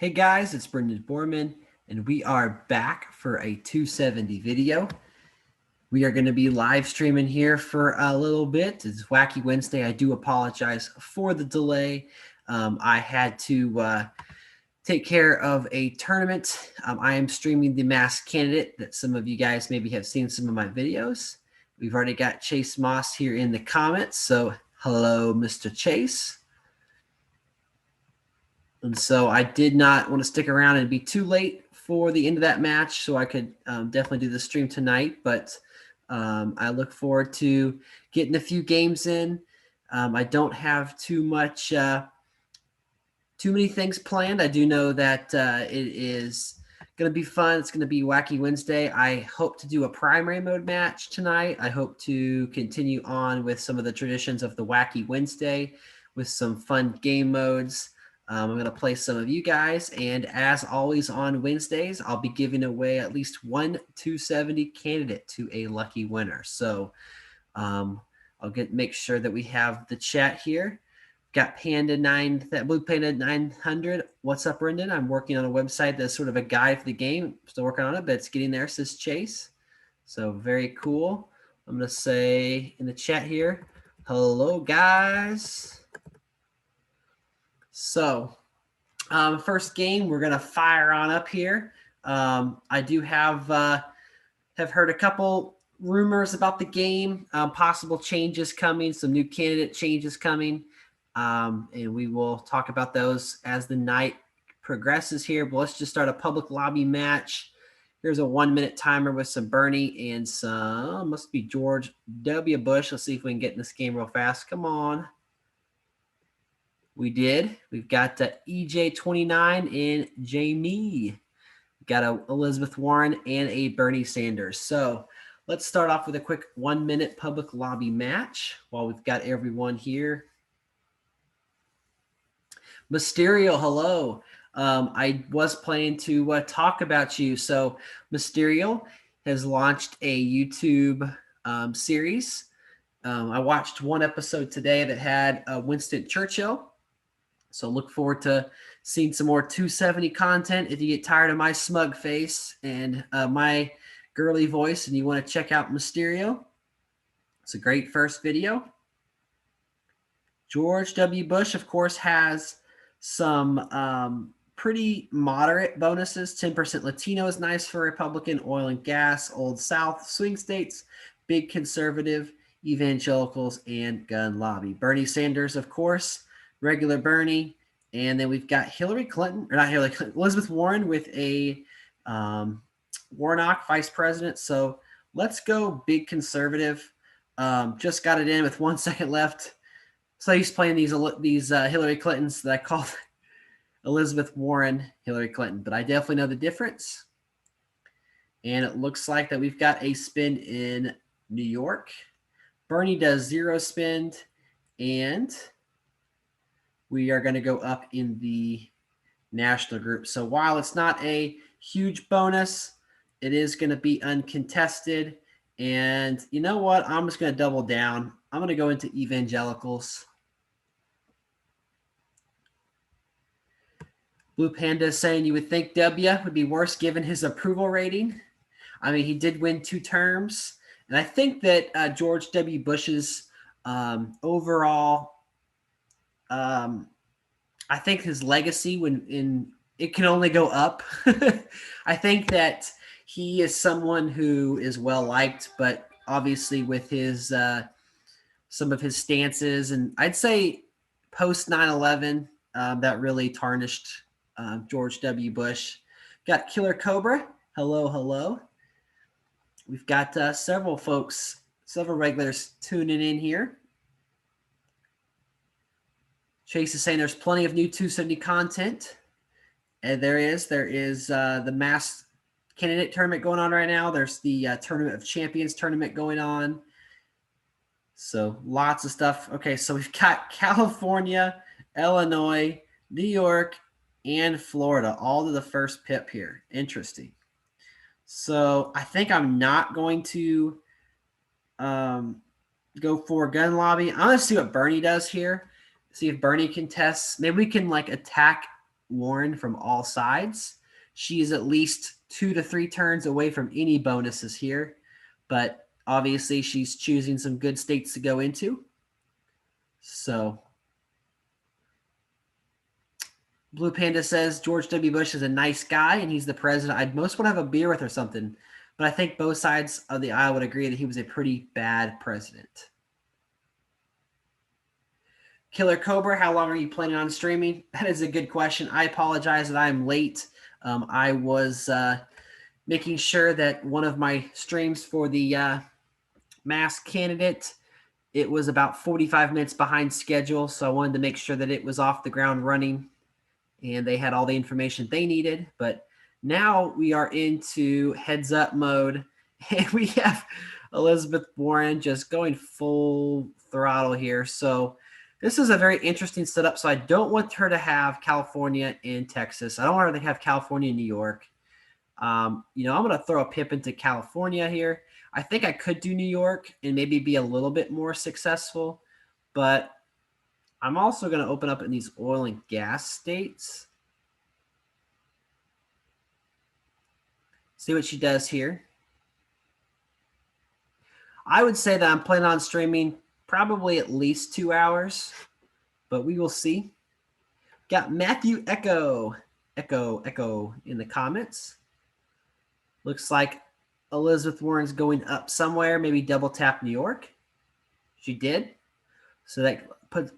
Hey guys, it's Brendan Borman, and we are back for a 270 video. We are going to be live streaming here for a little bit. It's Wacky Wednesday. I do apologize for the delay. I had to take care of a tournament. I am streaming the Masked Candidate that some of you guys maybe have seen some of my videos. We've already got Chase Moss here in the comments. So hello, Mr. Chase. And so I did not want to stick around and be too late for the end of that match, so I could definitely do the stream tonight. But I look forward to getting a few games in. I don't have too many things planned. I do know that it is going to be fun. It's going to be Wacky Wednesday. I hope to do a primary mode match tonight. I hope to continue on with some of the traditions of the Wacky Wednesday with some fun game modes. I'm going to play some of you guys, and as always on Wednesdays, I'll be giving away at least one 270 candidate to a lucky winner. So I'll make sure that we have the chat here. Got Panda 9, that Blue Panda 900. What's up, Brendan? I'm working on a website that's sort of a guide for the game. Still working on it, but it's getting there, says Chase. So very cool. I'm going to say in the chat here, hello, guys. So first game, we're going to fire on up here. I do have heard a couple rumors about the game, possible changes coming, some new candidate changes coming. And we will talk about those as the night progresses here. But let's just start a public lobby match. Here's a 1-minute timer with some Bernie and some, must be George W. Bush. Let's see if we can get in this game real fast. Come on. We did. We've got EJ29 and Jamie. We've got a Elizabeth Warren and a Bernie Sanders. So let's start off with a quick 1-minute public lobby match while we've got everyone here. Mysterio, hello. I was planning to talk about you. So Mysterio has launched a YouTube series. I watched one episode today that had Winston Churchill. So look forward to seeing some more 270 content. If you get tired of my smug face and my girly voice and you want to check out Mysterio, it's a great first video. George W. Bush, of course, has some pretty moderate bonuses. 10% Latino is nice for Republican, oil and gas, Old South, swing states, big conservative, evangelicals, and gun lobby. Bernie Sanders, of course, regular Bernie. And then we've got Hillary Clinton, or not Hillary Clinton, Elizabeth Warren with a Warnock vice president. So let's go big conservative. Just got it in with 1 second left. So he's playing these Hillary Clintons that I called Elizabeth Warren, Hillary Clinton. But I definitely know the difference. And it looks like that we've got a spin in New York. Bernie does 0 spin, and we are going to go up in the national group. So while it's not a huge bonus, it is going to be uncontested. And you know what? I'm just going to double down. I'm going to go into evangelicals. Blue Panda is saying you would think W would be worse given his approval rating. I mean, he did win 2 terms. And I think that George W. Bush's overall, I think his legacy it can only go up. I think that he is someone who is well liked, but obviously with his some of his stances, and I'd say post 9/11 that really tarnished George W. Bush. Got Killer Cobra. Hello, hello. We've got several regulars tuning in here. Chase is saying there's plenty of new 270 content. And there is the Masked Candidate tournament going on right now. There's the Tournament of Champions tournament going on. So lots of stuff. Okay, so we've got California, Illinois, New York, and Florida all to the first pip here. Interesting. So I think I'm not going to go for gun lobby. I'm going to see what Bernie does here. See if Bernie contests. Maybe we can attack Warren from all sides. She is at least 2 to 3 turns away from any bonuses here, but obviously she's choosing some good states to go into. So Blue Panda says George W. Bush is a nice guy and he's the president I'd most want to have a beer with or something. But I think both sides of the aisle would agree that he was a pretty bad president. Killer Cobra, how long are you planning on streaming? That is a good question. I apologize that I'm late. I was making sure that one of my streams for the mask candidate, it was about 45 minutes behind schedule. So I wanted to make sure that it was off the ground running and they had all the information they needed. But now we are into heads up mode and we have Elizabeth Warren just going full throttle here. So this is a very interesting setup. So I don't want her to have California and Texas. I don't want her to have California and New York. I'm going to throw a pip into California here. I think I could do New York and maybe be a little bit more successful, but I'm also going to open up in these oil and gas states. See what she does here. I would say that I'm planning on streaming probably at least 2 hours, but we will see. Got Matthew Echo in the comments. Looks like Elizabeth Warren's going up somewhere, maybe double tap New York. She did. So that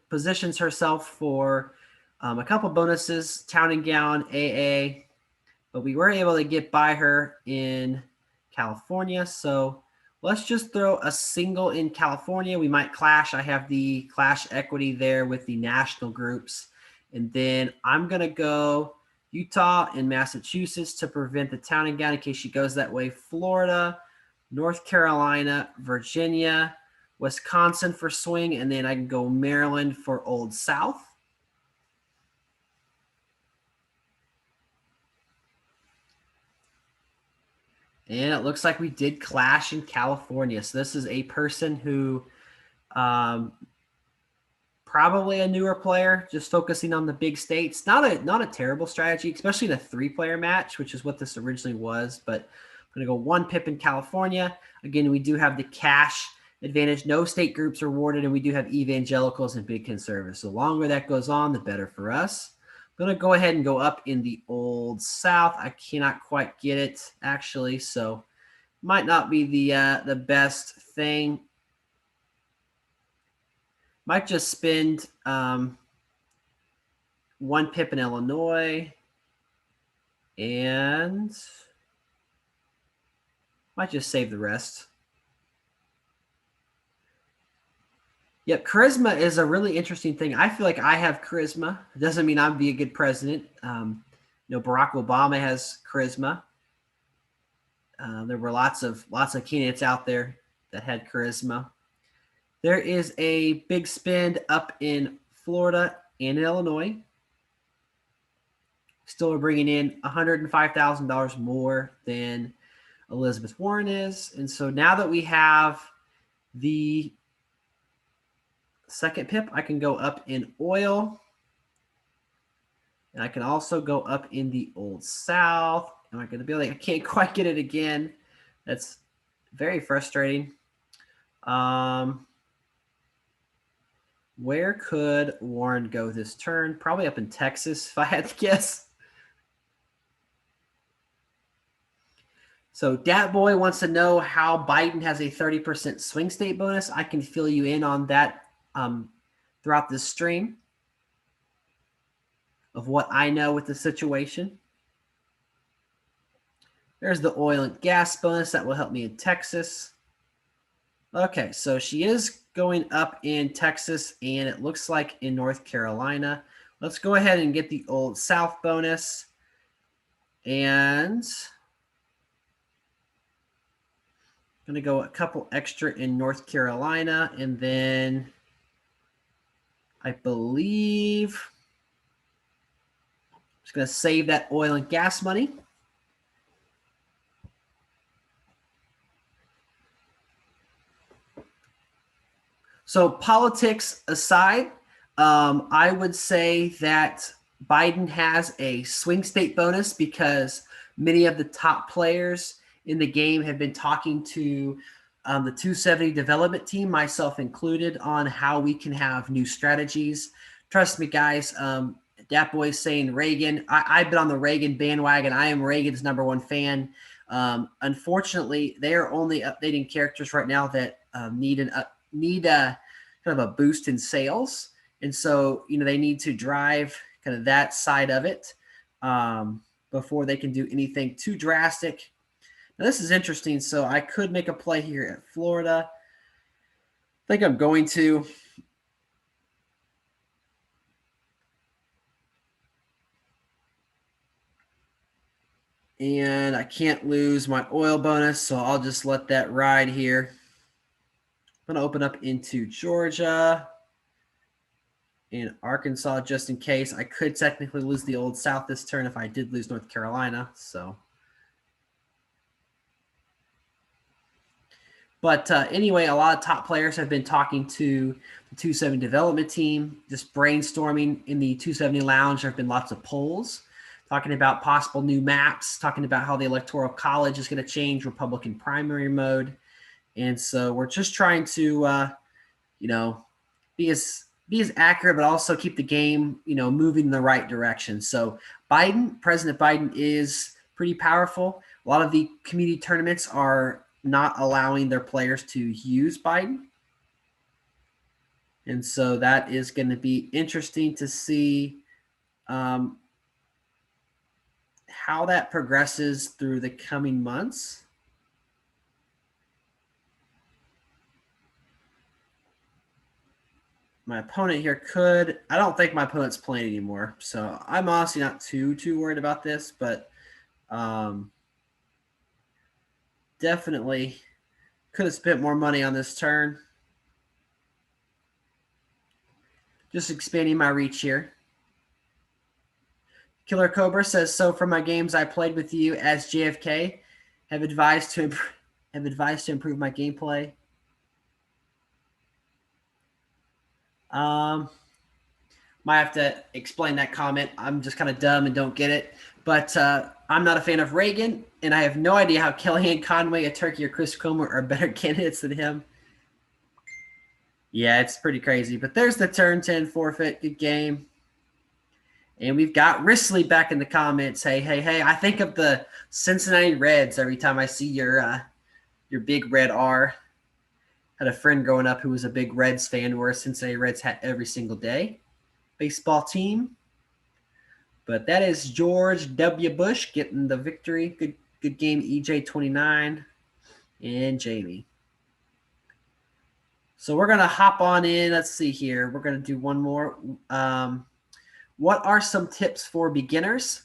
positions herself for a couple bonuses, Town and Gown, AA, but we were able to get by her in California. So let's just throw a single in California. We might clash. I have the clash equity there with the national groups. And then I'm going to go Utah and Massachusetts to prevent the Town and Gown in case she goes that way. Florida, North Carolina, Virginia, Wisconsin for swing, and then I can go Maryland for Old South. And it looks like we did clash in California. So this is a person who probably a newer player, just focusing on the big states. Not a terrible strategy, especially in a 3-player match, which is what this originally was. But I'm going to go 1 pip in California. Again, we do have the cash advantage. No state groups are awarded, and we do have evangelicals and big conservatives. So the longer that goes on, the better for us. I'm going to go ahead and go up in the Old South. I cannot quite get it, actually, so might not be the best thing. Might just spend 1 pip in Illinois and might just save the rest. Yep, charisma is a really interesting thing. I feel like I have charisma. It doesn't mean I'd be a good president. Barack Obama has charisma. There were lots of candidates out there that had charisma. There is a big spend up in Florida and in Illinois. Still are bringing in $105,000 more than Elizabeth Warren is. And so now that we have the second pip, I can go up in oil. And I can also go up in the Old South. Am I going to be like, I can't quite get it again. That's very frustrating. Where could Warren go this turn? Probably up in Texas, if I had to guess. So Dat Boy wants to know how Biden has a 30% swing state bonus. I can fill you in on that throughout this stream of what I know with the situation. There's the oil and gas bonus that will help me in Texas. Okay, so she is going up in Texas, and it looks like in North Carolina. Let's go ahead and get the Old South bonus. And I'm going to go a couple extra in North Carolina, and then I believe I'm just going to save that oil and gas money. So politics aside, I would say that Biden has a swing state bonus because many of the top players in the game have been talking to the 270 development team, myself included, on how we can have new strategies. Trust me, guys. Dat Boy's saying Reagan. I've been on the Reagan bandwagon. I am Reagan's #1 fan. Unfortunately, they are only updating characters right now that need a kind of a boost in sales, and so they need to drive kind of that side of it before they can do anything too drastic. Now, this is interesting. So I could make a play here at Florida. I think I'm going to. And I can't lose my oil bonus, so I'll just let that ride here. I'm going to open up into Georgia and Arkansas just in case. I could technically lose the Old South this turn if I did lose North Carolina. But anyway, a lot of top players have been talking to the 270 development team, just brainstorming in the 270 lounge. There have been lots of polls talking about possible new maps, talking about how the Electoral College is going to change Republican primary mode. And so we're just trying to, be as accurate, but also keep the game, moving in the right direction. So President Biden is pretty powerful. A lot of the community tournaments are not allowing their players to use Biden. And so that is going to be interesting to see how that progresses through the coming months. My opponent here I don't think my opponent's playing anymore. So I'm honestly not too worried about this, but definitely could have spent more money on this turn. Just expanding my reach here. Killer Cobra says, so for my games I played with you as JFK, have advised to improve my gameplay. Might have to explain that comment. I'm just kind of dumb and don't get it. But I'm not a fan of Reagan, and I have no idea how Kellyanne Conway, a Turkey, or Chris Comer are better candidates than him. Yeah, it's pretty crazy. But there's the turn 10 forfeit. Good game. And we've got Risley back in the comments. Hey. I think of the Cincinnati Reds every time I see your big red R. Had a friend growing up who was a big Reds fan, wore a Cincinnati Reds hat every single day. Baseball team. But that is George W. Bush getting the victory. Good game, EJ29 and Jamie. So we're going to hop on in. Let's see here. We're going to do one more. What are some tips for beginners?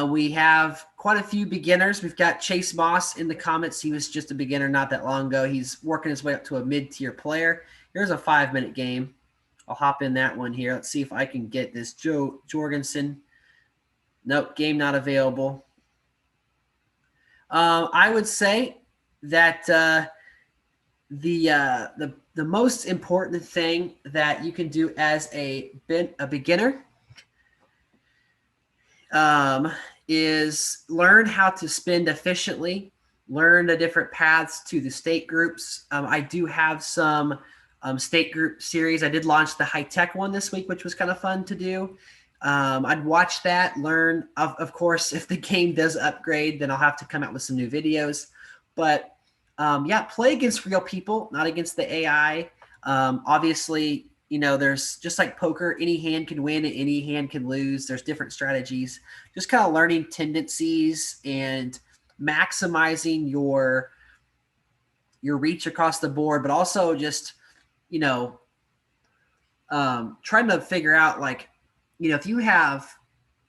We have quite a few beginners. We've got Chase Moss in the comments. He was just a beginner not that long ago. He's working his way up to a mid-tier player. Here's a 5-minute game. I'll hop in that one here. Let's see if I can get this. Joe Jorgensen. Nope, game not available. I would say that the most important thing that you can do as a beginner is learn how to spend efficiently, learn the different paths to the state groups. I do have some state group series. I did launch the high-tech one this week, which was kind of fun to do. I'd watch that, learn. Of course, if the game does upgrade, then I'll have to come out with some new videos. But play against real people, not against the AI. Obviously, there's just like poker, any hand can win and any hand can lose. There's different strategies. Just kind of learning tendencies and maximizing your reach across the board, but also just, trying to figure out, like, if you have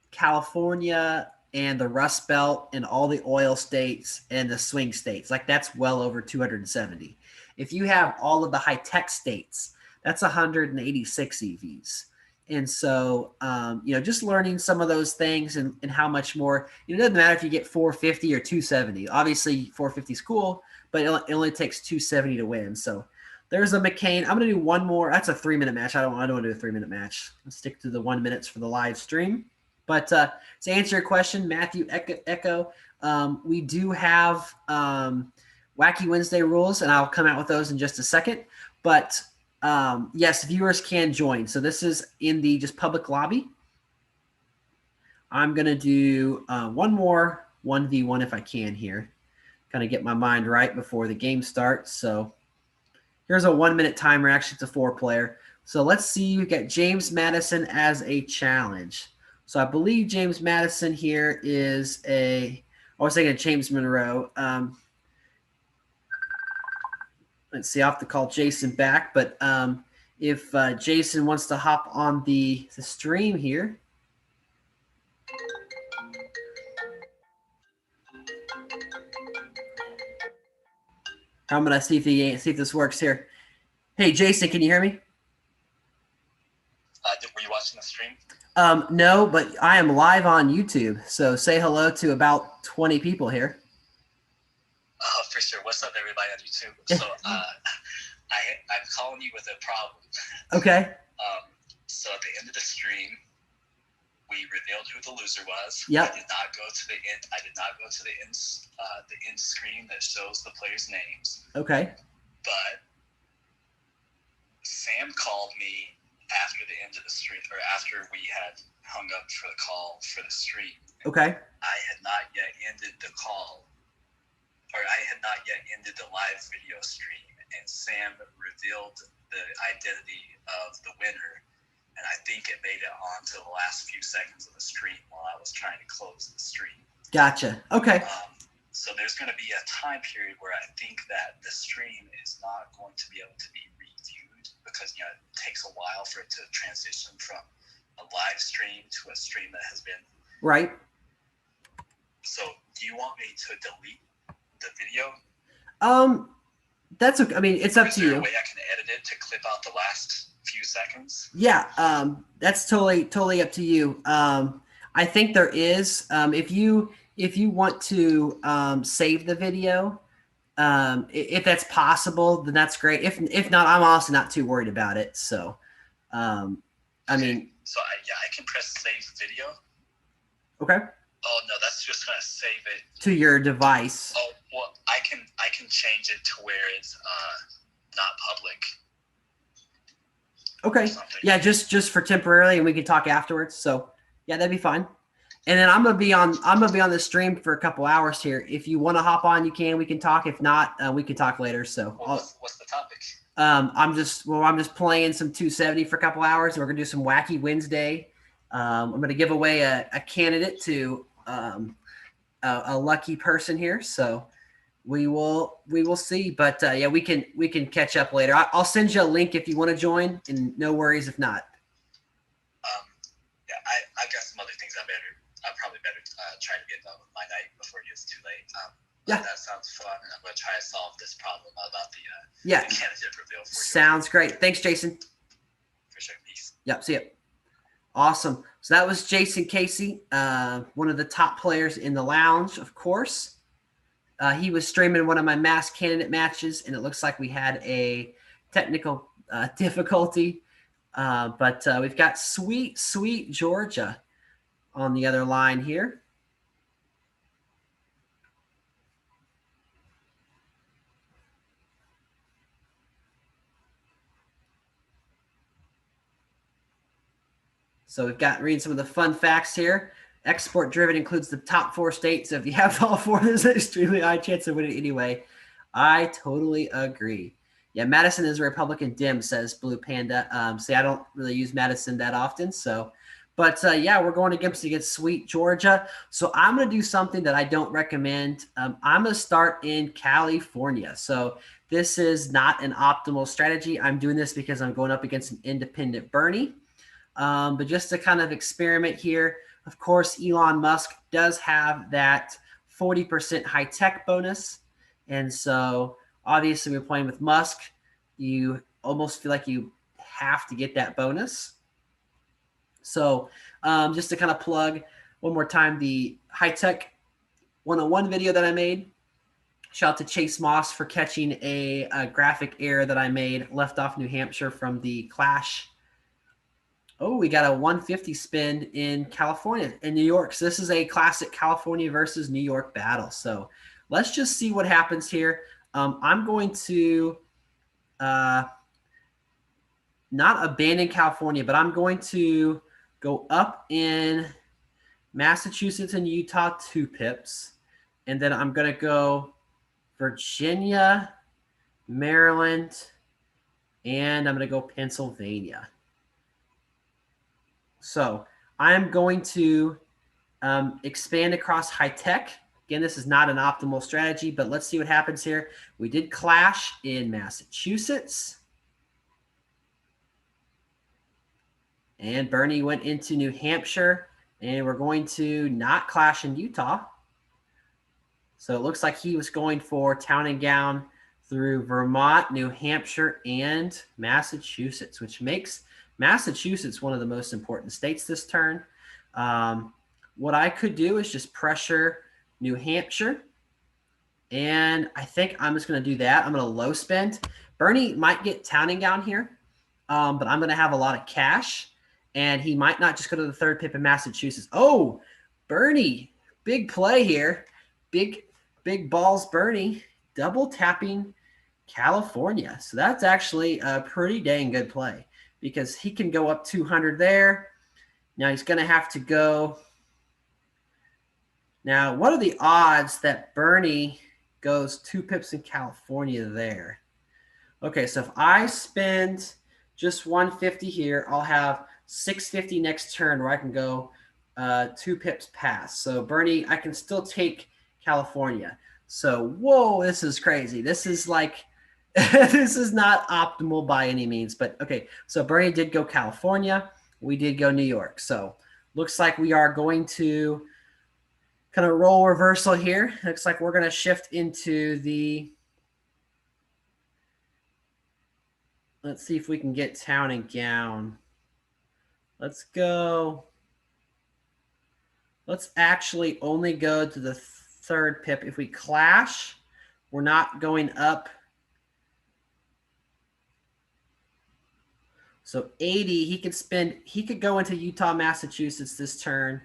California and the Rust Belt and all the oil states and the swing states, like, that's well over 270. If you have all of the high-tech states, that's 186 EVs. And so, just learning some of those things and how much more, it doesn't matter if you get 450 or 270. Obviously, 450 is cool, but it only takes 270 to win. So There's a McCain. I'm going to do one more. That's a 3-minute match. I don't want to do a 3-minute match. Let's stick to the 1 minutes for the live stream. But to answer your question, Matthew Echo, we do have Wacky Wednesday rules, and I'll come out with those in just a second. But yes, viewers can join. So this is in the just public lobby. I'm going to do one more 1v1 if I can here. Kind of get my mind right before the game starts. So here's a 1-minute timer. Actually, it's a 4-player. So let's see. We got James Madison as a challenge. So I believe James Madison here is I was thinking James Monroe. Let's see. I'll have to call Jason back. But if Jason wants to hop on the stream here. I'm going to see if this works here. Hey, Jason, can you hear me? Were you watching the stream? No, but I am live on YouTube. So say hello to about 20 people here. Oh, for sure. What's up, everybody on YouTube? So I'm calling you with a problem. Okay. So at the end of the stream, we revealed who the loser was. Yep. I did not go to the end. I did not go to the end screen that shows the players' names. Okay. But Sam called me after the end of the stream, or after we had hung up for the call for the stream. Okay. I had not yet ended the call, or I had not yet ended the live video stream, and Sam revealed the identity of the winner. And I think it made it on to the last few seconds of the stream while I was trying to close the stream. Gotcha. Okay. So there's going to be a time period where I think that the stream is not going to be able to be reviewed because, it takes a while for it to transition from a live stream to a stream that has been. Right. So do you want me to delete the video? That's okay. I mean, it's up to you. Is there a way I can edit it to clip out the last few seconds? Yeah, that's totally up to you. I think there is. If you want to save the video, if that's possible, then that's great. If not, I'm honestly not too worried about it. So, I mean, so I can press save video. Okay. Oh no, that's just gonna save it to your device. Oh well, I can change it to where it's not public. Okay. Yeah, just for temporarily, and we can talk afterwards. So yeah, that'd be fine. And then I'm gonna be on the stream for a couple hours here. If you want to hop on, you can. We can talk. If not, we can talk later. So what's the topic? I'm just playing some 270 for a couple hours, and we're gonna do some Wacky Wednesday. I'm gonna give away a candidate to a lucky person here. So we will see. But yeah, we can catch up later. I'll send you a link if you want to join, and no worries if not. Yeah, I got some other things I probably better try to get done with my night before it gets too late. Yeah, that sounds fun. I'm gonna try to solve this problem about the candidate reveal. Sounds great. Thanks, Jason. For sure. Peace. Yep. See ya. Awesome. So that was Jason Casey, one of the top players in the lounge, of course. He was streaming one of my mass candidate matches, and it looks like we had a technical difficulty. But we've got sweet Georgia on the other line here. So we've got reading some of the fun facts here. Export driven includes the top 4 states. So if you have all 4, there's an extremely high chance of winning anyway. I totally agree. Yeah, Madison is a Republican dim, says Blue Panda. See, I don't really use Madison that often. So, but yeah, we're going against sweet Georgia. So I'm going to do something that I don't recommend. I'm going to start in California. So this is not an optimal strategy. I'm doing this because I'm going up against an independent Bernie. But just to kind of experiment here, of course, Elon Musk does have that 40% high tech bonus. And so obviously we're playing with Musk. You almost feel like you have to get that bonus. So just to kind of plug one more time, the high tech 101 video that I made, Shout out to Chase Moss for catching a graphic error that I made, left off New Hampshire from the Clash. Oh, we got a 150 spin in California, in New York. So this is a classic California versus New York battle. So let's just see what happens here. I'm going to not abandon California, but I'm going to go up in Massachusetts and Utah 2 pips. And then I'm going to go Virginia, Maryland, and I'm going to go Pennsylvania. So I'm going to expand across high tech. Again, this is not an optimal strategy, but let's see what happens here. We did clash in Massachusetts. And Bernie went into New Hampshire, and we're going to not clash in Utah. So it looks like he was going for town and gown through Vermont, New Hampshire, and Massachusetts, which makes Massachusetts one of the most important states this turn. What I could do is just pressure New Hampshire. And I think I'm just going to do that. I'm going to low spend. Bernie might get town and gown here, but I'm going to have a lot of cash. And he might not just go to the 3rd pip in Massachusetts. Oh, Bernie, big play here. Big balls, Bernie, double tapping California. So that's actually a pretty dang good play because he can go up 200 there. Now he's going to have to go. Now, what are the odds that Bernie goes 2 pips in California there? Okay, so if I spend just 150 here, I'll have 650 next turn where I can go 2 pips past. So Bernie, I can still take California. So, whoa, this is crazy. This is like, this is not optimal by any means. But okay, so Bernie did go California. We did go New York. So looks like we are going to kind of roll reversal here. Looks like we're going to shift into the, let's see if we can get town and gown. Let's go. Let's actually only go to the 3rd pip. If we clash, we're not going up. So 80, he could go into Utah, Massachusetts this turn.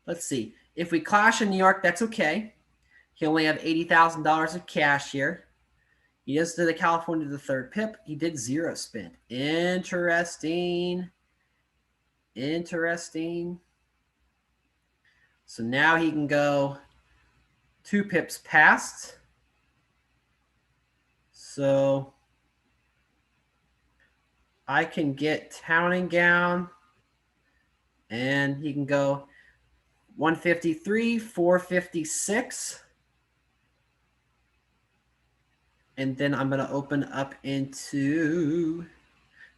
Let's see. If we clash in New York, that's okay. He only have $80,000 of cash here. He does to the California to the 3rd pip. He did 0 spin. Interesting. So now he can go 2 pips past. So I can get town and gown. And he can go 153, 456. And then I'm going to open up into,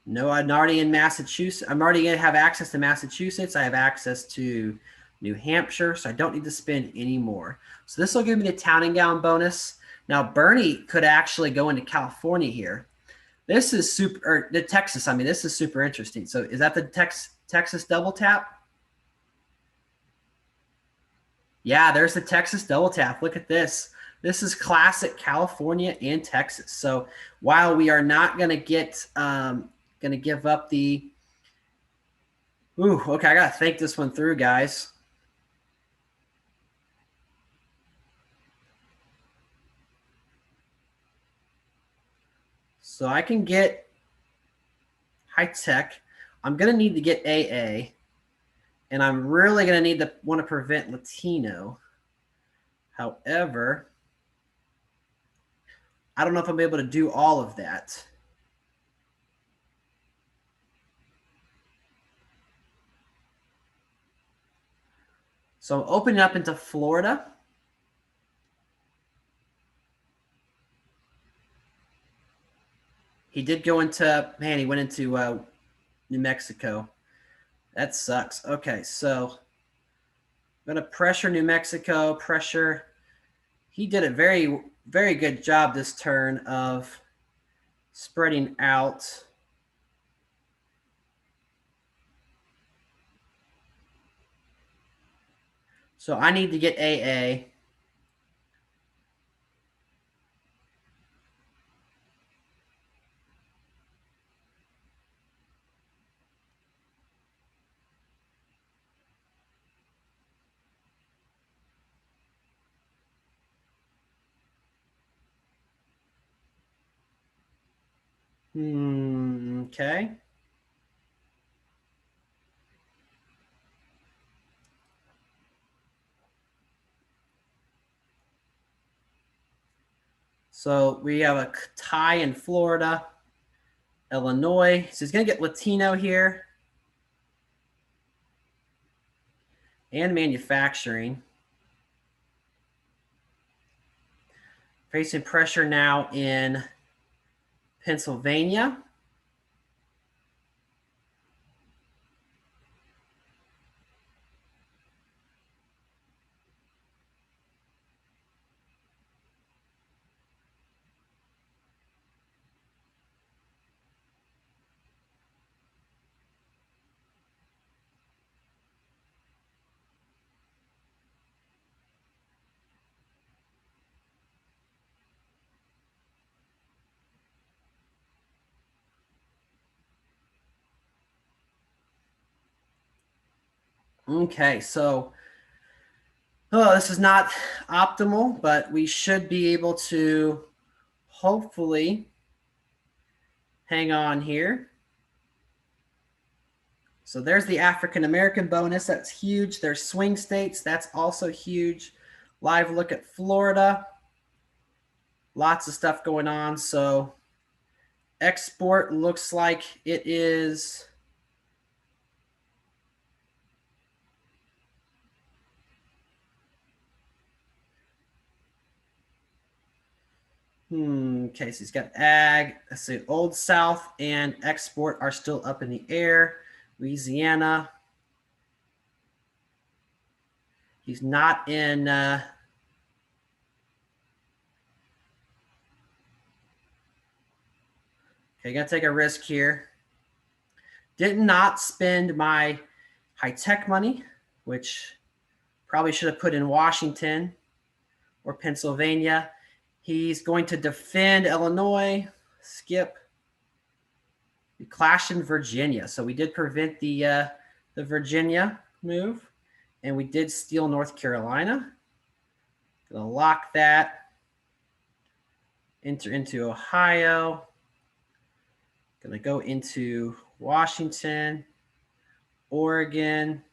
no, I'm already in Massachusetts. I'm already going to have access to Massachusetts. I have access to New Hampshire, so I don't need to spend any more. So this will give me the town and gown bonus. Now, Bernie could actually go into California here. This is super, or the Texas, I mean, this is super interesting. So is that the Texas double tap? Yeah, there's the Texas double tap. Look at this. This is classic California and Texas. So while we are not going to get, going to give up the, ooh, okay, I got to think this one through, guys. So I can get high tech. I'm going to need to get AA. And I'm really going to need to want to prevent Latino. However, I don't know if I'm able to do all of that. So I'm opening up into Florida. He did go into, man, he went into New Mexico. That sucks. Okay, so I'm going to pressure New Mexico, pressure. He did a very, very good job this turn of spreading out. So I need to get AA. Okay. So we have a tie in Florida, Illinois. So he's going to get Latino here and manufacturing. Facing pressure now in Pennsylvania. Okay, so this is not optimal, but we should be able to hopefully hang on here. So there's the African American bonus. That's huge. There's swing states. That's also huge. Live look at Florida. Lots of stuff going on. So export looks like it is okay, so he's got ag. Let's see, Old South and export are still up in the air. Louisiana. He's not in okay, gotta take a risk here. Did not spend my high-tech money, which probably should have put in Washington or Pennsylvania. He's going to defend Illinois, skip. We clashed in Virginia. So we did prevent the Virginia move, and we did steal North Carolina. Gonna lock that. Enter into Ohio. Gonna go into Washington, Oregon.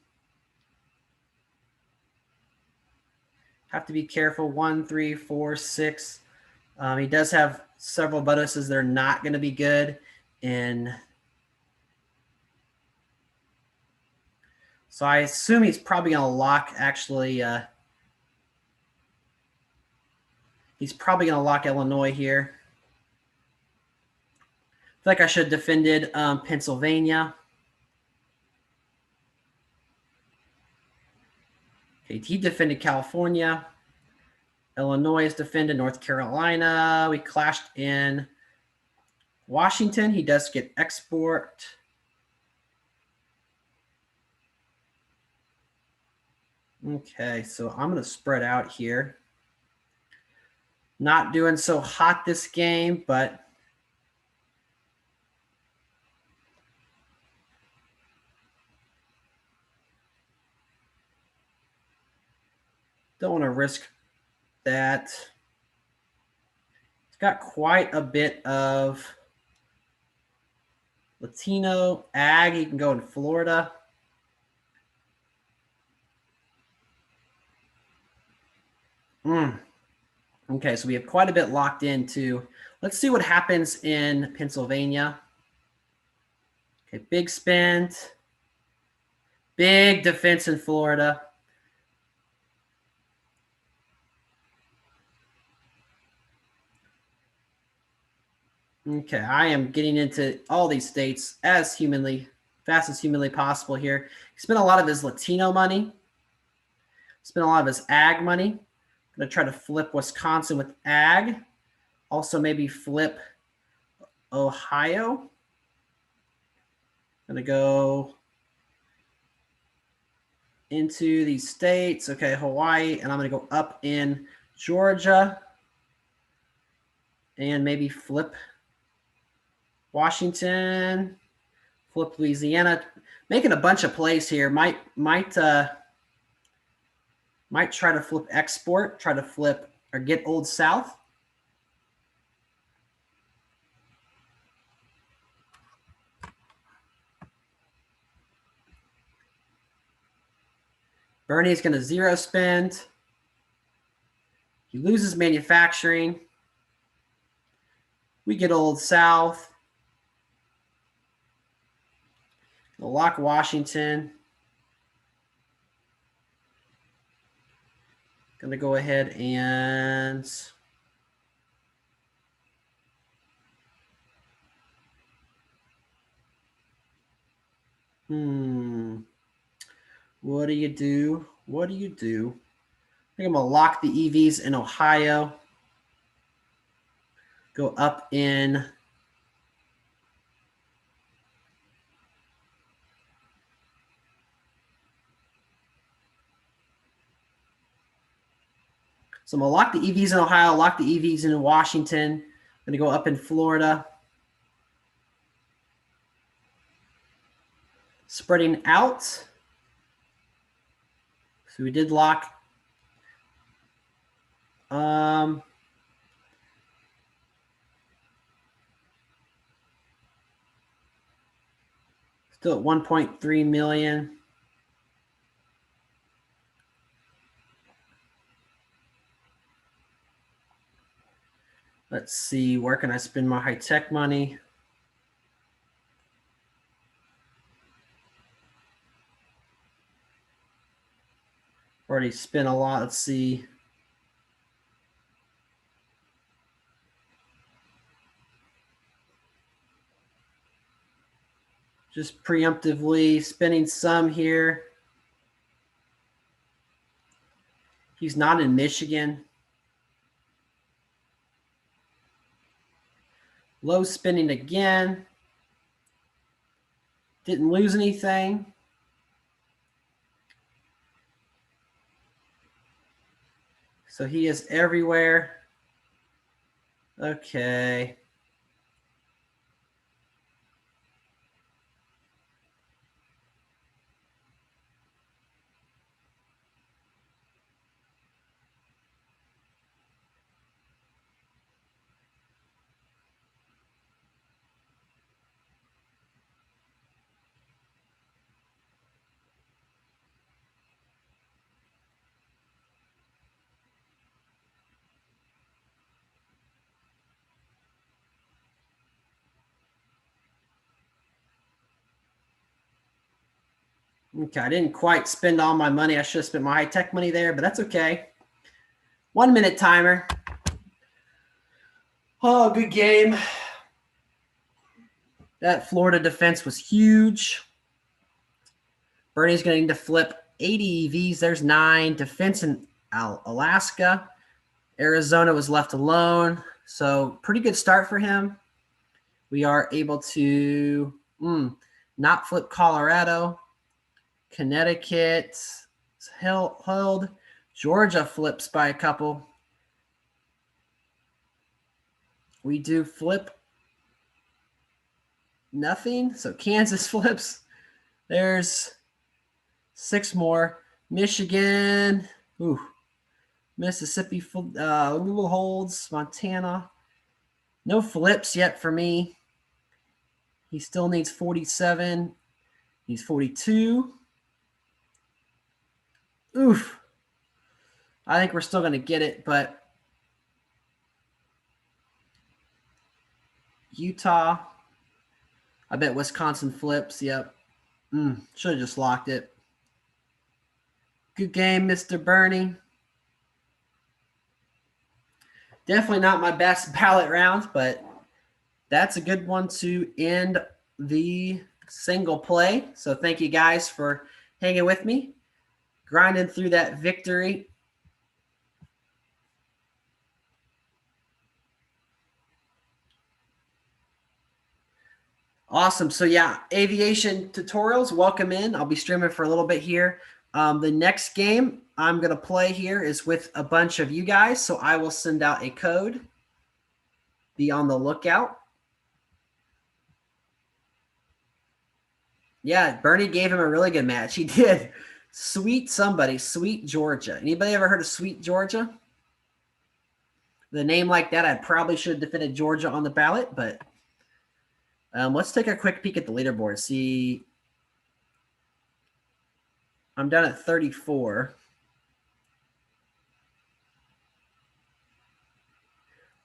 Have to be careful. 1, 3, 4, 6. He does have several bonuses that are not going to be good. So I assume he's probably going to lock, actually. He's probably going to lock Illinois here. I feel like I should have defended Pennsylvania. Okay, he defended California. Illinois is defended North Carolina. We clashed in Washington. He does get export. Okay, so I'm going to spread out here. Not doing so hot this game, but don't want to risk that. It's got quite a bit of Latino ag. You can go in Florida. Okay, so we have quite a bit locked into. Let's see what happens in Pennsylvania. Okay, big spend. Big defense in Florida. Okay, I am getting into all these states as fast as humanly possible here. He spent a lot of his Latino money. Spent a lot of his ag money. I'm going to try to flip Wisconsin with ag. Also maybe flip Ohio. I'm going to go into these states. Okay, Hawaii, and I'm going to go up in Georgia and maybe flip Washington, flip Louisiana, making a bunch of plays here. Might try to flip export, try to flip or get Old South. Bernie's going to zero spend. He loses manufacturing. We get Old South. We'll lock Washington. Going to go ahead and what do you do? What do you do? I think I'm going to lock the EVs in Ohio. Go up in so I'm going to lock the EVs in Ohio, lock the EVs in Washington. I'm going to go up in Florida. Spreading out. So we did lock. Still at 1.3 million. Let's see, where can I spend my high-tech money? Already spent a lot. Let's see. Just preemptively spending some here. He's not in Michigan. Low spending again. Didn't lose anything. So he is everywhere. Okay. Okay, I didn't quite spend all my money. I should have spent my high-tech money there, but that's okay. 1 minute timer. Oh, good game. That Florida defense was huge. Bernie's going to flip 80 EVs. There's 9. Defense in Alaska. Arizona was left alone. So pretty good start for him. We are able to not flip Colorado. Connecticut held. Georgia flips by a couple. We do flip nothing. So Kansas flips. There's 6 more. Michigan. Ooh. Mississippi holds. Montana. No flips yet for me. He still needs 47. He's 42. Oof. I think we're still going to get it, but Utah. I bet Wisconsin flips. Yep. Should have just locked it. Good game, Mr. Bernie. Definitely not my best ballot round, but that's a good one to end the single play. So thank you guys for hanging with me, grinding through that victory. Awesome. So yeah, aviation tutorials, welcome in. I'll be streaming for a little bit here. The next game I'm going to play here is with a bunch of you guys, so I will send out a code. Be on the lookout. Yeah, Bernie gave him a really good match. He did. Sweet somebody, Sweet Georgia. Anybody ever heard of Sweet Georgia? The name like that, I probably should have defended Georgia on the ballot, but let's take a quick peek at the leaderboard. See, I'm down at 34.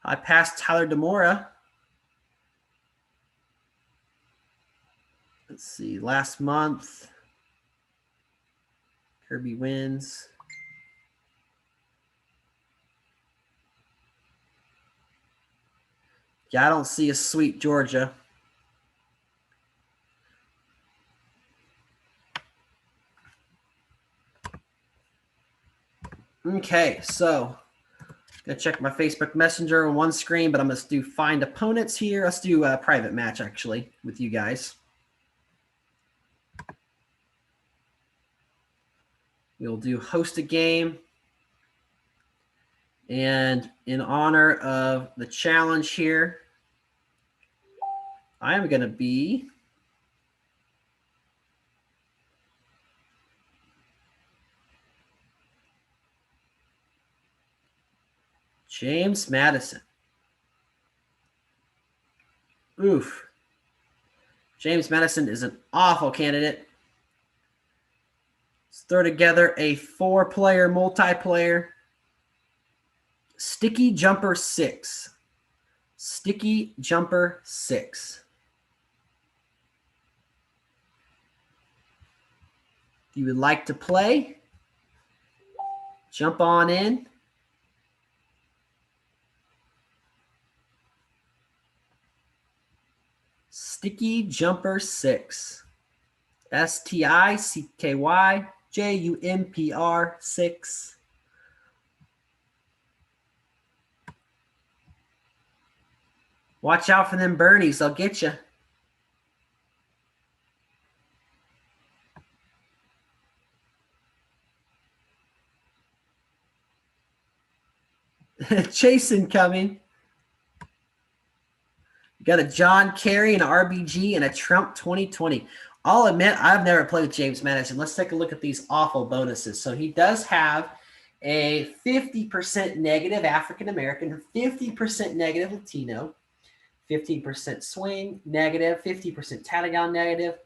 I passed Tyler DeMora. Let's see, last month, Kirby wins. Yeah, I don't see a Sweet Georgia. Okay, so gonna check my Facebook Messenger on one screen, but I'm gonna do find opponents here. Let's do a private match actually with you guys. We'll do host a game. And in honor of the challenge here, I am gonna be James Madison. Oof. James Madison is an awful candidate. Let's throw together a 4-player multiplayer. Sticky Jumper 6. Sticky Jumper 6. If you would like to play, jump on in. Sticky Jumper 6. STICKYJUMPR 6. Watch out for them Bernies. They'll get you. Chasen coming. You got a John Kerry, an RBG, and a Trump 2020. I'll admit, I've never played with James Madison. Let's take a look at these awful bonuses. So he does have a 50% negative African-American, 50% negative Latino, 15% swing, negative, 50% Tatagon, negative.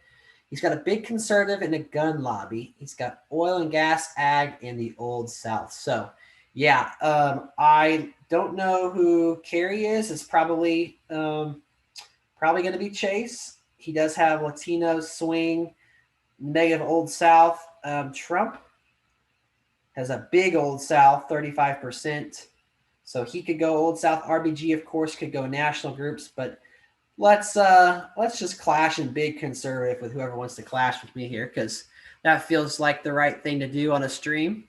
He's got a big conservative and a gun lobby. He's got oil and gas, ag, and the Old South. So, yeah, I don't know who Kerry is. It's probably going to be Chase. He does have Latino, swing, negative Old South. Trump has a big Old South, 35%. So he could go Old South. RBG, of course, could go national groups, but let's just clash in big conservative with whoever wants to clash with me here, because that feels like the right thing to do on a stream.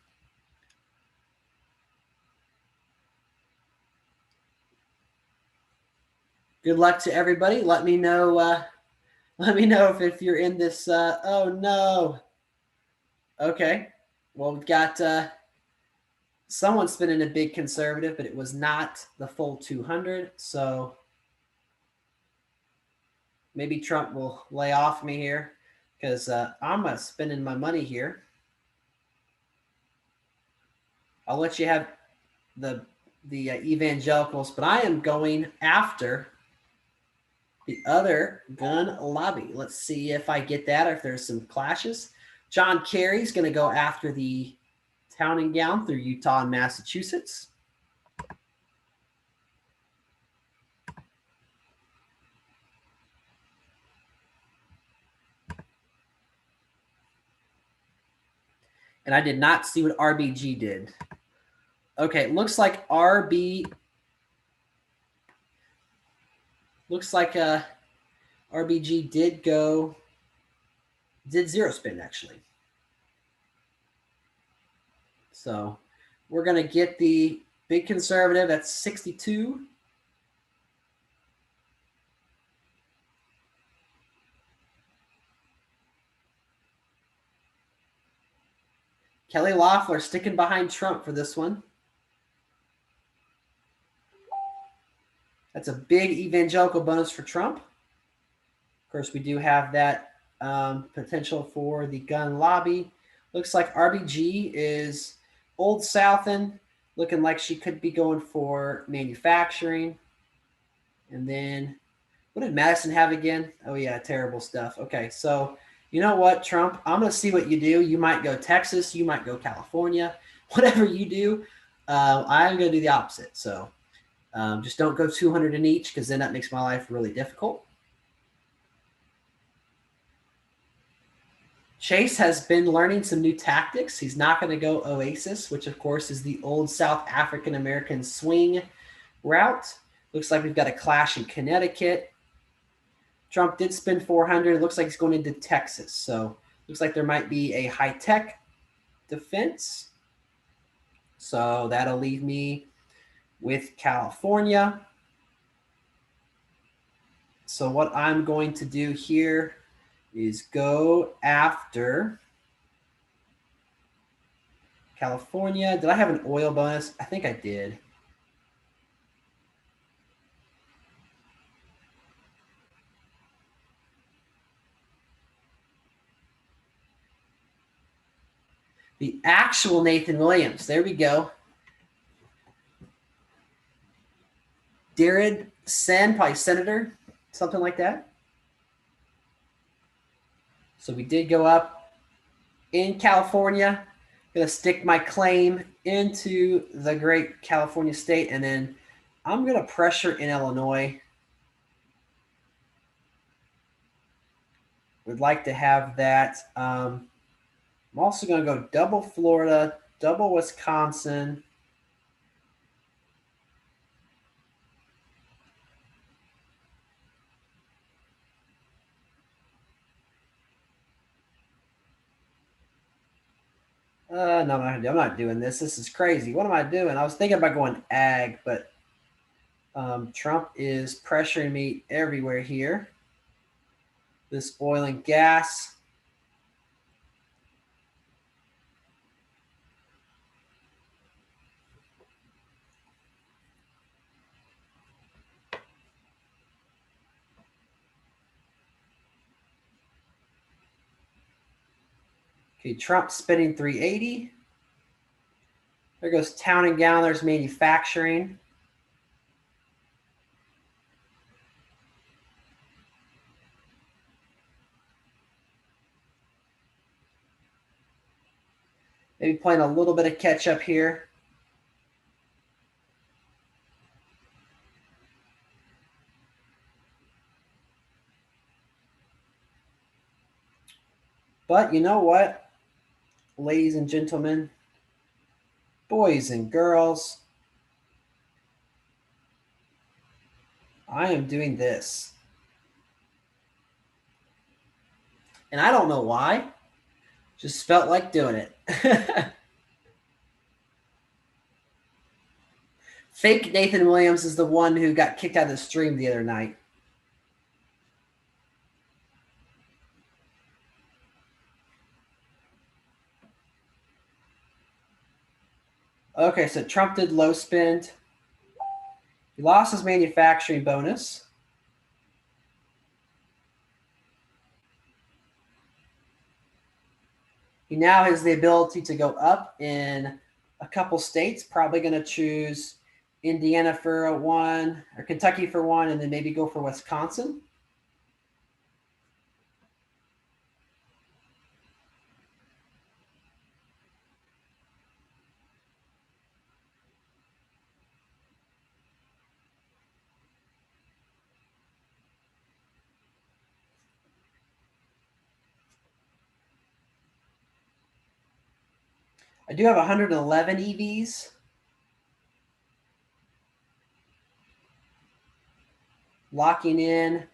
Good luck to everybody. Let me know if you're in this. Oh no. Okay. Well, we've got someone spinning a big conservative, but it was not the full 200. So maybe Trump will lay off me here, because I'm spending my money here. I'll let you have the evangelicals, but I am going after the other gun lobby. Let's see if I get that, or if there's some clashes. John Kerry's going to go after the town and gown through Utah and Massachusetts. And I did not see what RBG did. Okay, looks like RBG did zero spin actually. So we're going to get the big conservative at 62. Kelly Loeffler sticking behind Trump for this one. That's a big evangelical bonus for Trump. Of course, we do have that potential for the gun lobby. Looks like RBG is Old Southin, looking like she could be going for manufacturing. And then, what did Madison have again? Oh, yeah, terrible stuff. Okay, so you know what, Trump? I'm going to see what you do. You might go Texas. You might go California. Whatever you do, I'm going to do the opposite. So just don't go 200 in each, because then that makes my life really difficult. Chase has been learning some new tactics. He's not going to go Oasis, which of course is the old South African American swing route. Looks like we've got a clash in Connecticut. Trump did spend 400. It looks like he's going into Texas. So looks like there might be a high-tech defense. So that'll leave me with California. So what I'm going to do here is go after California. Did I have an oil bonus? I think I did. The actual Nathan Williams. There we go. Jared Sen, probably senator, something like that. So we did go up in California. Going to stick my claim into the great California state, and then I'm going to pressure in Illinois. Would like to have that. I'm also going to go double Florida, double Wisconsin. No, I'm not doing this. This is crazy. What am I doing? I was thinking about going ag, but Trump is pressuring me everywhere here. This oil and gas. Okay, Trump spending 380. There goes town and gown. There's manufacturing. Maybe playing a little bit of catch up here. But you know what, ladies and gentlemen, boys and girls, I am doing this. And I don't know why. Just felt like doing it. Fake Nathan Williams is the one who got kicked out of the stream the other night. Okay, so Trump did low spend. He lost his manufacturing bonus. He now has the ability to go up in a couple states, probably going to choose Indiana for one, or Kentucky for one, and then maybe go for Wisconsin. I do have 111 EVs. Locking in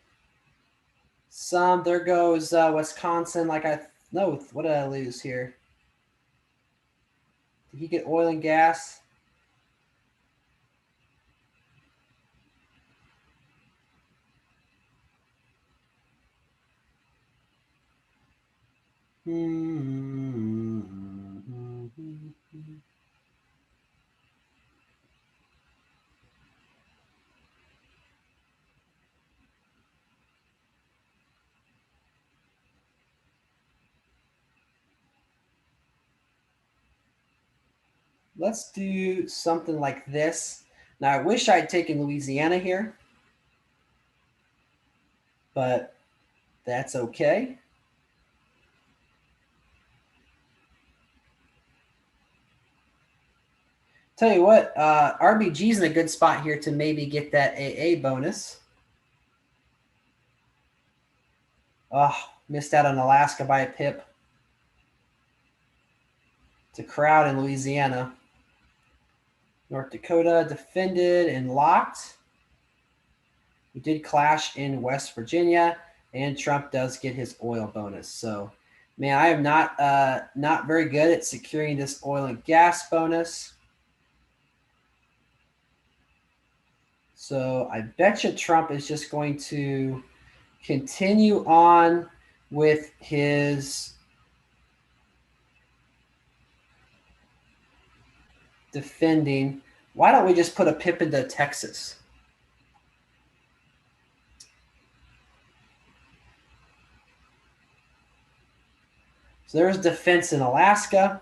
some. There goes Wisconsin. Like no, what did I lose here? Did he get oil and gas? let's do something like this. Now, I wish I had taken Louisiana here, but that's okay. Tell you what, RBG's in a good spot here to maybe get that AA bonus. Oh, missed out on Alaska by a pip. It's a crowd in Louisiana. North Dakota defended and locked. We did clash in West Virginia, and Trump does get his oil bonus. So, man, I am not very good at securing this oil and gas bonus. So I bet you Trump is just going to continue on with his defending. Why don't we just put a pip into Texas? So there's defense in Alaska.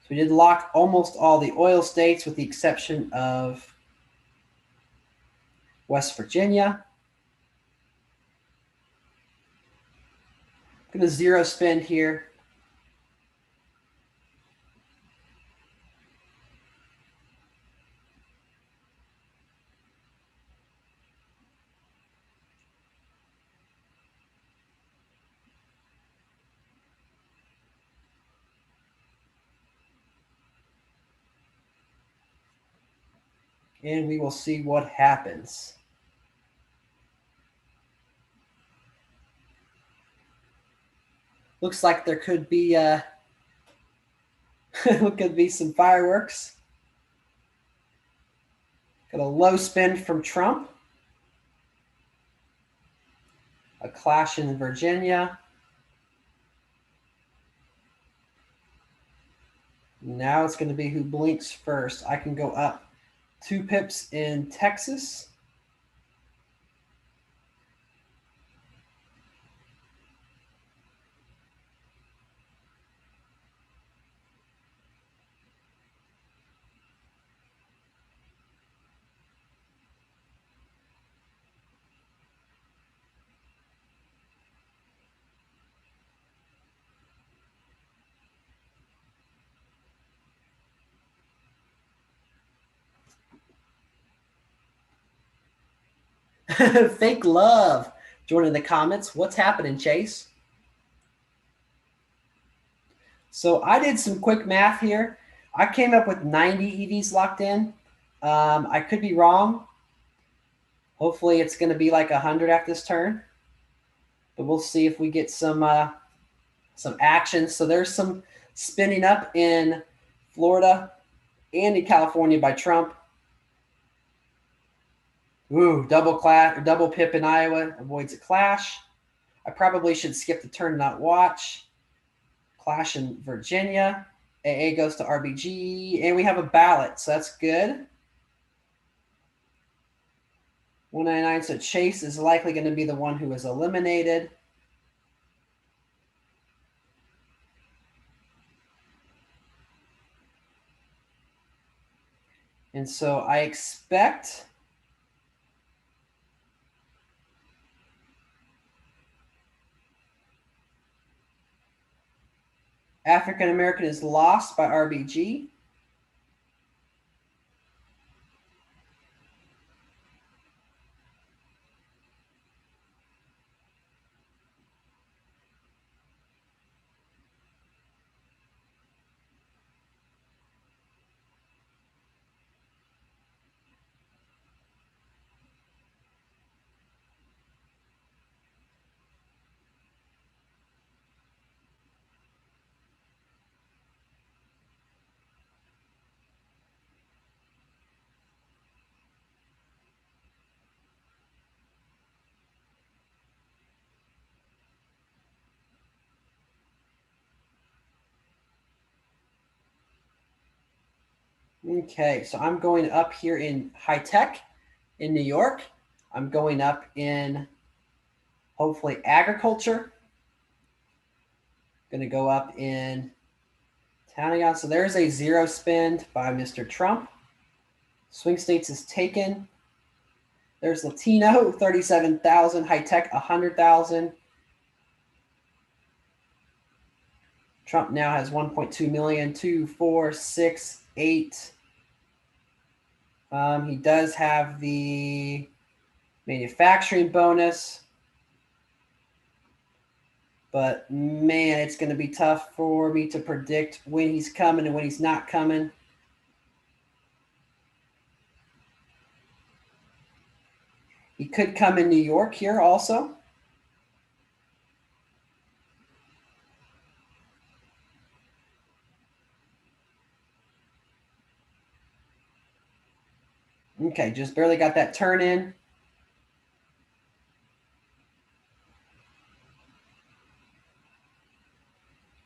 So we did lock almost all the oil states with the exception of West Virginia. I'm going to zero spend here. And we will see what happens. Looks like there could be could be some fireworks. Got a low spend from Trump. A clash in Virginia. Now it's going to be who blinks first. I can go up 2 pips in Texas. Fake love. Join in the comments. What's happening, Chase? So I did some quick math here. I came up with 90 EVs locked in. I could be wrong. Hopefully it's going to be like 100 after this turn. But we'll see if we get some action. So there's some spinning up in Florida and in California by Trump. Ooh, double pip in Iowa avoids a clash. I probably should skip the turn, not watch. Clash in Virginia. AA goes to RBG, and we have a ballot, so that's good. 199, so Chase is likely going to be the one who is eliminated. And so I expect African American is lost by RBG. Okay, so I'm going up here in high tech in New York. I'm going up in hopefully agriculture. Going to go up in Townion. So there's a zero spend by Mr. Trump. Swing states is taken. There's Latino, 37,000. High tech, 100,000. Trump now has 1.2 million. 2, 4, 6, 8. He does have the manufacturing bonus. But man, it's going to be tough for me to predict when he's coming and when he's not coming. He could come in New York here also. Okay, just barely got that turn in.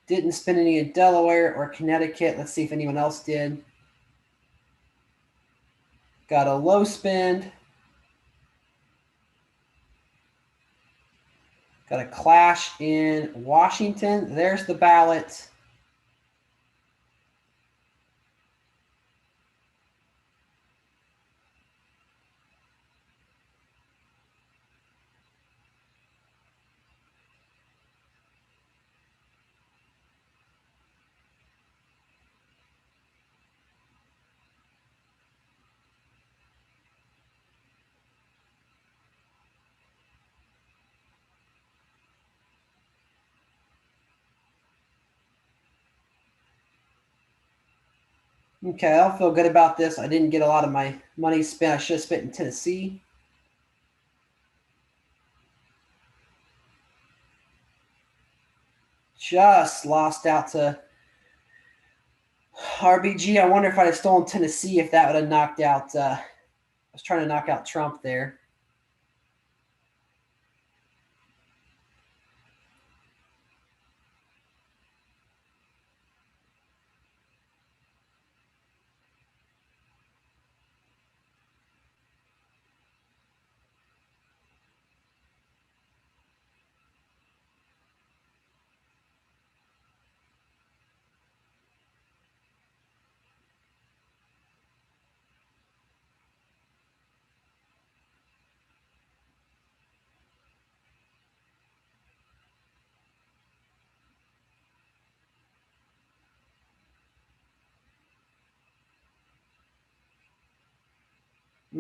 Didn't spend any in Delaware or Connecticut. Let's see if anyone else did. Got a low spend. Got a clash in Washington. There's the ballot. Okay, I don't feel good about this. I didn't get a lot of my money spent. I should have spent in Tennessee. Just lost out to RBG. I wonder if I'd have stolen Tennessee, if that would have knocked out. I was trying to knock out Trump there.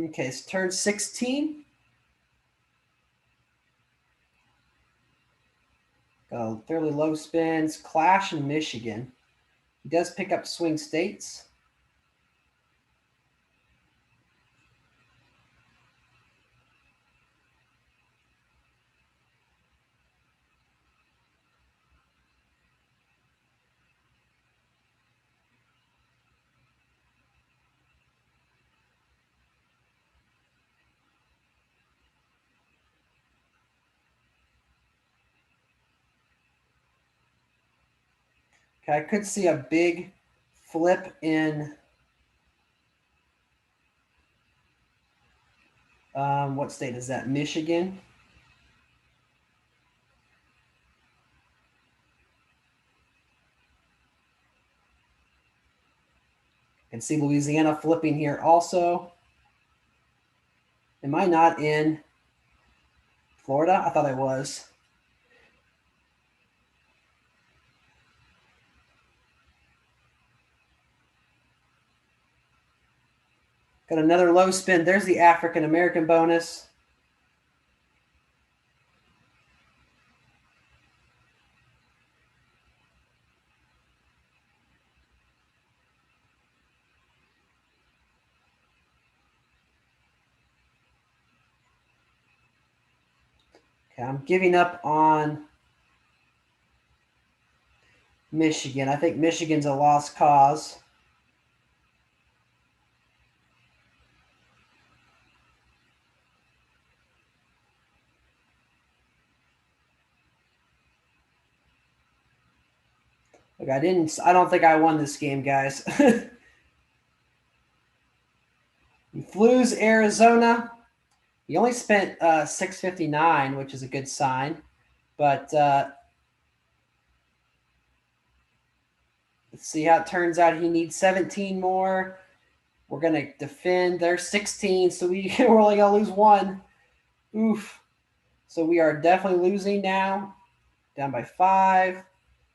Okay, it's turn 16. Got a fairly low spins. Clash in Michigan. He does pick up swing states. Okay, I could see a big flip in what state is that? Michigan. I can see Louisiana flipping here also. Am I not in Florida? I thought I was. Got another low spin. There's the African American bonus. Okay, I'm giving up on Michigan. I think Michigan's a lost cause. Look, I don't think I won this game, guys. Flues, Arizona. He only spent 659, which is a good sign. But let's see how it turns out. He needs 17 more. We're going to defend. There's 16, so we're only going to lose one. Oof. So we are definitely losing now. Down by 5.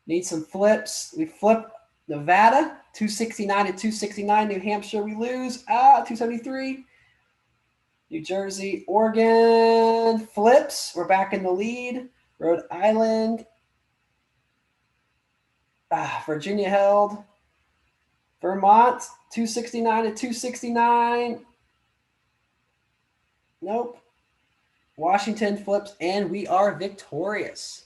Need some flips. We flip Nevada, 269 to 269. New Hampshire, we lose. 273. New Jersey, Oregon, flips. We're back in the lead. Rhode Island. Virginia held. Vermont, 269 to 269. Nope. Washington flips, and we are victorious.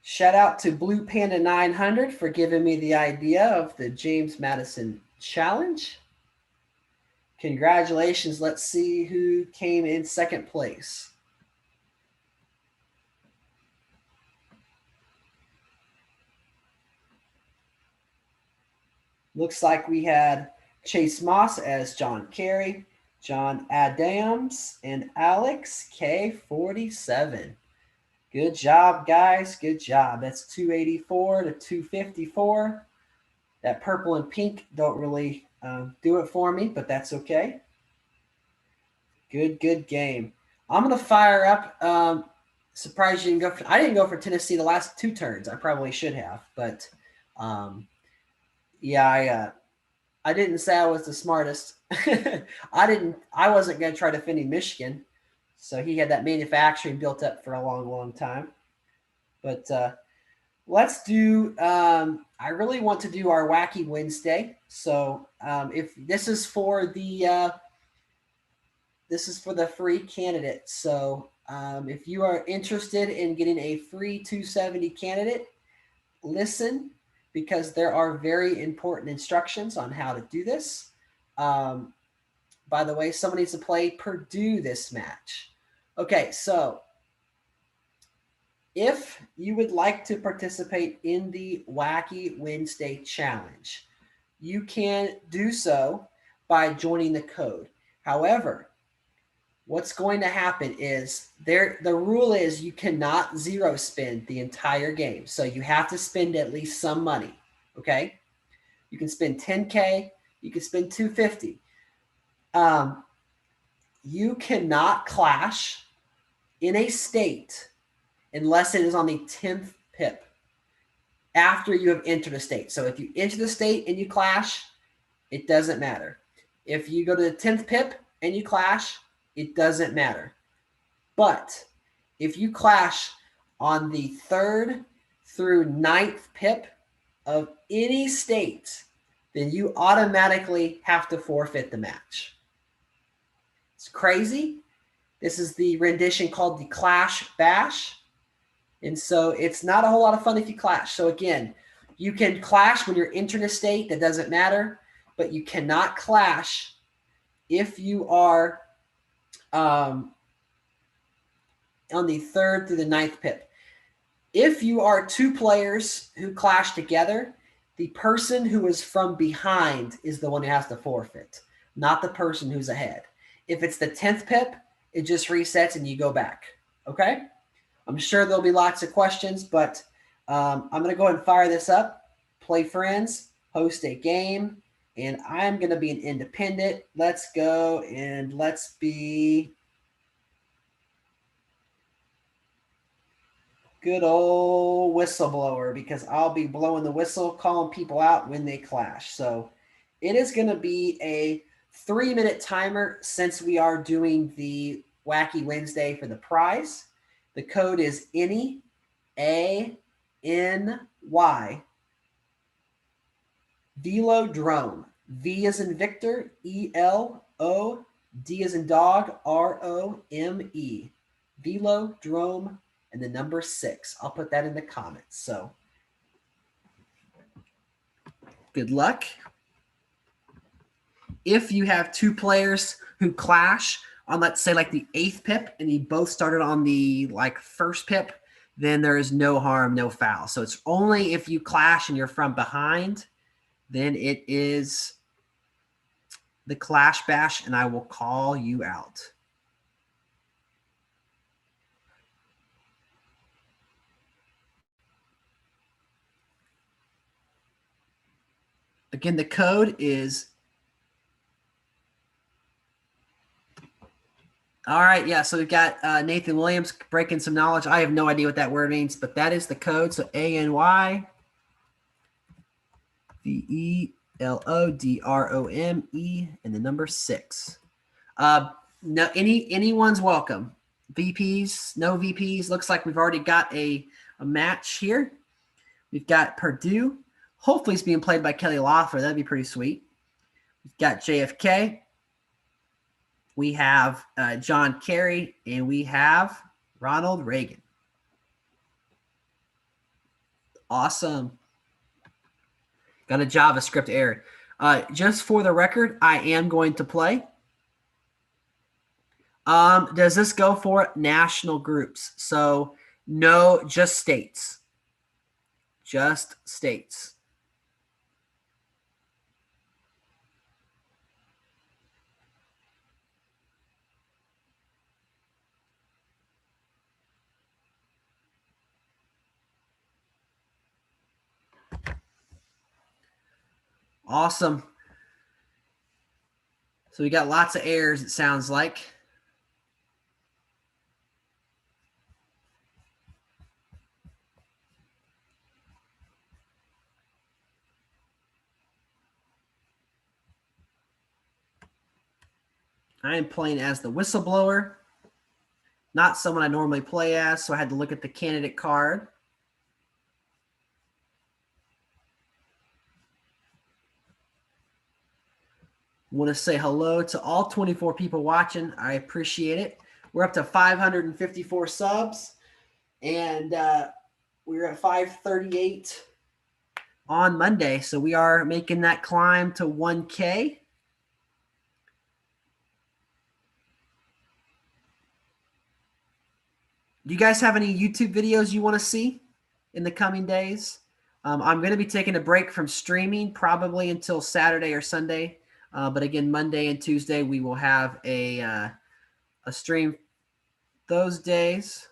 Shout out to Blue Panda 900 for giving me the idea of the James Madison Challenge. Congratulations. Let's see who came in second place. Looks like we had Chase Moss as John Kerry, John Adams, and Alex K47. Good job, guys. Good job. That's 284 to 254. That purple and pink don't really do it for me, but that's okay. Good game. I'm going to fire up. Surprised you didn't go I didn't go for Tennessee the last 2 turns. I probably should have, but yeah, I didn't say I was the smartest. I wasn't going to try defending Michigan. So he had that manufacturing built up for a long time. But let's do, I really want to do our Whacky Wednesday. So if this is for the free candidate. So if you are interested in getting a free 270 candidate, listen, because there are very important instructions on how to do this. By the way, someone needs to play Purdue this match. Okay, so if you would like to participate in the Whacky Wednesday Challenge, you can do so by joining the code. However, what's going to happen is the rule is you cannot zero spend the entire game. So you have to spend at least some money, okay? You can spend 10K, you can spend 250. You cannot clash in a state unless it is on the 10th pip after you have entered a state. So if you enter the state and you clash, it doesn't matter. If you go to the 10th pip and you clash, it doesn't matter. But if you clash on the 3rd through 9th pip of any state, then you automatically have to forfeit the match. It's crazy. This is the rendition called the Clash Bash. And so it's not a whole lot of fun if you clash. So again, you can clash when you're entering a state. That doesn't matter. But you cannot clash if you are on the 3rd through the 9th pip. If you are 2 players who clash together, the person who is from behind is the one who has to forfeit, not the person who's ahead. If it's the 10th pip, it just resets and you go back. Okay? I'm sure there'll be lots of questions, but I'm going to go ahead and fire this up. Play friends, host a game, and I'm going to be an independent. Let's go and let's be good old whistleblower, because I'll be blowing the whistle, calling people out when they clash. So it is going to be a 3-minute timer since we are doing the Whacky Wednesday for the prize. The code is ANY, A-N-Y, Velodrome. V as in Victor, E-L-O, D as in dog, R-O-M-E. Velodrome and the number 6. I'll put that in the comments. So good luck. If you have 2 players who clash on, let's say, like the 8th pip, and you both started on the 1st pip, then there is no harm, no foul. So it's only if you clash and you're from behind, then it is the clash bash, and I will call you out. Again, the code is. All right, yeah. So we've got Nathan Williams breaking some knowledge. I have no idea what that word means, but that is the code. So ANYVELODROME, and the number 6. No, anyone's welcome. VPs, no VPs. Looks like we've already got a match here. We've got Purdue. Hopefully it's being played by Kelly Loeffler. That'd be pretty sweet. We've got JFK. We have John Kerry, and we have Ronald Reagan. Awesome. Got a JavaScript error. Just for the record, I am going to play. Does this go for national groups? So no, just states. Just states. Awesome. So we got lots of errors, it sounds like. I am playing as the whistleblower, not someone I normally play as, so I had to look at the candidate card. Want to say hello to all 24 people watching. I appreciate it. We're up to 554 subs, and we're at 538 on Monday. So we are making that climb to 1K. Do you guys have any YouTube videos you want to see in the coming days? I'm going to be taking a break from streaming probably until Saturday or Sunday. But again, Monday and Tuesday, we will have a stream those days.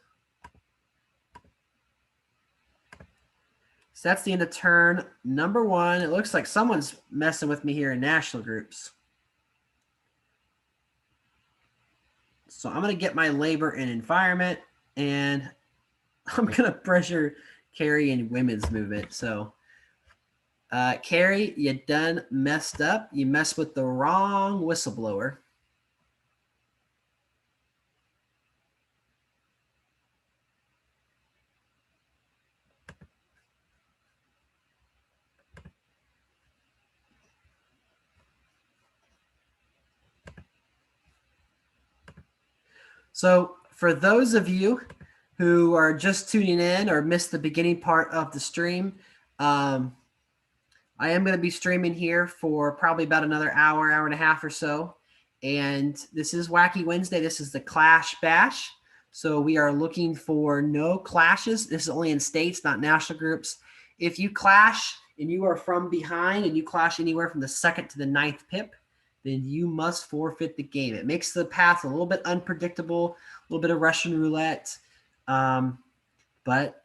So that's the end of turn number 1. It looks like someone's messing with me here in national groups. So I'm going to get my labor and environment, and I'm going to pressure Carrie in women's movement. So Carrie, you done messed up. You messed with the wrong whistleblower. So for those of you who are just tuning in or missed the beginning part of the stream, I am going to be streaming here for probably about another hour, hour and a half or so. And this is Whacky Wednesday. This is the Clash Bash. So we are looking for no clashes. This is only in states, not national groups. If you clash and you are from behind and you clash anywhere from the 2nd to the 9th pip, then you must forfeit the game. It makes the path a little bit unpredictable, a little bit of Russian roulette. But,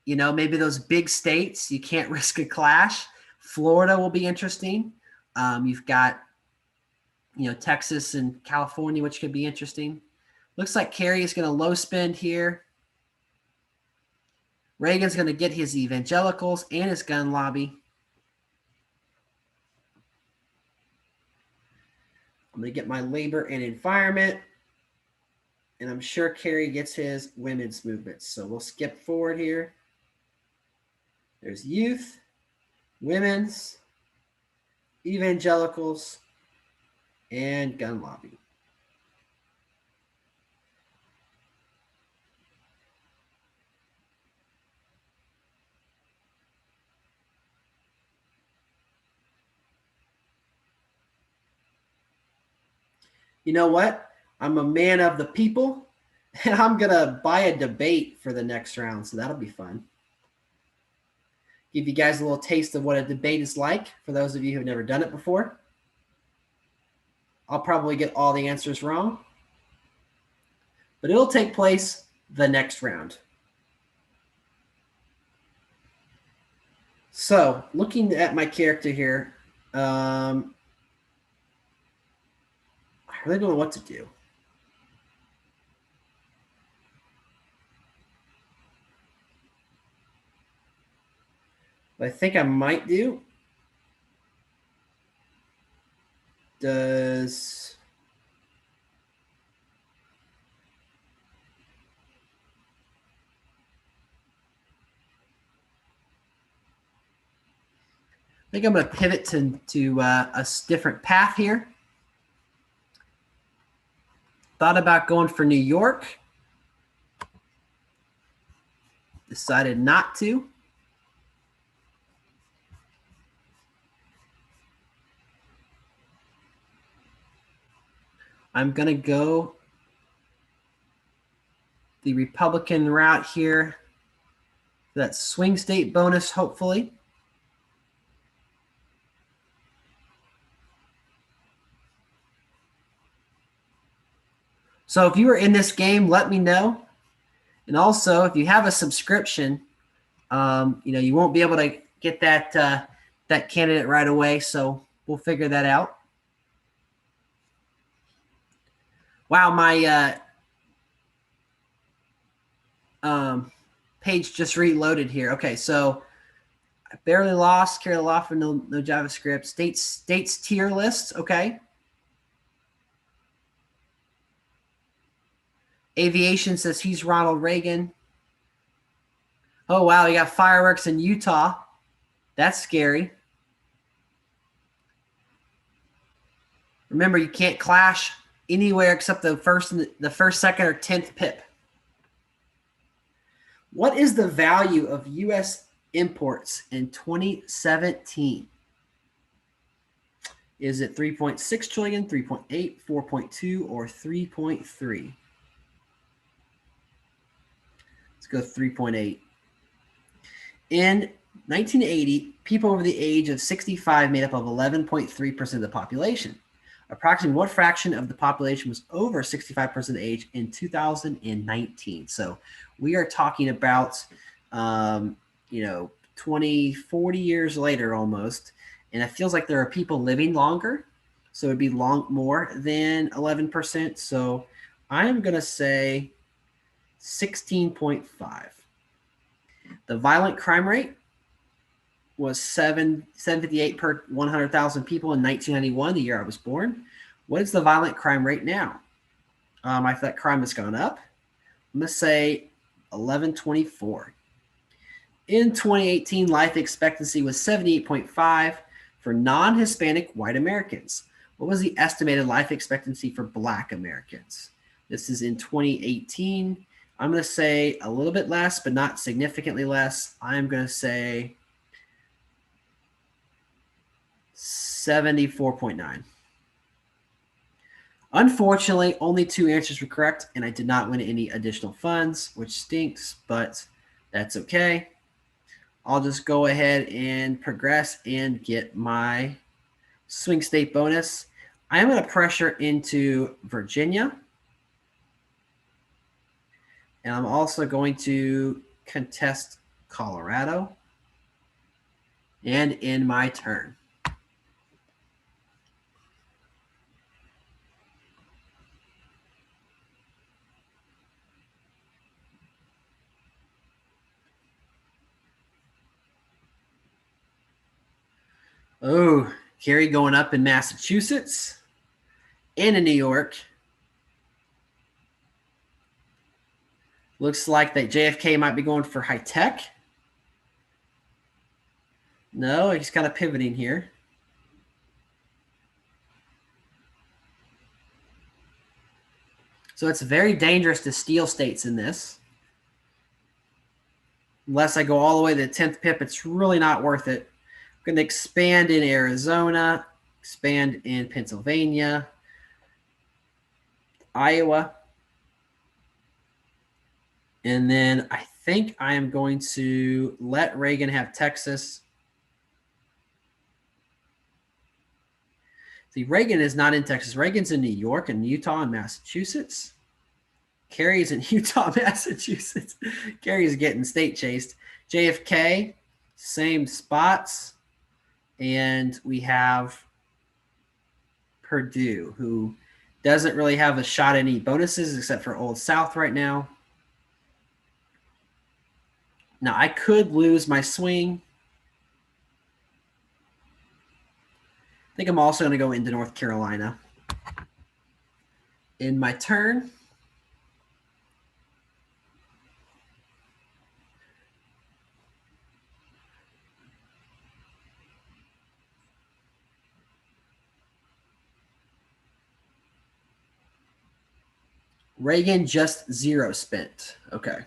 you know, maybe those big states, you can't risk a clash. Florida will be interesting. You've got, you know, Texas and California, which could be interesting. Looks like Kerry is going to low spend here. Reagan's going to get his evangelicals and his gun lobby. I'm going to get my labor and environment. And I'm sure Kerry gets his women's movement. So we'll skip forward here. There's youth, women's, evangelicals, and gun lobby. You know what? I'm a man of the people. And I'm going to buy a debate for the next round, so that'll be fun. Give you guys a little taste of what a debate is like for those of you who have never done it before. I'll probably get all the answers wrong, but it'll take place the next round. So, looking at my character here, I really don't know what to do. What I think I might do does I think I'm going to pivot to a different path here. Thought about going for New York. Decided not to. I'm going to go the Republican route here. That swing state bonus, hopefully. So if you were in this game, let me know. And also, if you have a subscription, you won't be able to get that candidate right away. So we'll figure that out. Wow, my page just reloaded here. Okay, so I barely lost, carry the law for no JavaScript. States tier list, okay. Aviation says he's Ronald Reagan. Oh, wow, you got fireworks in Utah. That's scary. Remember, you can't clash anywhere except the first, second, or 10th pip. What is the value of U.S. imports in 2017? Is it 3.6 trillion, 3.8, 4.2, or 3.3? Let's go 3.8. In 1980, people over the age of 65 made up of 11.3% of the population. Approximately what fraction of the population was over 65% age in 2019? So we are talking about, 20, 40 years later almost. And it feels like there are people living longer. So it'd be more than 11%. So I'm going to say 16.5. The violent crime rate was 758 per 100,000 people in 1991, the year I was born. What is the violent crime rate now? I thought crime has gone up. I'm going to say 1124. In 2018, life expectancy was 78.5 for non-Hispanic white Americans. What was the estimated life expectancy for Black Americans? This is in 2018. I'm going to say a little bit less, but not significantly less. I'm going to say 74.9. Unfortunately, only 2 answers were correct, and I did not win any additional funds, which stinks, but that's okay. I'll just go ahead and progress and get my swing state bonus. I am going to pressure into Virginia. And I'm also going to contest Colorado. And in my turn. Oh, Kerry going up in Massachusetts and in New York. Looks like that JFK might be going for high tech. No, he's kind of pivoting here. So it's very dangerous to steal states in this. Unless I go all the way to the 10th pip, it's really not worth it. I'm going to expand in Arizona, expand in Pennsylvania, Iowa. And then I think I am going to let Reagan have Texas. See, Reagan is not in Texas. Reagan's in New York and Utah and Massachusetts. Kerry's in Utah, Massachusetts. Kerry's getting state chased. JFK, same spots. And we have Purdue, who doesn't really have a shot at any bonuses except for Old South right now. Now, I could lose my swing. I think I'm also going to go into North Carolina. In my turn, Reagan just 0 spent. Okay.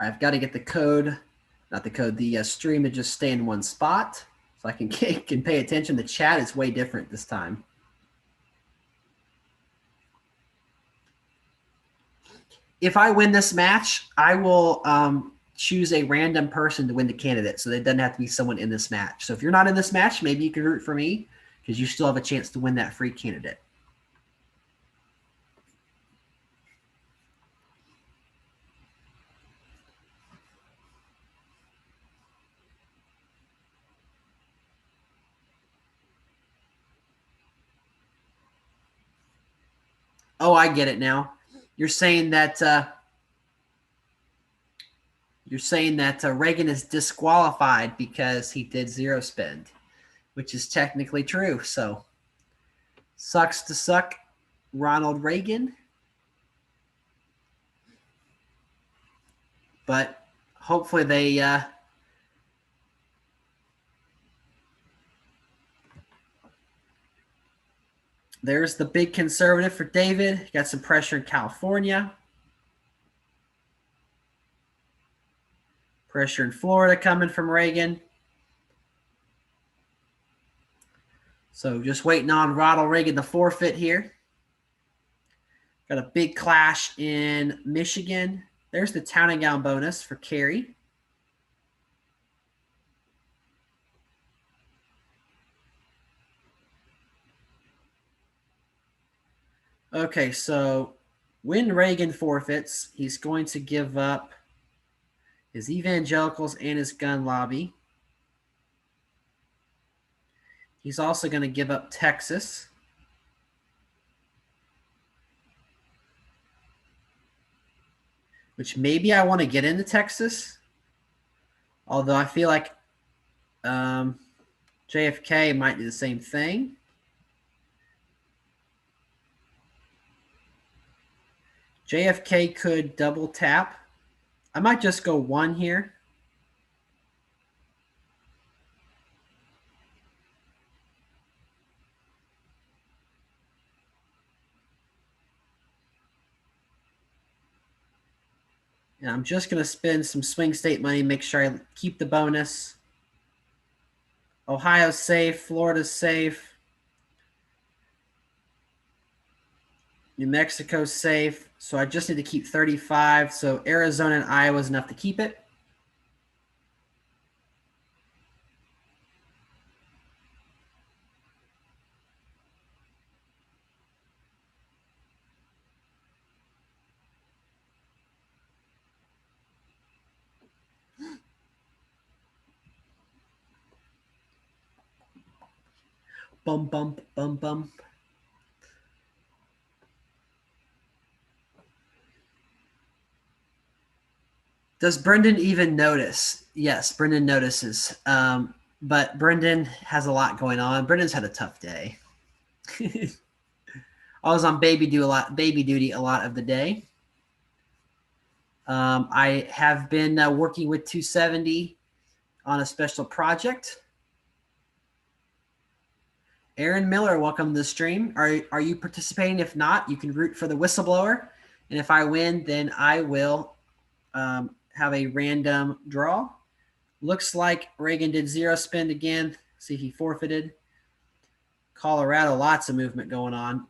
I've got to get the code, not the code, the stream to just stay in one spot so I can pay attention. The chat is way different this time. If I win this match, I will choose a random person to win the candidate. So it doesn't have to be someone in this match. So if you're not in this match, maybe you can root for me because you still have a chance to win that free candidate. Oh, I get it now. You're saying that Reagan is disqualified because he did 0 spend, which is technically true. So sucks to suck, Ronald Reagan. But hopefully they there's the big conservative for David. Got some pressure in California. Pressure in Florida coming from Reagan. So just waiting on Ronald Reagan to forfeit here. Got a big clash in Michigan. There's the town and gown bonus for Kerry. Okay, so when Reagan forfeits, he's going to give up his evangelicals and his gun lobby. He's also going to give up Texas. Which maybe I want to get into Texas. Although I feel like JFK might do the same thing. JFK could double tap. I might just go 1 here. And I'm just going to spend some swing state money, make sure I keep the bonus. Ohio's safe. Florida's safe. New Mexico's safe. So I just need to keep 35. So Arizona and Iowa is enough to keep it. Bum, bum, bum, bum. Does Brendan even notice? Yes, Brendan notices. But Brendan has a lot going on. Brendan's had a tough day. I was on baby duty a lot of the day. I have been working with 270 on a special project. Aaron Miller, welcome to the stream. Are you participating? If not, you can root for the whistleblower. And if I win, then I will have a random draw. Looks like Reagan did 0 spend again. See, he forfeited. Colorado, lots of movement going on.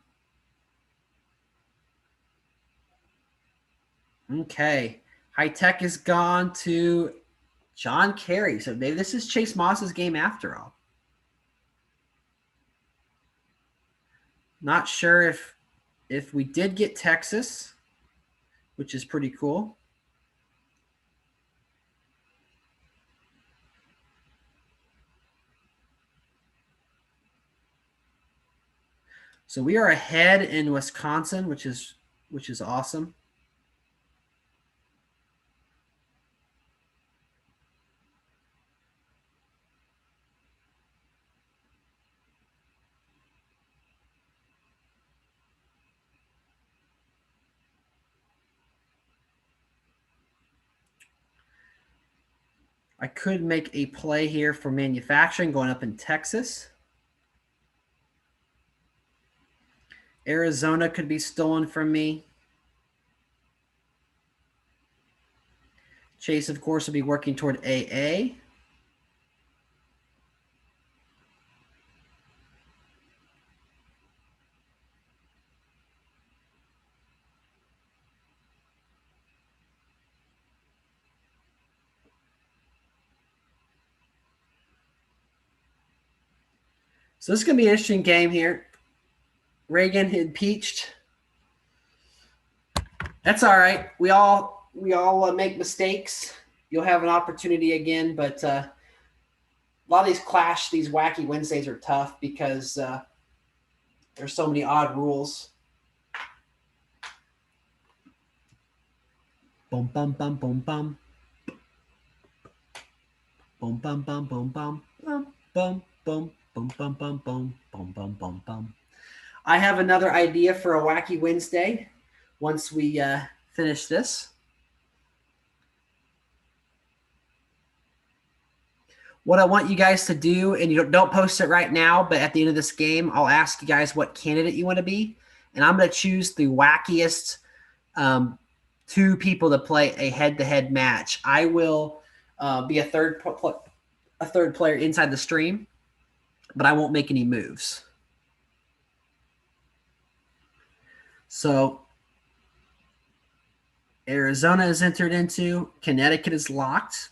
Okay. High Tech is gone to John Kerry. So maybe this is Chase Moss's game after all. Not sure if we did get Texas, which is pretty cool. So we are ahead in Wisconsin, which is awesome. I could make a play here for manufacturing going up in Texas. Arizona could be stolen from me. Chase, of course, will be working toward AA. So this is going to be an interesting game here. Reagan impeached. That's all right. We all make mistakes. You'll have an opportunity again, but a lot of these Wacky Wednesdays are tough because there's so many odd rules. Boom, bum, bum, boom, bum. Boom, bum, bum, boom, bum, bum, bum, boom, boom, bum, bum, boom, boom, bum, bum, bum. I have another idea for a Wacky Wednesday once we finish this. What I want you guys to do, and you don't post it right now, but at the end of this game, I'll ask you guys what candidate you want to be, and I'm going to choose the wackiest two people to play a head-to-head match. I will be a third player inside the stream, but I won't make any moves. So Arizona is entered into. Connecticut is locked.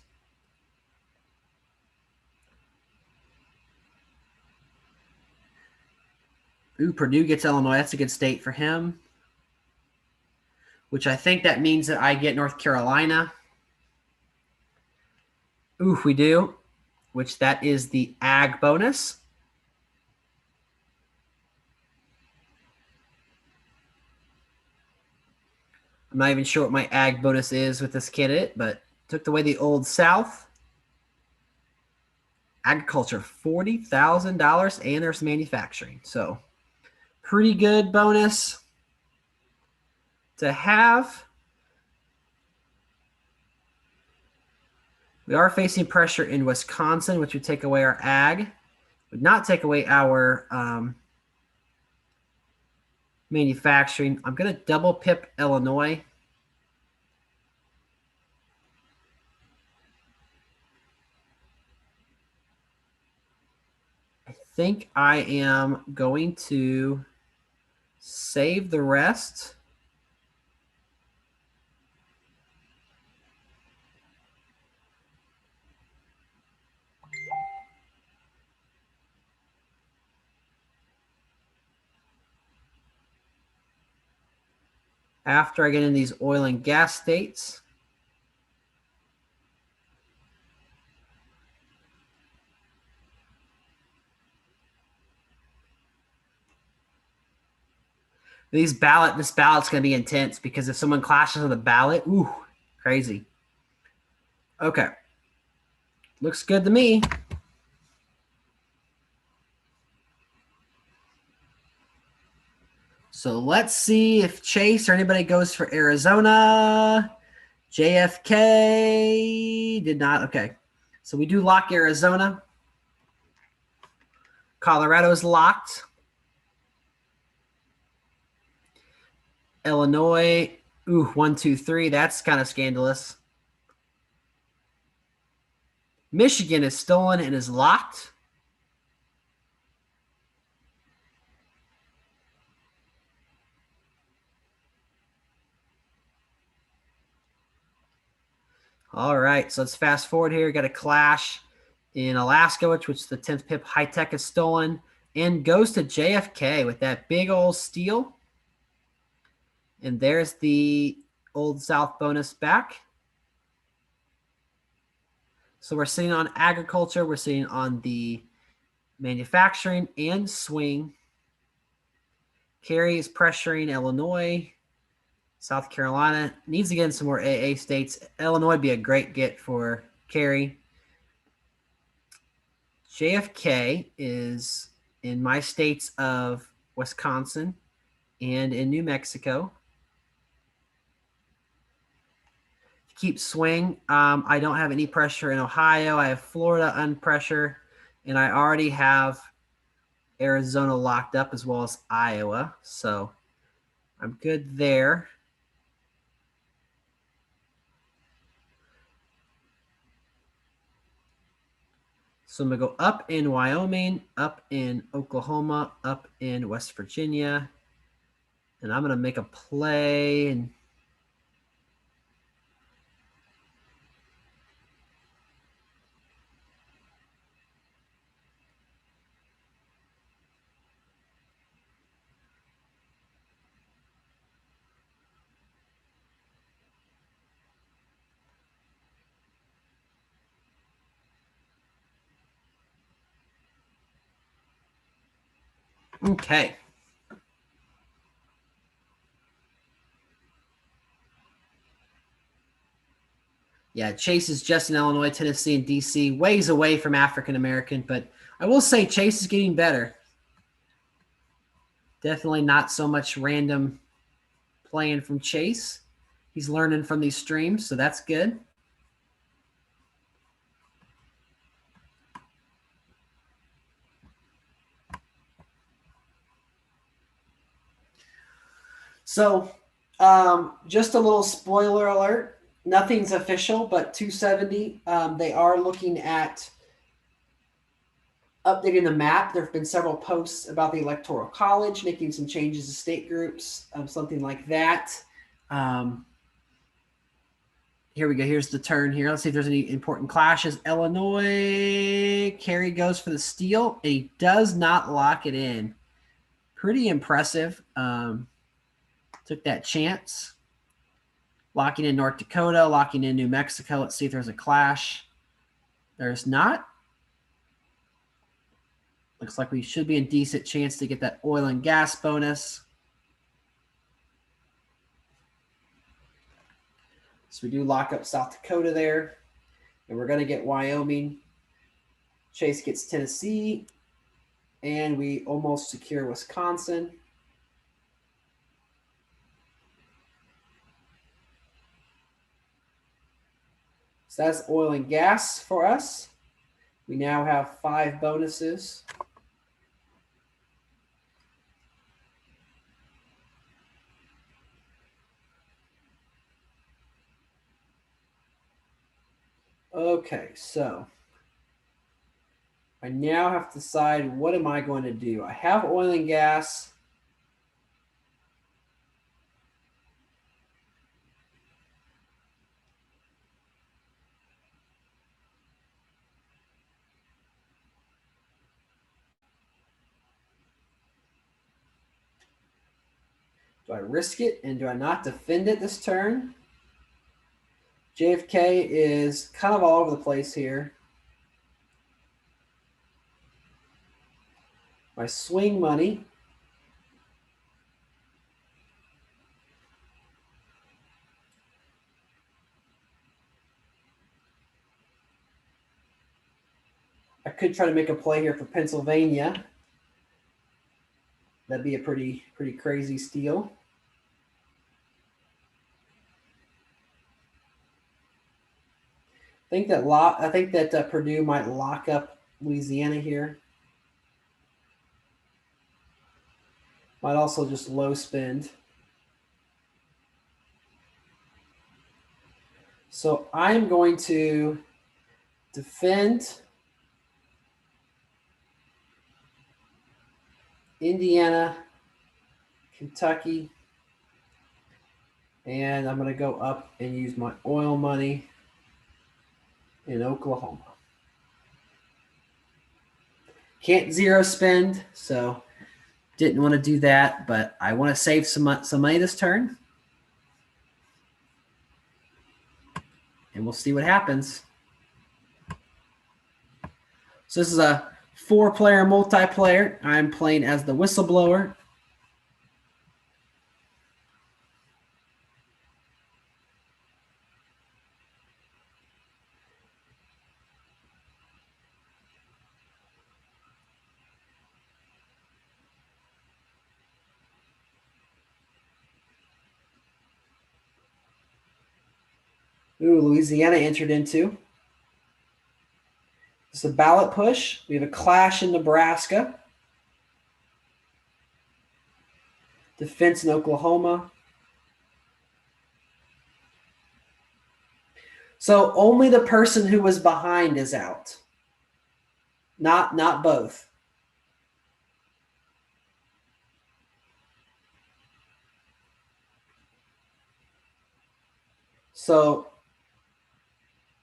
Ooh, Purdue gets Illinois. That's a good state for him. Which I think that means that I get North Carolina. Ooh, we do. Which that is the ag bonus. I'm not even sure what my ag bonus is with this candidate, but took away the Old South. Agriculture, $40,000, and there's manufacturing. So pretty good bonus to have. We are facing pressure in Wisconsin, which would take away our ag. Would not take away our manufacturing. I'm going to double pip Illinois. I think I am going to save the rest. After I get in these oil and gas states. This ballot's going to be intense because if someone clashes with a ballot, ooh, crazy. Okay. Looks good to me. So let's see if Chase or anybody goes for Arizona. JFK did not. Okay. So we do lock Arizona. Colorado is locked. Illinois. Ooh, 1, 2, 3. That's kind of scandalous. Michigan is stolen and is locked. All right, so let's fast forward here. Got a clash in Alaska, which the 10th pip high tech is stolen and goes to JFK with that big old steal. And there's the Old South bonus back. So we're sitting on agriculture. We're sitting on the manufacturing and swing. Kerry is pressuring Illinois. South Carolina needs to get in some more AA states. Illinois would be a great get for Kerry. JFK is in my states of Wisconsin and in New Mexico. Keep swing. I don't have any pressure in Ohio. I have Florida unpressure, and I already have Arizona locked up as well as Iowa. So I'm good there. So I'm going to go up in Wyoming, up in Oklahoma, up in West Virginia. And I'm going to make a play. And okay. Yeah, Chase is just in Illinois, Tennessee, and D.C., ways away from African American. But I will say Chase is getting better. Definitely not so much random playing from Chase. He's learning from these streams, so that's good. So just a little spoiler alert. Nothing's official, but 270, they are looking at updating the map. There have been several posts about the Electoral College, making some changes to state groups, something like that. Here we go. Here's the turn here. Let's see if there's any important clashes. Illinois, Kerry goes for the steal. And he does not lock it in. Pretty impressive. Took that chance. Locking in North Dakota, locking in New Mexico. Let's see if there's a clash. There's not. Looks like we should be in decent chance to get that oil and gas bonus. So we do lock up South Dakota there. And we're going to get Wyoming. Chase gets Tennessee. And we almost secure Wisconsin. So that's oil and gas for us. We now have 5 bonuses. Okay, so I now have to decide, what am I going to do? I have oil and gas. Do I risk it and do I not defend it this turn? JFK is kind of all over the place here. My swing money. I could try to make a play here for Pennsylvania. That'd be a pretty crazy steal. I think that Purdue might lock up Louisiana here. Might also just low spend. So I'm going to defend Indiana, Kentucky, and I'm going to go up and use my oil money. in Oklahoma. Can't zero spend, so didn't want to do that, but I want to save some money this turn. And we'll see what happens. So this is a 4-player multiplayer. I'm playing as the Whistleblower. Ooh, Louisiana entered into. It's a ballot push. We have a clash in Nebraska. Defense in Oklahoma. So only the person who was behind is out. Not both. So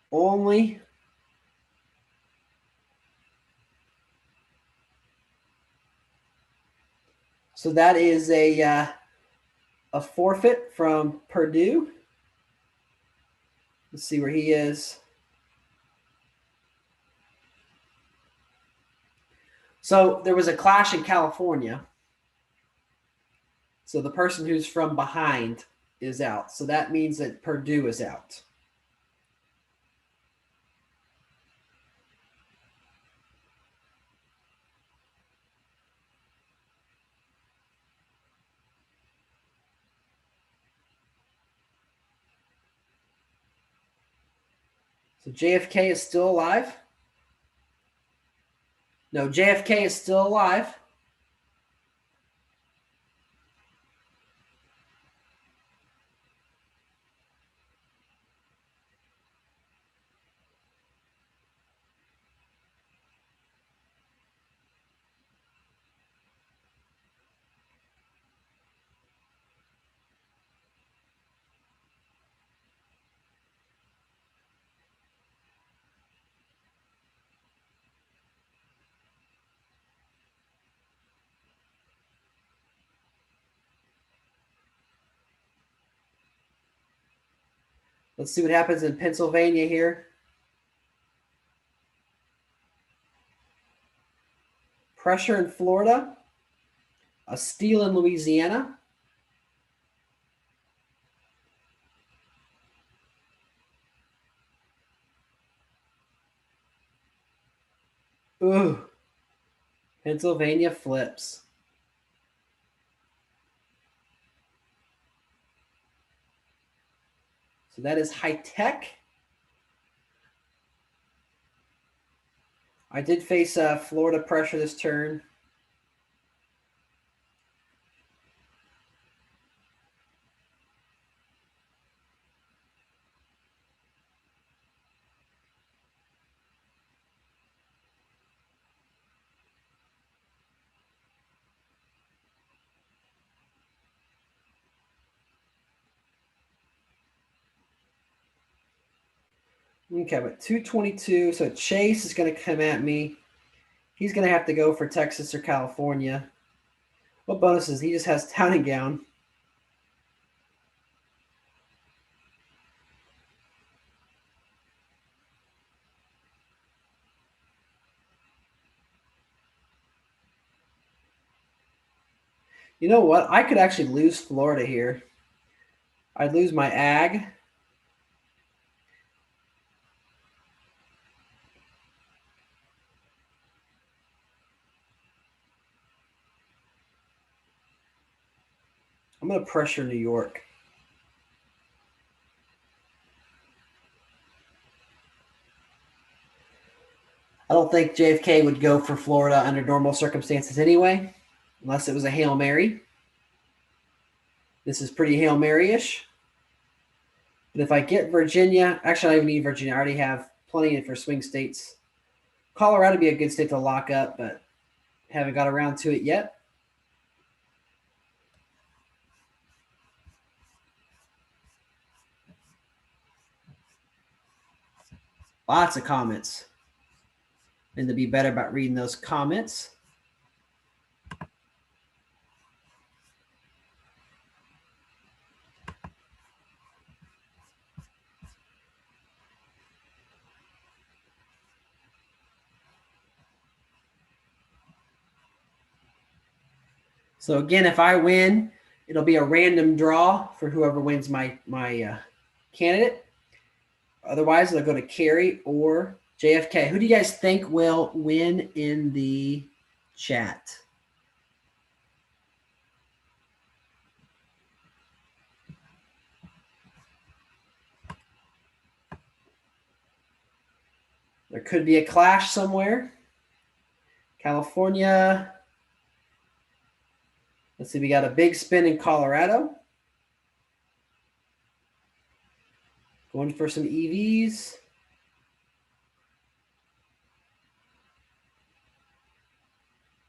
only so that is a forfeit from Purdue. Let's see where he is. So there was a clash in California. So the person who's from behind is out. So that means that Purdue is out. So JFK is still alive. No, JFK is still alive. Let's see what happens in Pennsylvania here. Pressure in Florida. A steal in Louisiana. Ooh. Pennsylvania flips. So that is high tech. I did face Florida pressure this turn. Okay, but 222. So Chase is going to come at me. He's going to have to go for Texas or California. What bonuses? He just has Town and Gown. You know what? I could actually lose Florida here. I'd lose my ag. I'm going to pressure New York. I don't think JFK would go for Florida under normal circumstances anyway, unless it was a Hail Mary. This is pretty Hail Mary-ish. But if I get Virginia, actually I don't even need Virginia. I already have plenty for swing states. Colorado would be a good state to lock up, but haven't got around to it yet. Lots of comments. And to be better about reading those comments. So again, if I win, it'll be a random draw for whoever wins my candidate. Otherwise, they'll go to Carrie or JFK. Who do you guys think will win in the chat? There could be a clash somewhere. California. Let's see, we got a big spin in Colorado. Going for some EVs.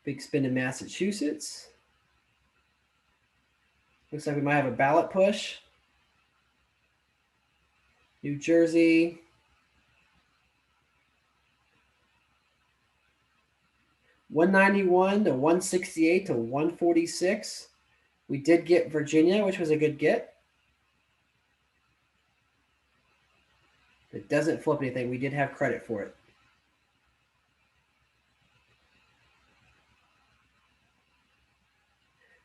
Big spin in Massachusetts. Looks like we might have a ballot push. New Jersey. $191 to $168 to $146. We did get Virginia, which was a good get. It doesn't flip anything. We did have credit for it.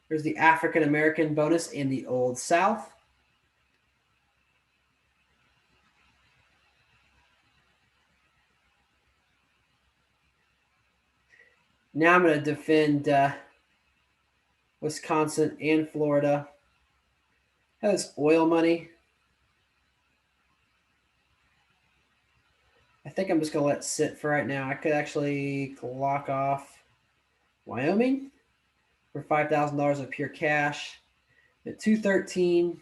There's the African American bonus in the Old South. Now I'm going to defend Wisconsin and Florida. Has oil money. I think I'm just going to let it sit for right now. I could actually lock off Wyoming for $5,000 of pure cash at 213.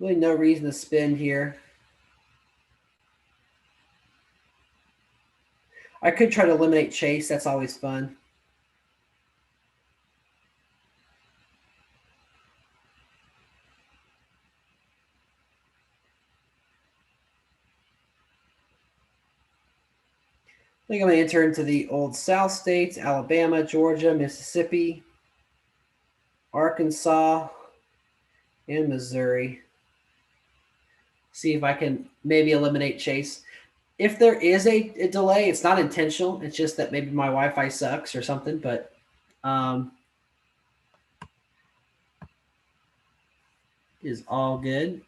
Really no reason to spend here. I could try to eliminate Chase. That's always fun. I think I'm going to enter into the Old South states: Alabama, Georgia, Mississippi, Arkansas, and Missouri. See if I can maybe eliminate Chase. If there is a delay, it's not intentional. It's just that maybe my Wi-Fi sucks or something, but is all good.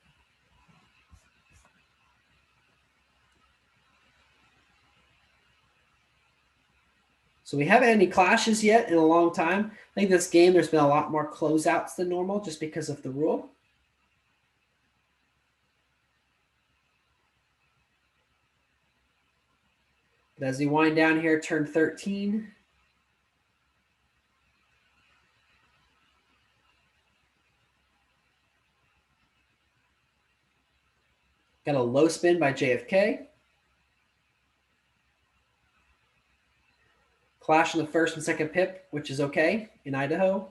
So we haven't had any clashes yet in a long time. I think this game, there's been a lot more closeouts than normal just because of the rule. But as we wind down here, turn 13. Got a low spin by JFK. Clash in the first and second pip, which is okay in Idaho.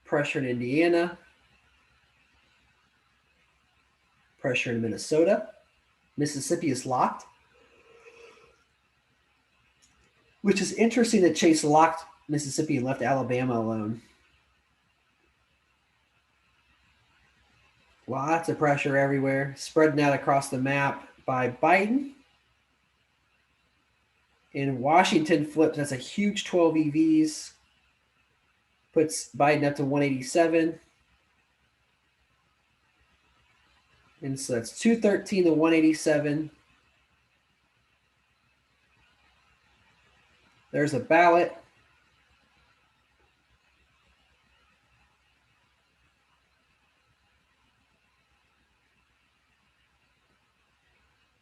Pressure in Indiana. Pressure in Minnesota. Mississippi is locked. Which is interesting that Chase locked Mississippi and left Alabama alone. Lots of pressure everywhere, spreading out across the map by Biden. In Washington flips, that's a huge 12 EVs. Puts Biden up to 187. And so that's 213 to 187. There's a ballot.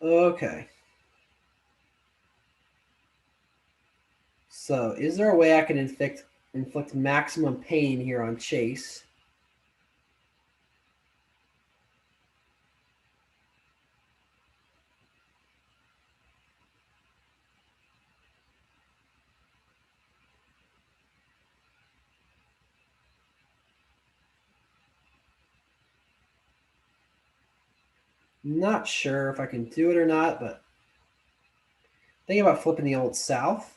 Okay. So is there a way I can inflict maximum pain here on Chase? Not sure if I can do it or not, but thinking about flipping the Old South.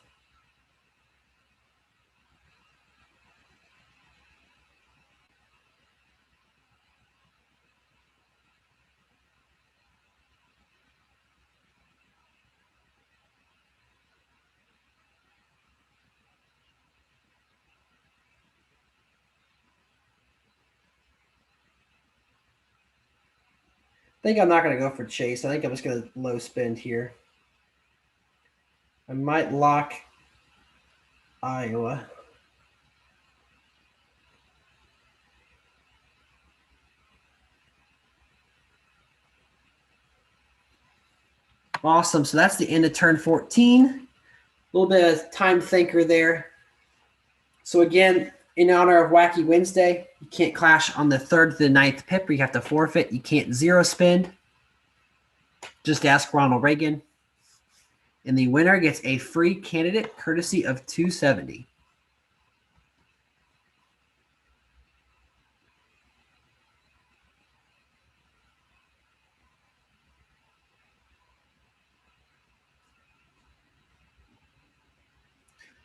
I think I'm not going to go for chase. I think I'm just going to low spend here. I might lock Iowa. Awesome. So that's the end of turn 14. A little bit of time thinker there. So again, in honor of Whacky Wednesday, you can't clash on the 3rd to the 9th pip, or you have to forfeit. You can't zero spend. Just ask Ronald Reagan. And the winner gets a free candidate courtesy of 270.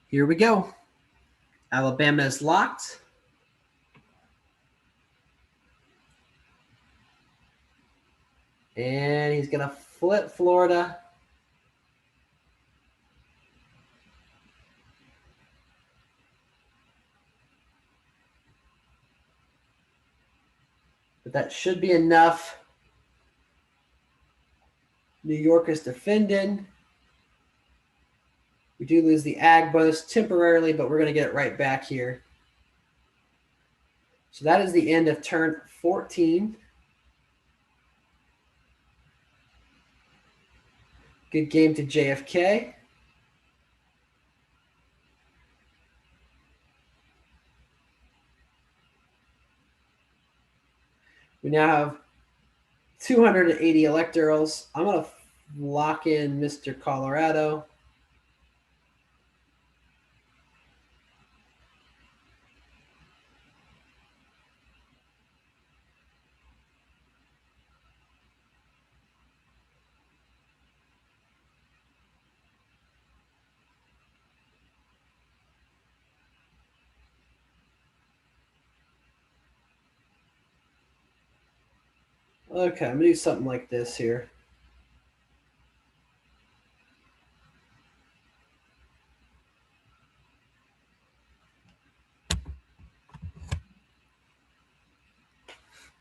Here we go. Alabama is locked. And he's going to flip Florida. But that should be enough. New York is defending. We do lose the ag bonus temporarily, but we're going to get it right back here. So that is the end of turn 14. Good game to JFK. We now have 280 electorals. I'm going to lock in Mr. Colorado. Okay, I'm going to do something like this here.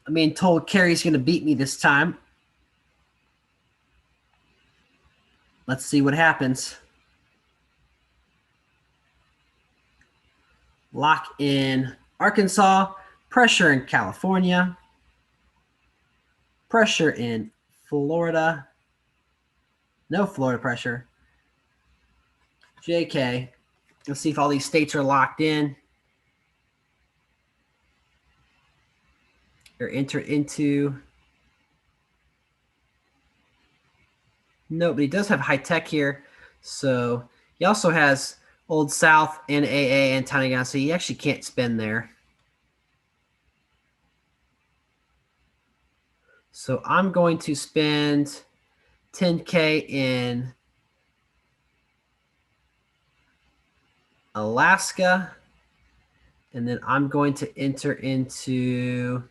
I'm being told Kerry's going to beat me this time. Let's see what happens. Lock in Arkansas. Pressure in California. Pressure in Florida. No Florida pressure. JK. Let's see if all these states are locked in. Or enter into. No, but he does have high tech here. So he also has Old South and AA and Tiny Gun. So he actually can't spend there. So I'm going to spend 10K in Alaska. And then I'm going to enter into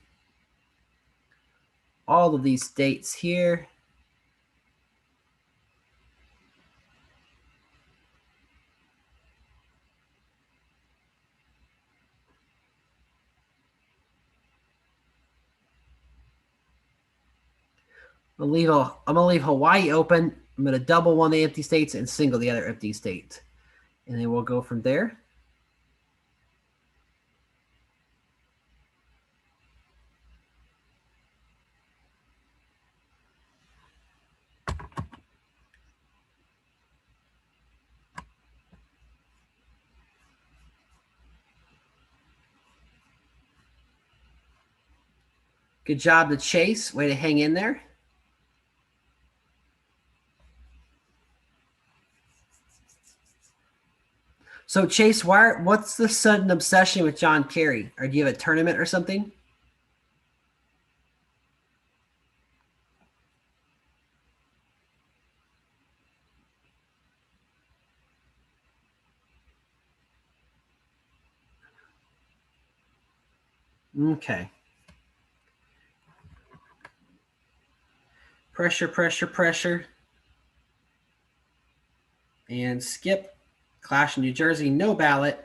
all of these states here. I'm gonna leave Hawaii open. I'm gonna double one of the empty states and single the other empty state. And then we'll go from there. Good job to Chase. Way to hang in there. So Chase, what's the sudden obsession with John Kerry? Or do you have a tournament or something? Okay. Pressure, pressure, pressure. And skip. Clash in New Jersey, no ballot.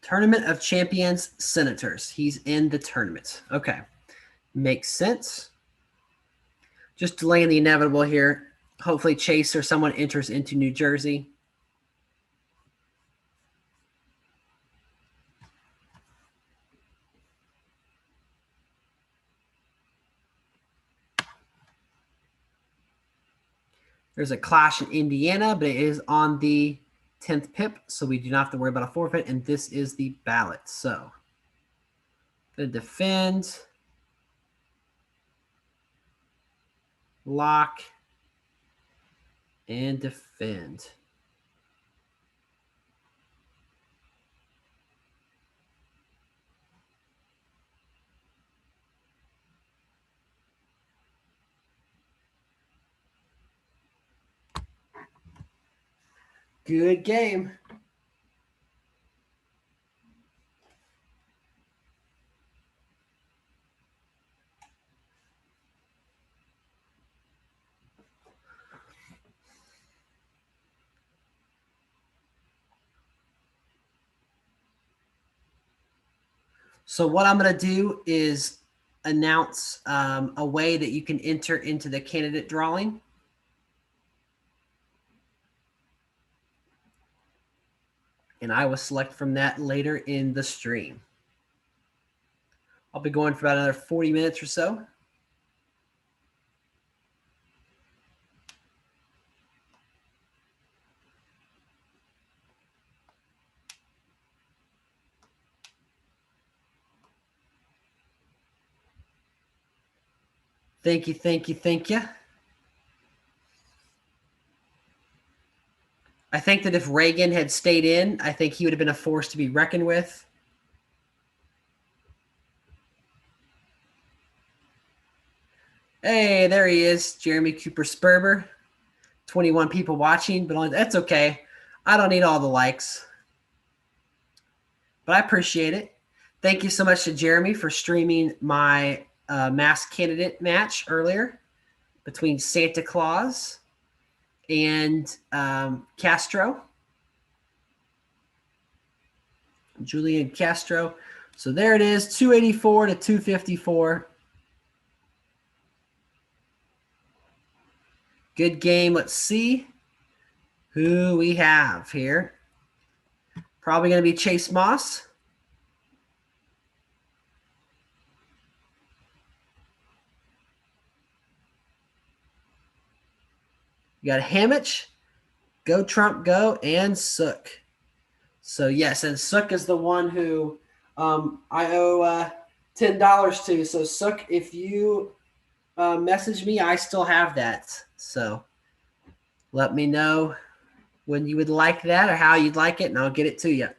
Tournament of Champions Senators. He's in the tournament. Okay. Makes sense. Just delaying the inevitable here. Hopefully Chase or someone enters into New Jersey. There's a clash in Indiana, but it is on the 10th pip, so we do not have to worry about a forfeit, and this is the ballot. So, going to defend, lock, and defend. Good game. So what I'm going to do is announce a way that you can enter into the candidate drawing. And I will select from that later in the stream. I'll be going for about another 40 minutes or so. Thank you, thank you, thank you. I think that if Reagan had stayed in, I think he would have been a force to be reckoned with. Hey, there he is, Jeremy Cooper Sperber. 21 people watching, but that's okay. I don't need all the likes. But I appreciate it. Thank you so much to Jeremy for streaming my mass candidate match earlier between Santa Claus and Castro. Julian Castro. So there it is, 284 to 254. Good game. Let's see who we have here. Probably going to be Chase Moss. You got Hamich, Go Trump Go, and Sook. So yes, and Sook is the one who I owe $10 to. So Sook, if you message me, I still have that. So let me know when you would like that or how you'd like it, and I'll get it to you.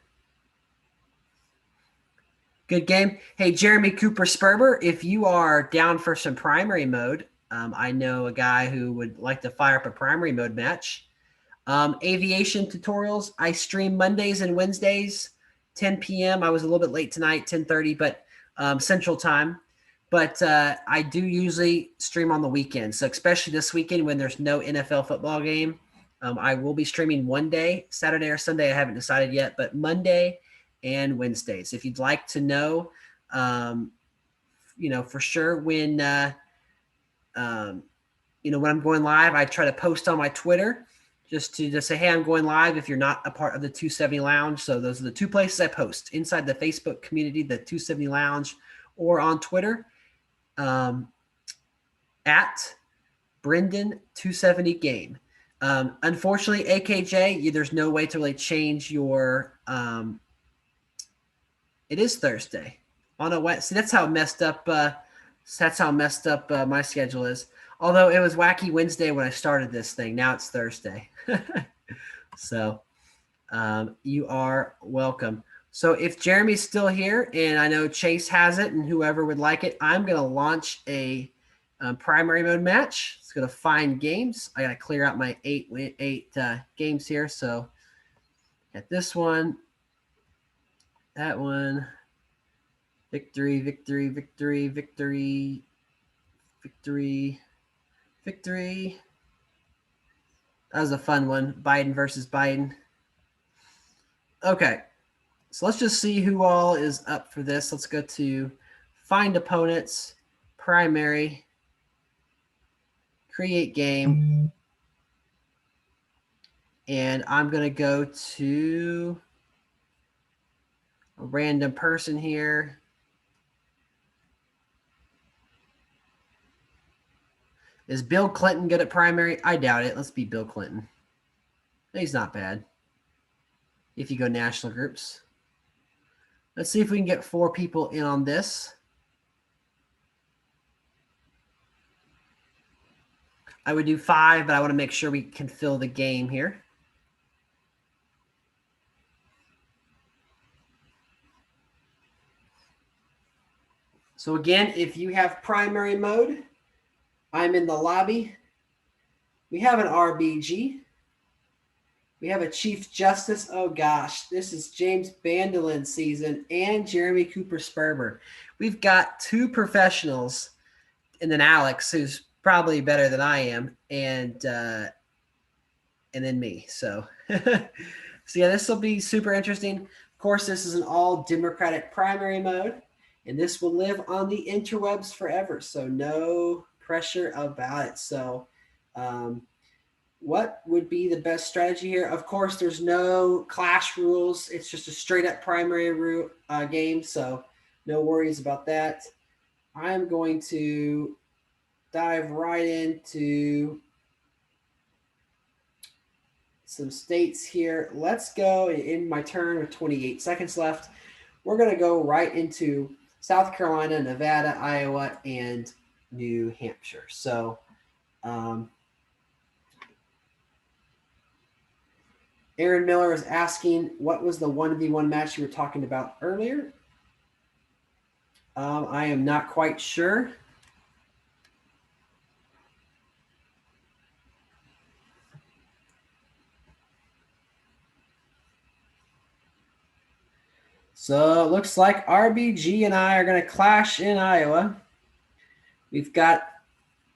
Good game. Hey, Jeremy Cooper Sperber, if you are down for some primary mode, I know a guy who would like to fire up a primary mode match. Aviation tutorials, I stream Mondays and Wednesdays, 10 p.m. I was a little bit late tonight, 10:30, but Central Time. But I do usually stream on the weekend. So especially this weekend when there's no NFL football game, I will be streaming one day, Saturday or Sunday. I haven't decided yet, but Monday and Wednesdays. If you'd like to know, for sure when, when I'm going live, I try to post on my Twitter just to say, hey, I'm going live if you're not a part of the 270 Lounge. So those are the two places I post: inside the Facebook community, the 270 Lounge, or on Twitter at Brendan 270 game. Unfortunately, AKJ, there's no way to really change your. It is Thursday on a Wednesday. That's how messed up. That's how messed up my schedule is. Although it was Wacky Wednesday when I started this thing, now it's Thursday. So you are welcome. So if Jeremy's still here, and I know Chase has it, and whoever would like it, I'm going to launch a primary mode match. It's going to find games. I got to clear out my eight games here. So at this one, that one, victory, victory, victory, victory, victory, victory. That was a fun one. Biden versus Biden. Okay. So let's just see who all is up for this. Let's go to find opponents, primary, create game. And I'm going to go to a random person here. Is Bill Clinton good at primary? I doubt it. Let's be Bill Clinton. He's not bad. If you go national groups. Let's see if we can get 4 people in on this. I would do 5, but I want to make sure we can fill the game here. So again, if you have primary mode, I'm in the lobby. We have an RBG. We have a Chief Justice. Oh gosh, this is James Bandoline season and Jeremy Cooper Sperber. We've got 2 professionals, and then Alex, who's probably better than I am, and then me. So, so yeah, this will be super interesting. Of course, this is an all Democratic primary mode, and this will live on the interwebs forever. So no pressure about it. So, what would be the best strategy here? Of course, there's no clash rules. It's just a straight up primary game. So no worries about that. I'm going to dive right into some states here. Let's go in my turn with 28 seconds left. We're going to go right into South Carolina, Nevada, Iowa, and New Hampshire. So, Aaron Miller is asking, what was the 1v1 match you were talking about earlier? I am not quite sure. So it looks like RBG and I are going to clash in Iowa. We've got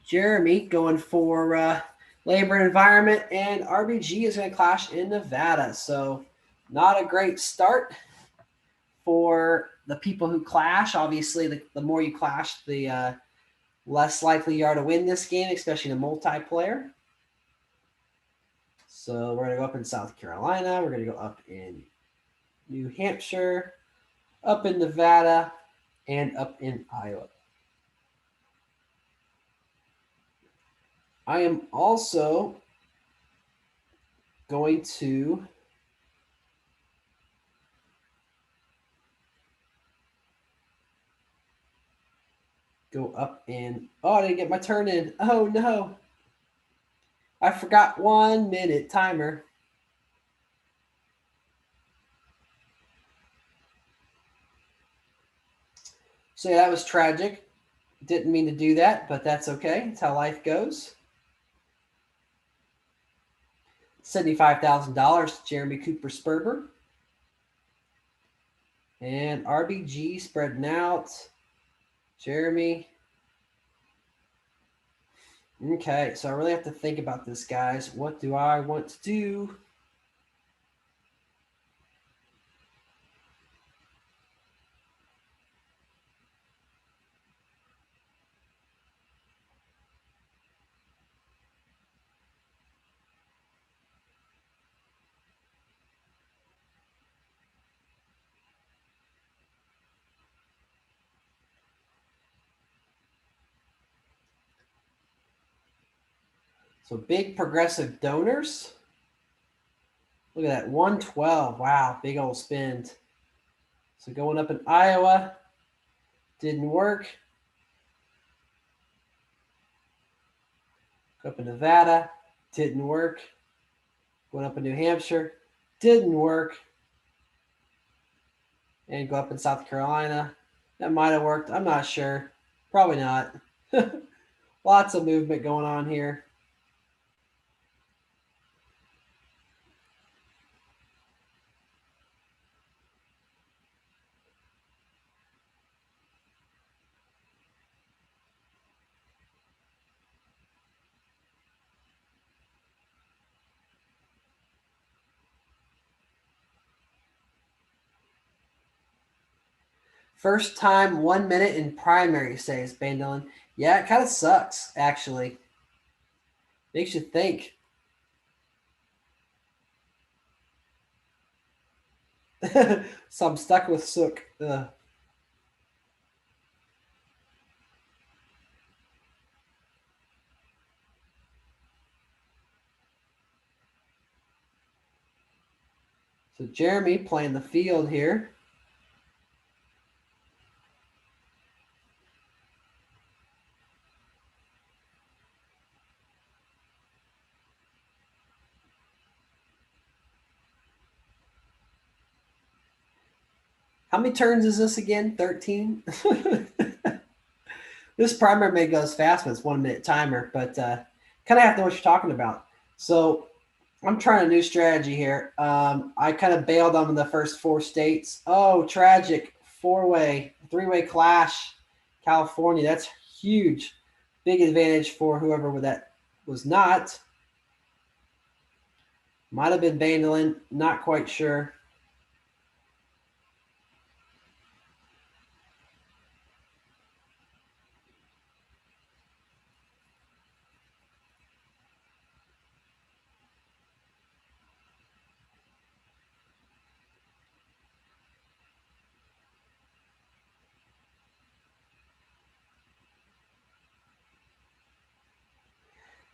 Jeremy going for labor and environment, and RBG is going to clash in Nevada. So not a great start for the people who clash. Obviously, the more you clash, the less likely you are to win this game, especially in a multiplayer. So we're going to go up in South Carolina. We're going to go up in New Hampshire, up in Nevada, and up in Iowa. I am also going to go up in. Oh, I didn't get my turn in. Oh, no. I forgot 1 minute timer. So yeah, that was tragic. Didn't mean to do that, but that's okay. It's how life goes. $75,000 Jeremy Cooper Sperber. And RBG spreading out. Jeremy. Okay, so I really have to think about this, guys. What do I want to do? So big progressive donors. Look at that, 112. Wow, big old spend. So going up in Iowa, didn't work. Go up in Nevada, didn't work. Going up in New Hampshire, didn't work. And go up in South Carolina. That might have worked. I'm not sure. Probably not. Lots of movement going on here. First time 1 minute in primary, says Bandolin. Yeah, it kind of sucks, actually. Makes you think. So I'm stuck with Sook. Ugh. So Jeremy playing the field here. How many turns is this again? 13? This primer may go as fast, but it's 1 minute timer. But kind of have to know what you're talking about. So I'm trying a new strategy here. I kind of bailed on the first 4 states. Oh, tragic. 4-way, 3-way clash. California. That's huge. Big advantage for whoever that was not. Might have been Bandolin. Not quite sure.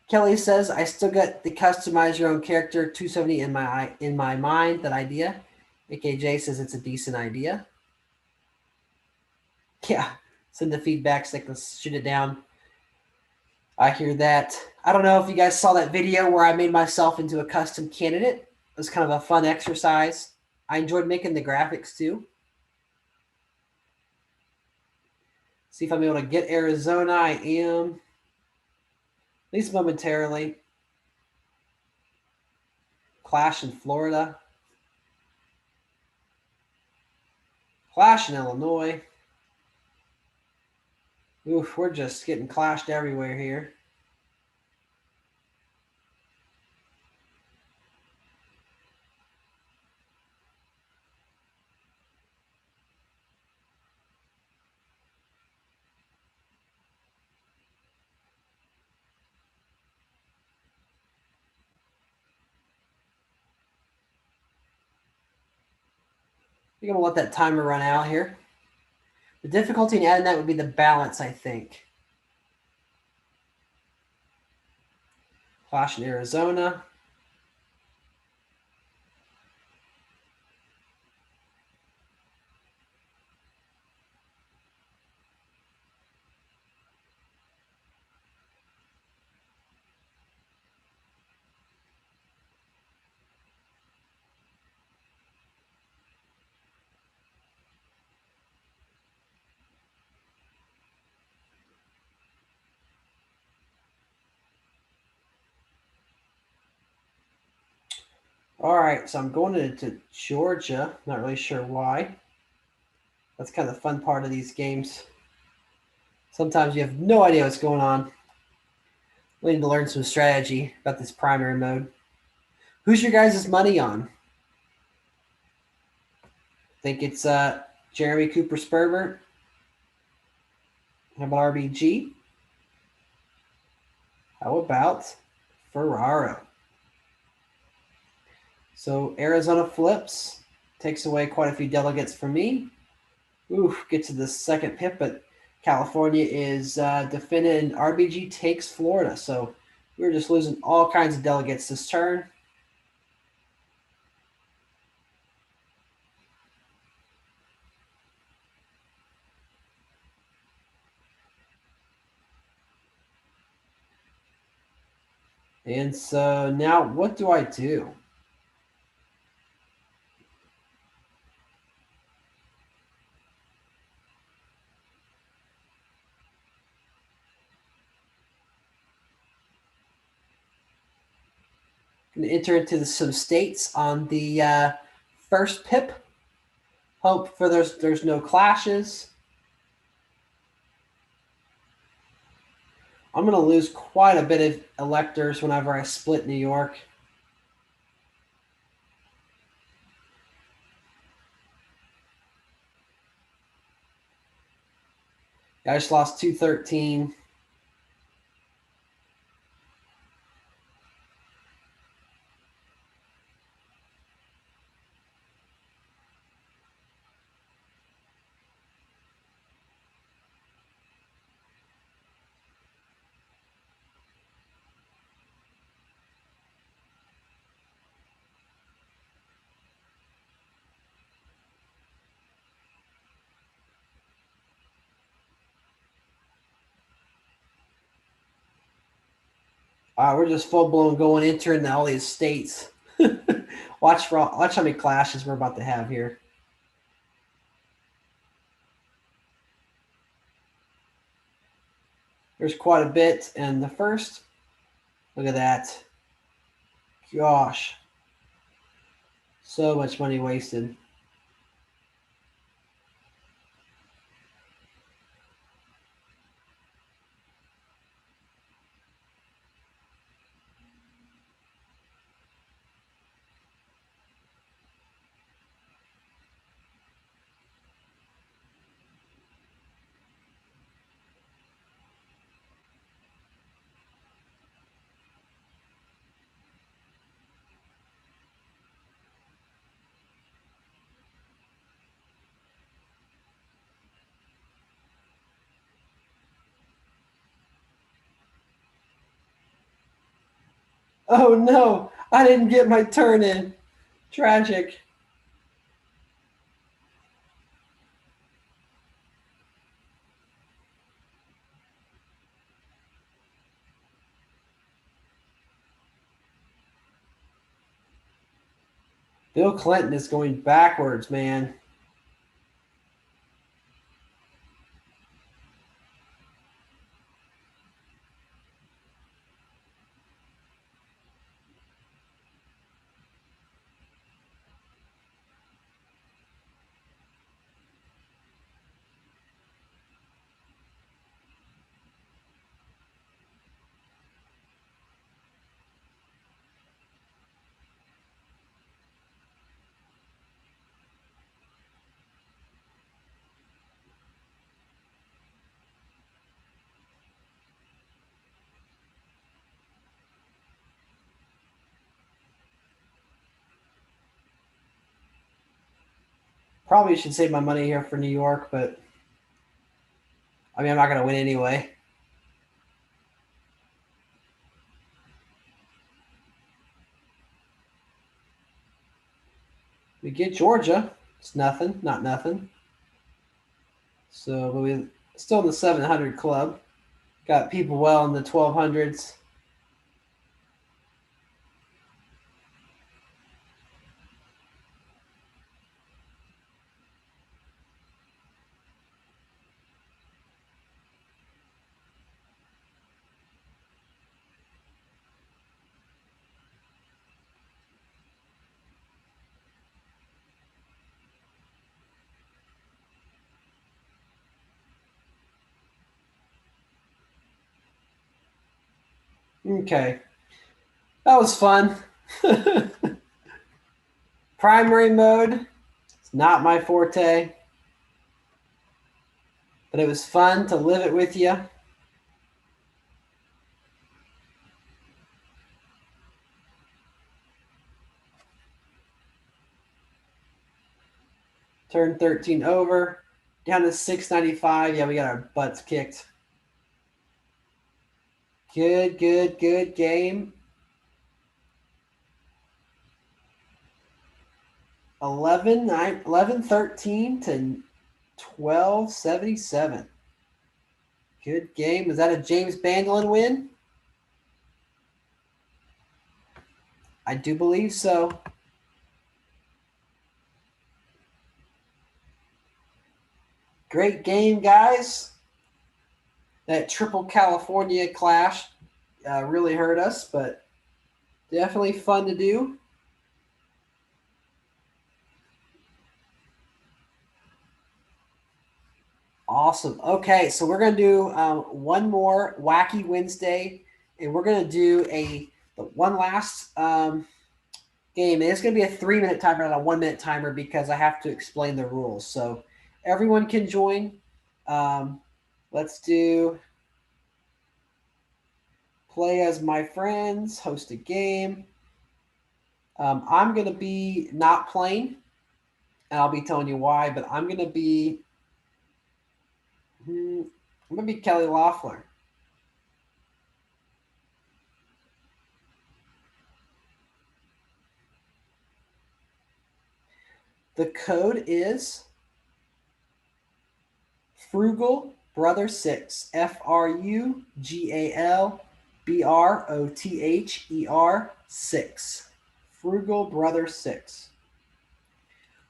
Kelly says, I still got the customize your own character 270 in my mind, that idea. AKJ says it's a decent idea. Yeah, send the feedback so they can shoot it down. I hear that. I don't know if you guys saw that video where I made myself into a custom candidate. It was kind of a fun exercise. I enjoyed making the graphics too. See if I'm able to get Arizona. I am. At least momentarily. Clash in Florida. Clash in Illinois. Oof, we're just getting clashed everywhere here. I think I'm going to let that timer run out here. The difficulty in adding that would be the balance, I think. Clash in Arizona. All right, so I'm going into Georgia. Not really sure why. That's kind of the fun part of these games. Sometimes you have no idea what's going on. We need to learn some strategy about this primary mode. Who's your guys' money on? Think it's Jeremy Cooper Sperber. How about RBG? How about Ferraro? So Arizona flips. Takes away quite a few delegates for me. Oof, get to the second pip, but California is defended and RBG takes Florida. So We're just losing all kinds of delegates this turn. And so now what do I do? Going to enter into some states on the first pip. Hope for there's no clashes. I'm going to lose quite a bit of electors whenever I split New York. I just lost 213. We're just full blown going entering all these states. watch how many clashes we're about to have here. There's quite a bit, and the first, look at that. Gosh, so much money wasted. Oh no, I didn't get my turn in. Tragic. Bill Clinton is going backwards, man. Probably should save my money here for New York, but I mean, I'm not going to win anyway. We get Georgia. It's nothing, not nothing. So, but we still in the 700 club. Got people well in the 1200s. Okay. That was fun. Primary mode. It's not my forte. But it was fun to live it with you. Turn 13 over. Down to 695. Yeah, we got our butts kicked. Good game. 11-13 to 12-77. Good game. Is that a James Bandlin win? I do believe so. Great game, guys. That triple California clash really hurt us, but definitely fun to do. Awesome. Okay, so we're going to do one more Wacky Wednesday, and we're going to do one last game. And it's going to be a 3-minute timer, not a 1-minute timer, because I have to explain the rules. So everyone can join. Let's do play as my friends, host a game. I'm going to be not playing, and I'll be telling you why, but I'm going to be Kelly Loeffler. The code is Frugal Brother 6. FRUGALBROTHER 6. Frugal Brother 6.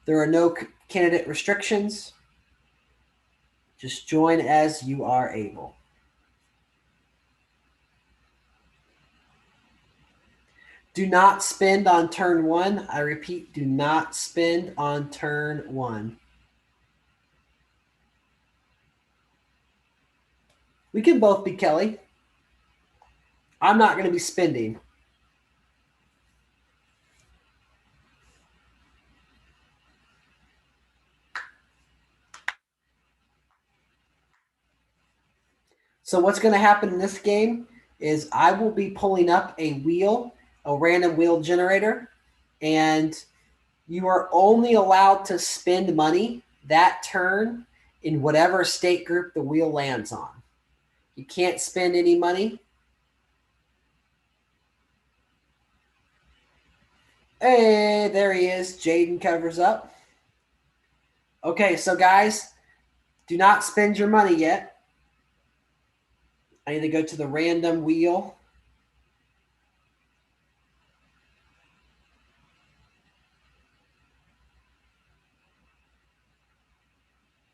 There are no candidate restrictions. Just join as you are able. Do not spend on turn 1. I repeat, do not spend on turn 1. We can both be Kelly. I'm not going to be spending. So what's going to happen in this game is I will be pulling up a wheel, a random wheel generator, and you are only allowed to spend money that turn in whatever state group the wheel lands on. You can't spend any money. Hey, there he is. Jaden covers up. Okay, so guys, do not spend your money yet. I need to go to the random wheel.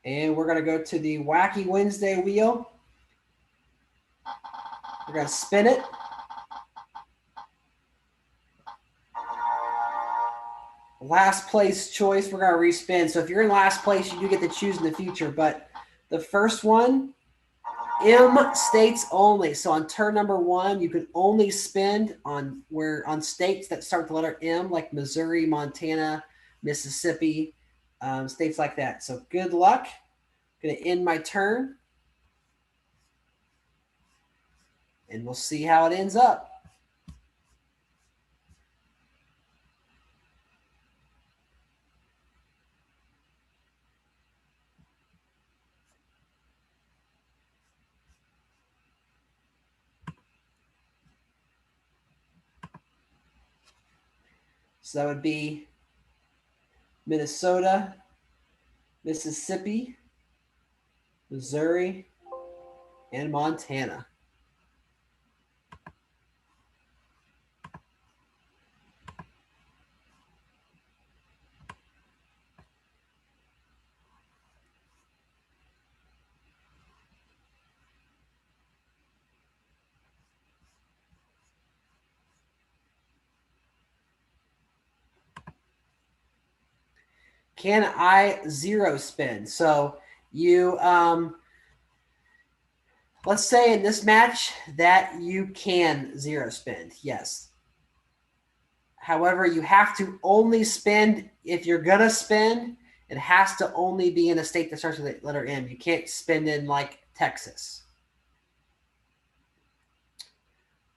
And we're going to go to the Wacky Wednesday wheel. We're going to spin it. Last place choice, we're going to respin. So if you're in last place, you do get to choose in the future. But the first one, M states only. So on turn number 1, you can only spend on states that start with the letter M, like Missouri, Montana, Mississippi, states like that. So good luck. I'm going to end my turn. And we'll see how it ends up. So that would be Minnesota, Mississippi, Missouri, and Montana. Can I zero spin? So you let's say in this match that you can zero spend. Yes. However, you have to only spend, if you're gonna spend, it has to only be in a state that starts with the letter M. You can't spend in like Texas.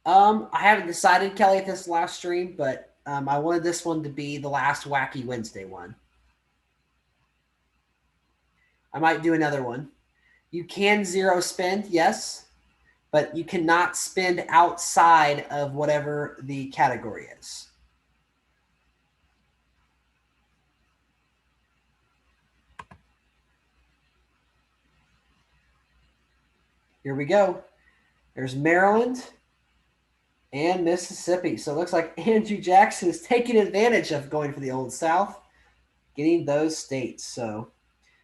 I haven't decided, Kelly, at this last stream, but I wanted this one to be the last Wacky Wednesday one. I might do another one. You can zero spend, yes, but you cannot spend outside of whatever the category is. Here we go. There's Maryland and Mississippi. So it looks like Andrew Jackson is taking advantage of going for the Old South, getting those states. So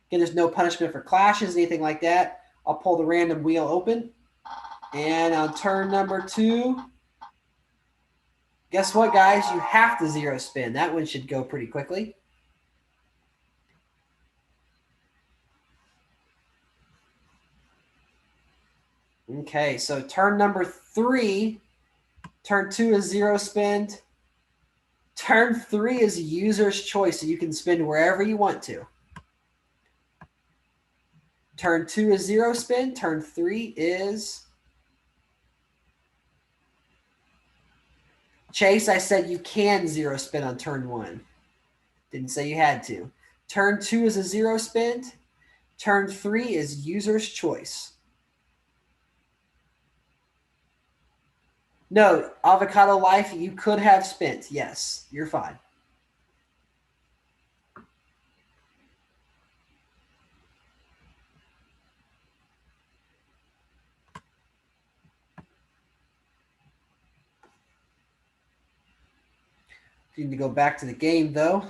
again, there's no punishment for clashes, anything like that. I'll pull the random wheel open. And on turn number 2, guess what, guys? You have to zero spin. That one should go pretty quickly. Okay, so turn number 3, turn 2 is zero spin. Turn 3 is user's choice, so you can spin wherever you want to. Turn 2 is zero spin. Turn 3 is... Chase, I said you can zero spin on turn 1. Didn't say you had to. Turn 2 is a zero spin. Turn 3 is user's choice. No, Avocado Life, you could have spent. Yes, you're fine. You need to go back to the game, though.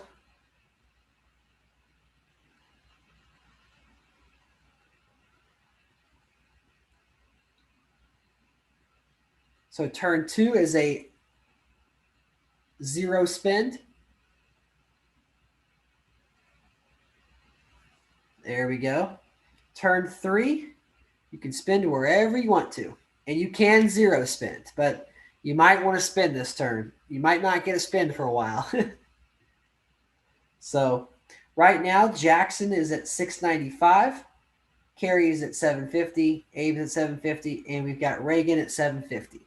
So turn 2 is a zero spin. There we go. Turn 3, you can spin wherever you want to. And you can zero spin, but you might want to spin this turn. You might not get a spin for a while. So right now, Jackson is at 695. Carrie is at 750. Abe's at 750. And we've got Reagan at 750.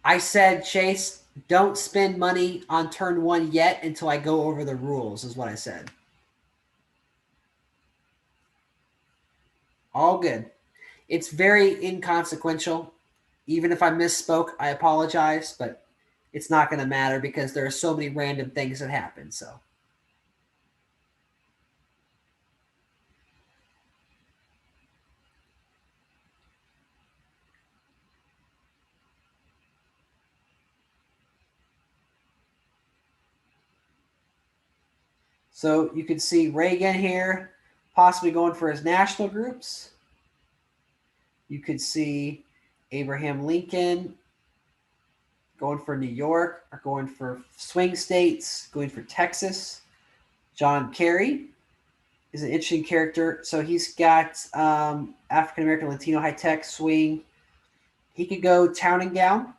I said, Chase, don't spend money on turn 1 yet until I go over the rules, is what I said. All good. It's very inconsequential. Even if I misspoke, I apologize, but it's not going to matter because there are so many random things that happen. So you can see Reagan here, possibly going for his national groups. You could see Abraham Lincoln going for New York, or going for swing states, going for Texas. John Kerry is an interesting character. So he's got African-American, Latino, high-tech, swing. He could go town and gown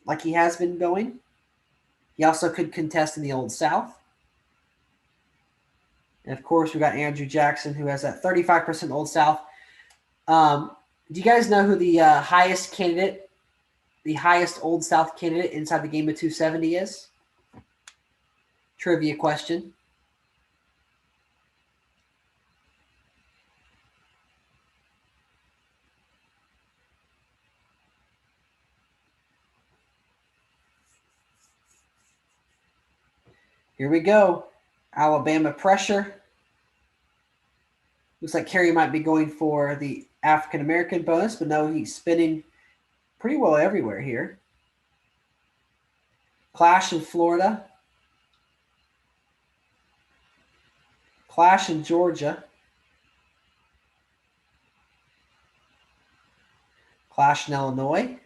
like he has been going. He also could contest in the Old South. And, of course, we got Andrew Jackson, who has that 35% Old South. Do you guys know who the highest candidate, the highest Old South candidate inside the game of 270 is? Trivia question. Here we go. Alabama pressure. Looks like Kerry might be going for the African-American bonus, but no, he's spinning pretty well everywhere here. Clash in Florida. Clash in Georgia. Clash in Illinois.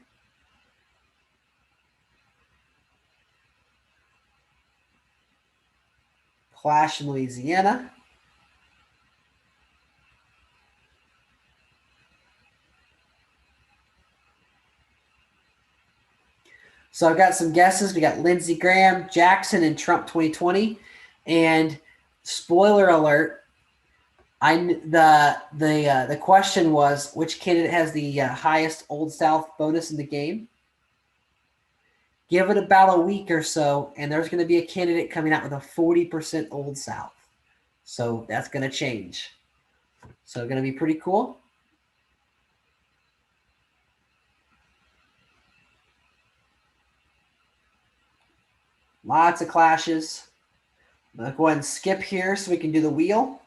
Clash in Louisiana. So I've got some guesses. We got Lindsey Graham, Jackson, and Trump 2020. And spoiler alert, the question was which candidate has the highest Old South bonus in the game. Give it about a week or so, and there's going to be a candidate coming out with a 40% Old South. So that's going to change. So going to be pretty cool. Lots of clashes. I'm going to go ahead and skip here so we can do the wheel.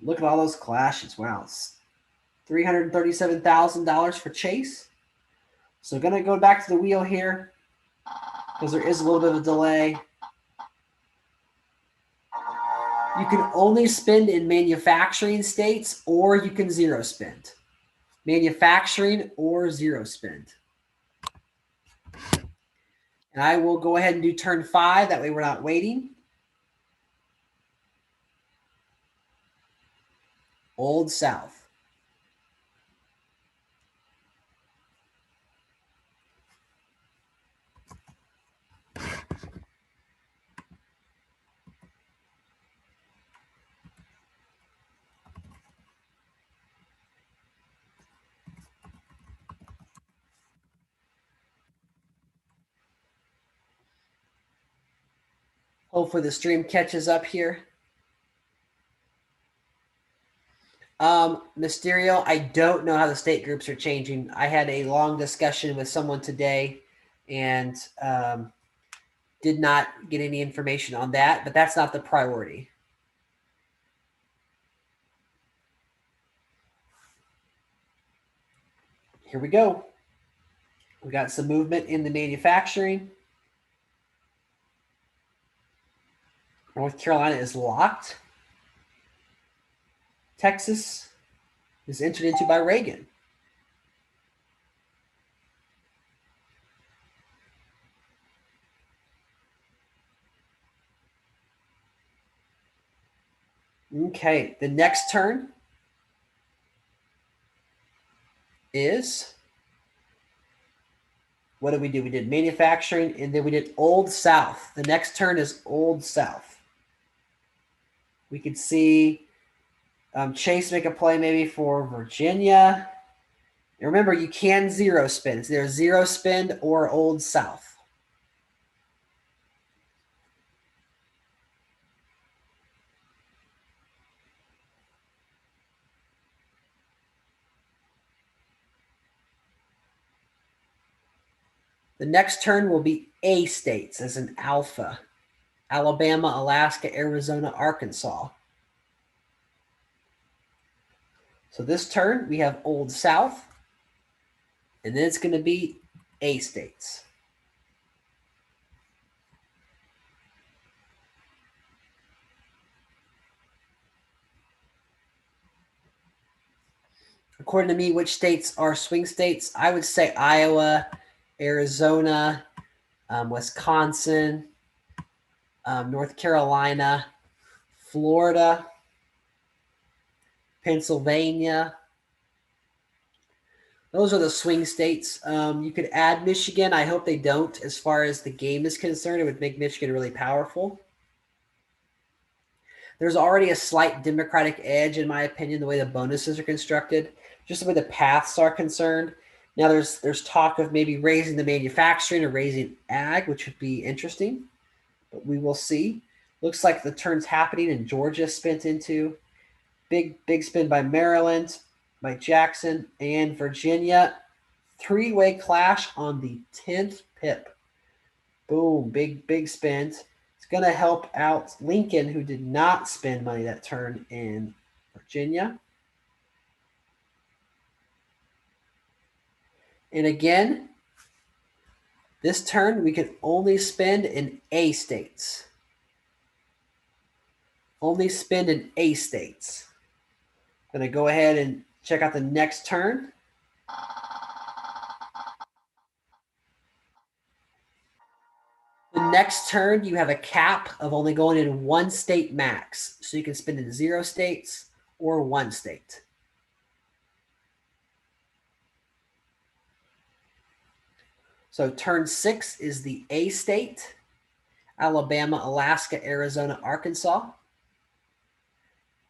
Look at all those clashes. Wow. It's $337,000 for Chase. So going to go back to the wheel here because there is a little bit of a delay. You can only spend in manufacturing states, or you can zero spend. Manufacturing or zero spend. And I will go ahead and do turn 5. That way we're not waiting. Old South. Hopefully the stream catches up here. Mysterio, I don't know how the state groups are changing. I had a long discussion with someone today and did not get any information on that, but that's not the priority. Here we go. We got some movement in the manufacturing. North Carolina is locked. Texas is entered into by Reagan. Okay, the next turn is, what did we do? We did manufacturing, and then we did Old South. The next turn is Old South. We could see Chase make a play maybe for Virginia. And remember, you can zero spend. It's either zero spend or Old South. The next turn will be A states as an alpha. Alabama, Alaska, Arizona, Arkansas. So this turn, we have Old South. And then it's going to be A states. According to me, which states are swing states? I would say Iowa, Arizona, Wisconsin, North Carolina, Florida, Pennsylvania. Those are the swing states. You could add Michigan. I hope they don't. As far as the game is concerned, it would make Michigan really powerful. There's already a slight Democratic edge, in my opinion, the way the bonuses are constructed, just the way the paths are concerned. Now there's talk of maybe raising the manufacturing or raising ag, which would be interesting, but we will see. Looks like the turn's happening in Georgia spent into. Big spin by Maryland, by Jackson, and Virginia. Three-way clash on the 10th pip. Boom, big spins. It's going to help out Lincoln, who did not spend money that turn in Virginia. And again, this turn we can only spend in A states. Only spend in A states. I'm going to go ahead and check out the next turn. The next turn, you have a cap of only going in one state max. So you can spend in 0 states or 1 state. So turn 6 is the A state. Alabama, Alaska, Arizona, Arkansas.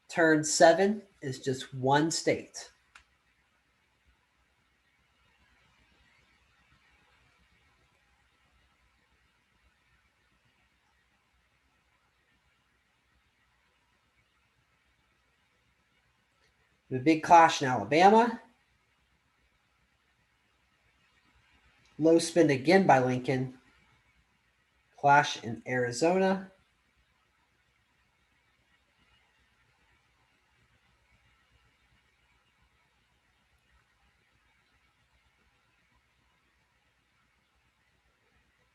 Turn 7 is just 1 state. The big clash in Alabama. Low spin again by Lincoln. Clash in Arizona.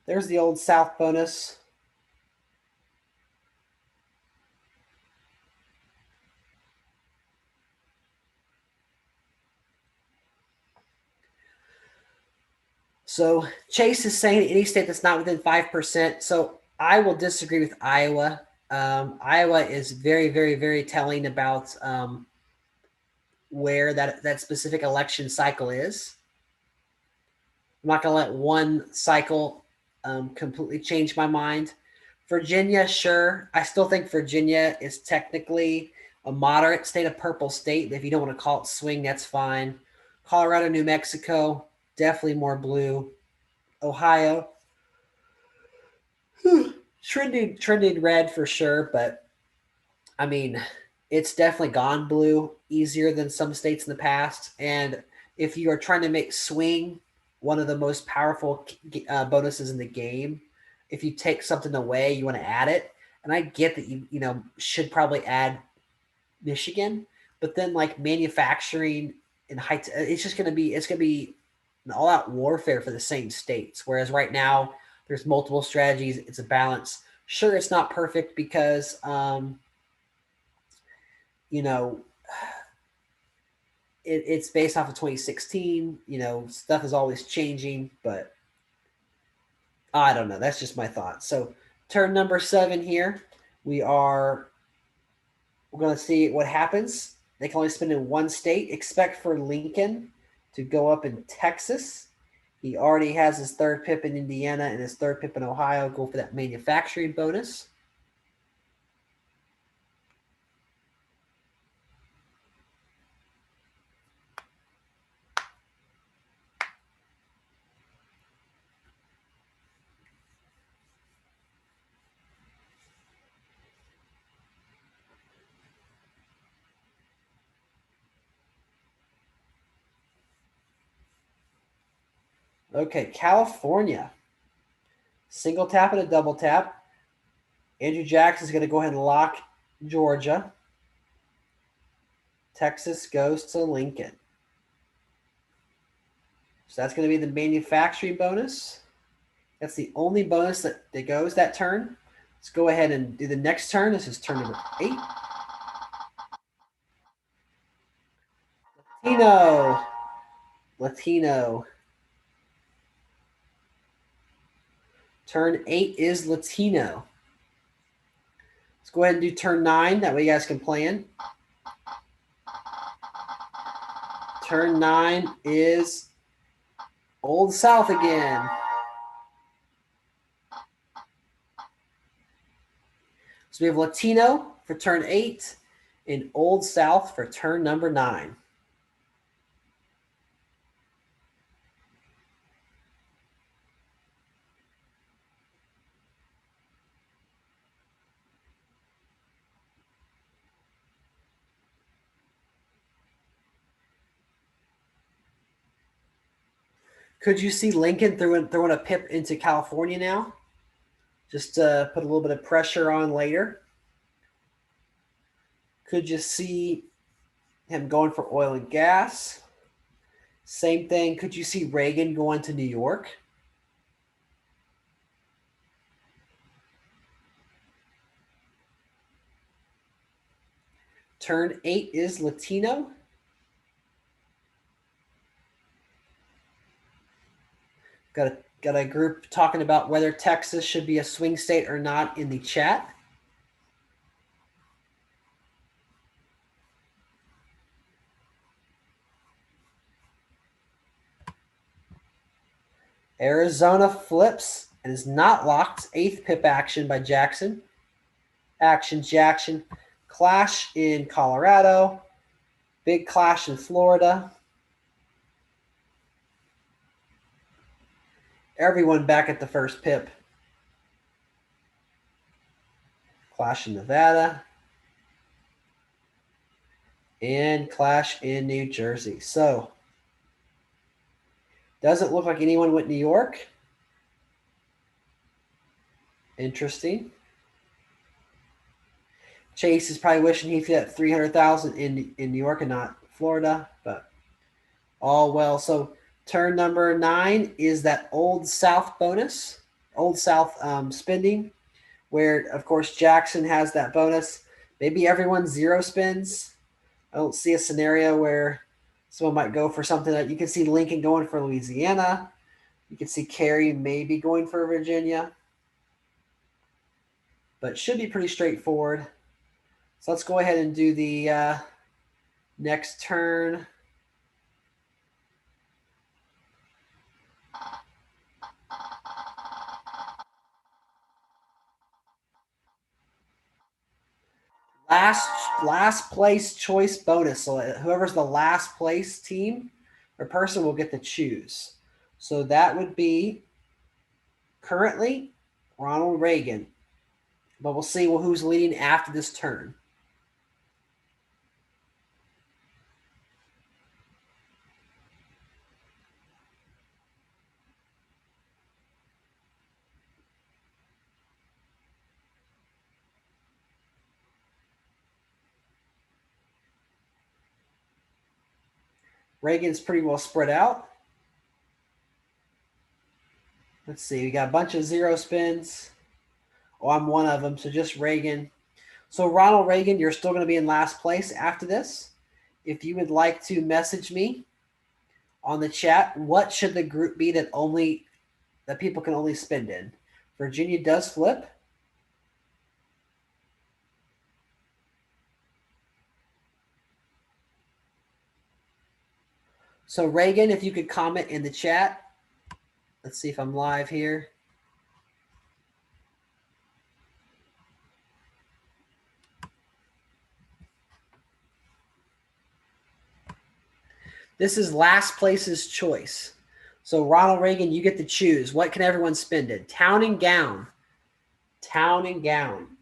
There's the Old South bonus. So Chase is saying any state that's not within 5%. So I will disagree with Iowa. Iowa is very, very, very telling about where that specific election cycle is. I'm not going to let one cycle completely change my mind. Virginia, sure. I still think Virginia is technically a moderate state, a purple state. If you don't want to call it swing, that's fine. Colorado, New Mexico, definitely more blue. Ohio, trending red for sure, but I mean, it's definitely gone blue easier than some states in the past. And if you are trying to make swing one of the most powerful bonuses in the game, if you take something away, you want to add it. And I get that you know should probably add Michigan, but then like manufacturing and it's just gonna be an all out warfare for the same states. Whereas right now there's multiple strategies. It's a balance. Sure, it's not perfect because you know it's based off of 2016. You know, stuff is always changing, but I don't know. That's just my thoughts. So turn number 7 here. We're going to see what happens. They can only spin in one state. Expect for Lincoln to go up in Texas. He already has his third pip in Indiana and his third pip in Ohio. Go for that manufacturing bonus. Okay, California. Single tap and a double tap. Andrew Jackson's going to go ahead and lock Georgia. Texas goes to Lincoln. So that's going to be the manufacturing bonus. That's the only bonus that goes that turn. Let's go ahead and do the next turn. This is turn number 8. Latino. Turn 8 is Latino. Let's go ahead and do turn 9. That way you guys can plan. Turn 9 is Old South again. So we have Latino for turn 8 and Old South for turn number 9. Could you see Lincoln throwing a pip into California now? Just to put a little bit of pressure on later. Could you see him going for oil and gas? Same thing. Could you see Reagan going to New York? Turn 8 is Latino. Got a group talking about whether Texas should be a swing state or not in the chat. Arizona flips and is not locked. 8th pip action by Jackson. Jackson. Clash in Colorado. Big clash in Florida. Everyone back at the first pip. Clash in Nevada. And Clash in New Jersey. So, doesn't look like anyone went New York. Interesting. Chase is probably wishing he fit 300,000 in New York and not Florida, but all well. So turn number 9 is that Old South bonus, Old South spending, where of course Jackson has that bonus. Maybe everyone zero spins. I don't see a scenario where someone might go for something that you can see Lincoln going for Louisiana. You can see Kerry maybe going for Virginia, but should be pretty straightforward. So let's go ahead and do the next turn. Last place choice bonus. So whoever's the last place team or person will get to choose. So that would be currently Ronald Reagan. But we'll see who's leading after this turn. Reagan's pretty well spread out. Let's see. We got a bunch of zero spins. Oh, I'm one of them. So just Reagan. So Ronald Reagan, you're still going to be in last place after this. If you would like to message me on the chat, what should the group be that people can only spend in? Virginia does flip. So Reagan, if you could comment in the chat. Let's see if I'm live here. This is last place's choice. So Ronald Reagan, you get to choose. What can everyone spend in? Town and gown. Town and gown.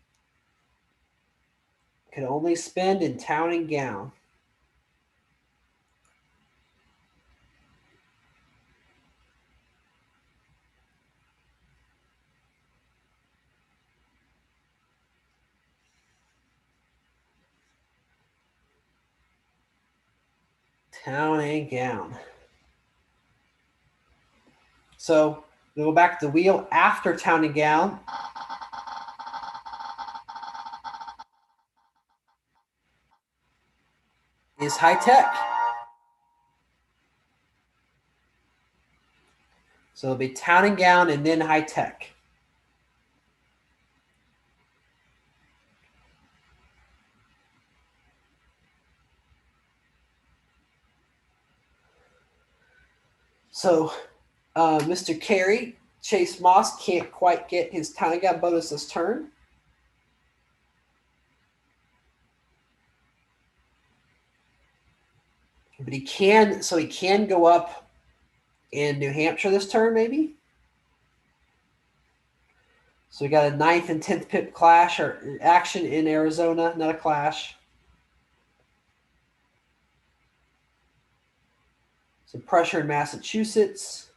Can only spend in town and gown. Town and gown. So we'll go back to the wheel after town and gown. Is high tech. So it'll be town and gown and then high tech. So Mr. Carey, Chase Moss can't quite get his town and gown bonus this turn. But he can go up in New Hampshire this turn, maybe. So we got a 9th and 10th pip clash or action in Arizona, not a clash. Some pressure in Massachusetts.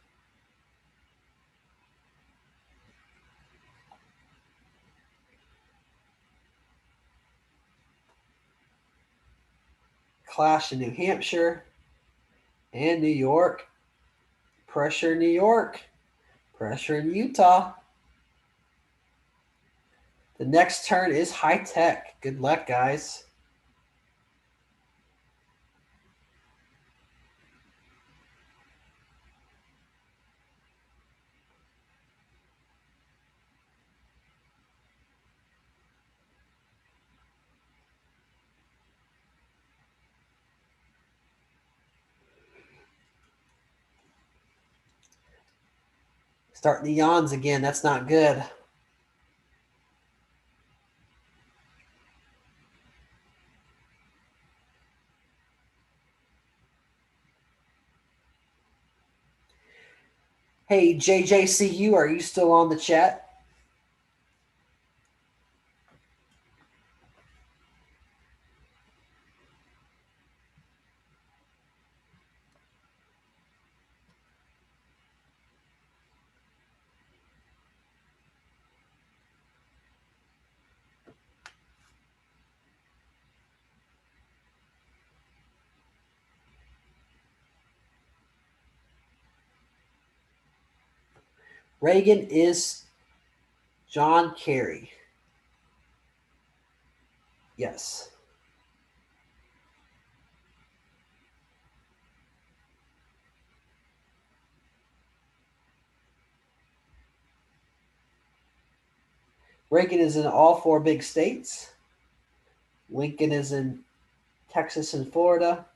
Clash in New Hampshire and New York. Pressure in New York. Pressure in Utah. The next turn is high tech. Good luck, guys. Starting the yawns again. That's not good. Hey, JJCU, are you still on the chat? Reagan is John Kerry. Yes. Reagan is in all 4 big states. Lincoln is in Texas and Florida.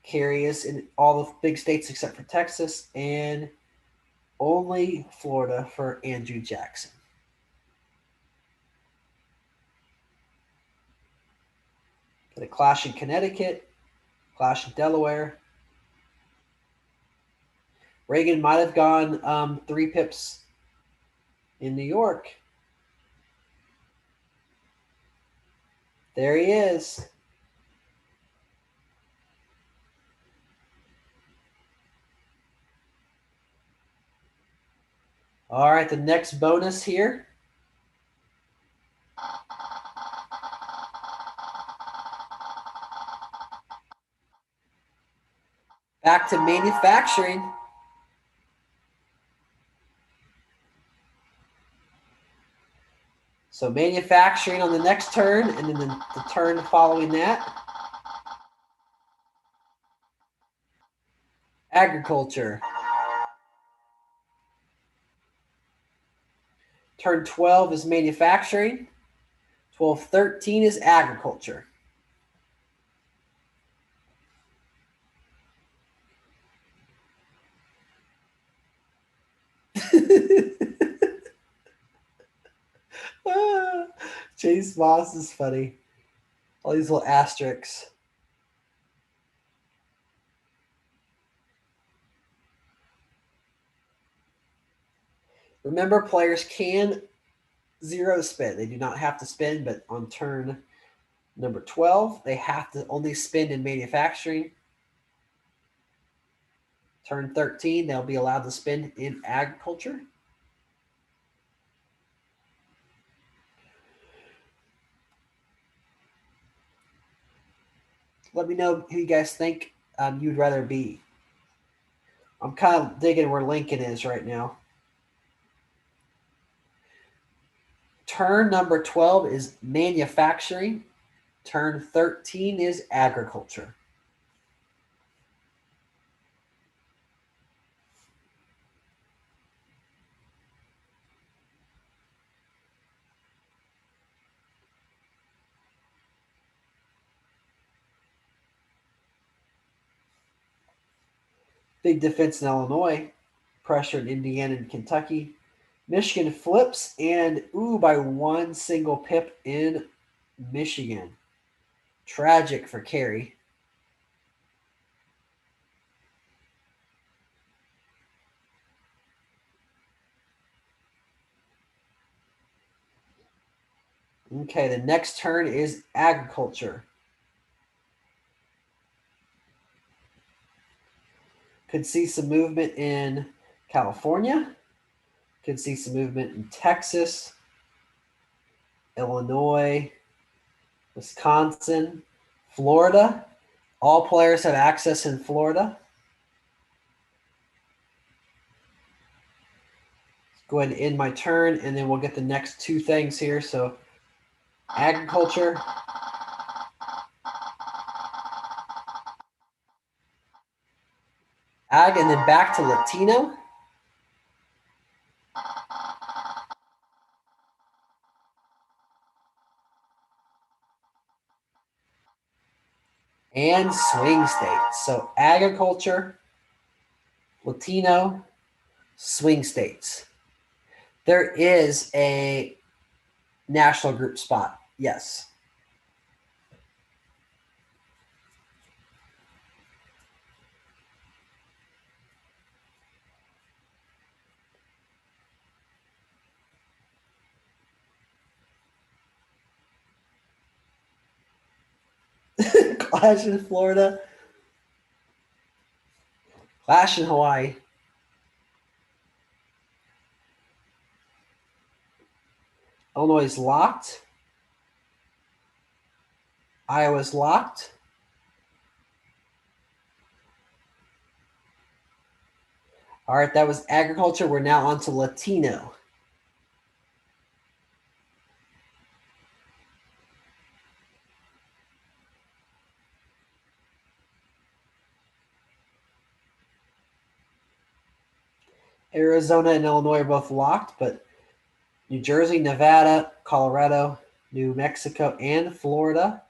Kerry is in all the big states except for Texas, and only Florida for Andrew Jackson. Got a Clash in Connecticut, Clash in Delaware. Reagan might have gone 3 pips in New York. There he is. All right, the next bonus here. Back to manufacturing. So manufacturing on the next turn, and then the turn following that. Agriculture. Turn 12 is manufacturing. 12-13 is agriculture. Chase Moss is funny. All these little asterisks. Remember, players can zero spin. They do not have to spin, but on turn number 12, they have to only spend in manufacturing. Turn 13, they'll be allowed to spend in agriculture. Let me know who you guys think you'd rather be. I'm kind of digging where Lincoln is right now. Turn number 12 is manufacturing. Turn 13 is agriculture. Big defense in Illinois. Pressure in Indiana and Kentucky. Michigan flips and by 1 single pip in Michigan. Tragic for Kerry. Okay, the next turn is agriculture. Could see some movement in California. Could see some movement in Texas, Illinois, Wisconsin, Florida. All players have access in Florida. Let's go ahead and end my turn, and then we'll get the next 2 things here. So agriculture. Ag, and then back to Latino. And swing states. So agriculture, Latino, swing states. There is a national group spot. Yes. Clash in Florida. Clash in Hawaii. Illinois is locked. Iowa's locked. All right, that was agriculture. We're now on to Latino. Arizona and Illinois are both locked, but New Jersey, Nevada, Colorado, New Mexico, and Florida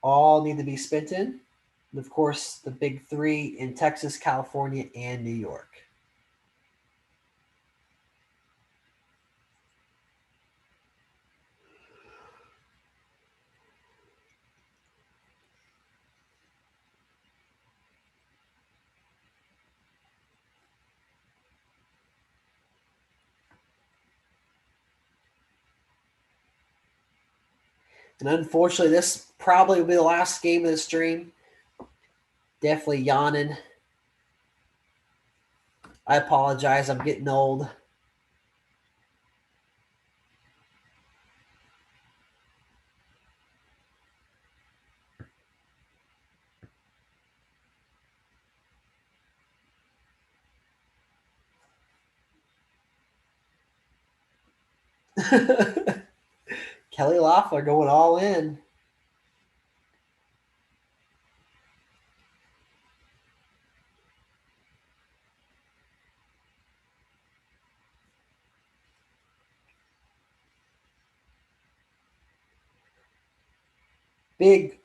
all need to be spent in. And of course, the big three in Texas, California, and New York. And unfortunately, this probably will be the last game of the stream. Definitely yawning. I apologize. I'm getting old. Kelly Loeffler going all in. Big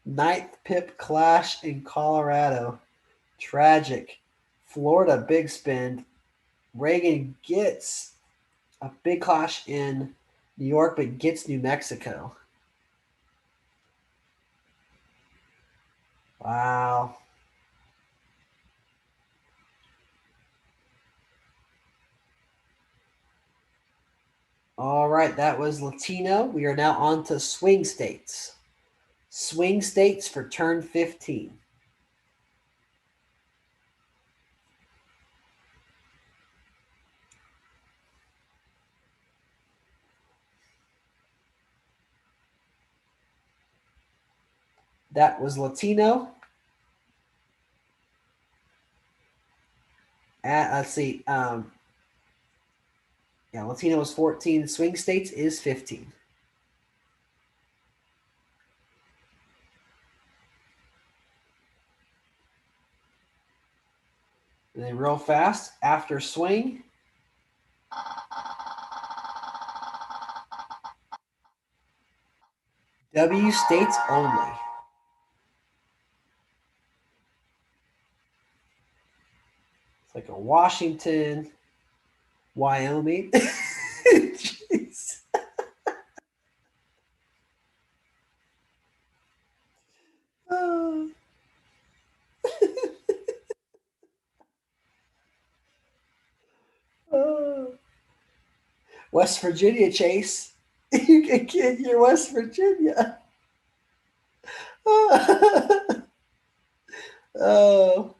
ninth pip clash in Colorado. Tragic. Florida big spin. Reagan gets a big clash in New York, but gets New Mexico. Wow. All right, that was Latino. We are now on to swing states. Swing states for turn 15. That was Latino. Let's see. Yeah, Latino is 14. Swing states is 15. And then real fast after swing. W states only. It's like a Washington, Wyoming. Jeez. Oh. Oh. West Virginia, Chase. You can get your West Virginia. Oh.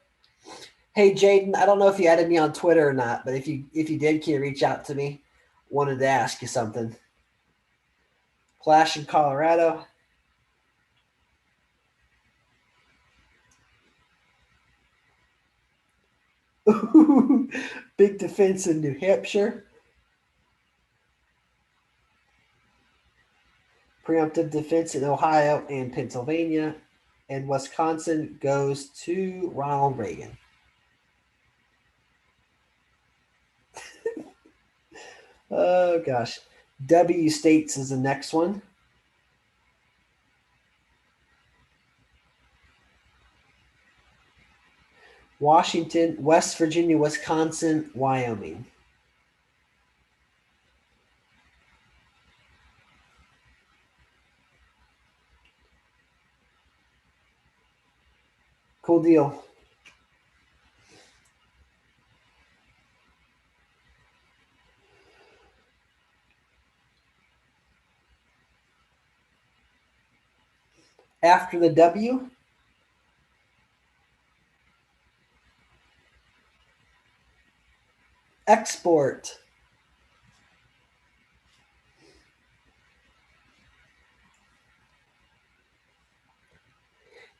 Hey Jaden, I don't know if you added me on Twitter or not, but if you did, can you reach out to me? Wanted to ask you something. Clash in Colorado. Big defense in New Hampshire. Preemptive defense in Ohio and Pennsylvania. And Wisconsin goes to Ronald Reagan. Oh gosh. W states is the next one. Washington, West Virginia, Wisconsin, Wyoming. Cool deal. After the W, export.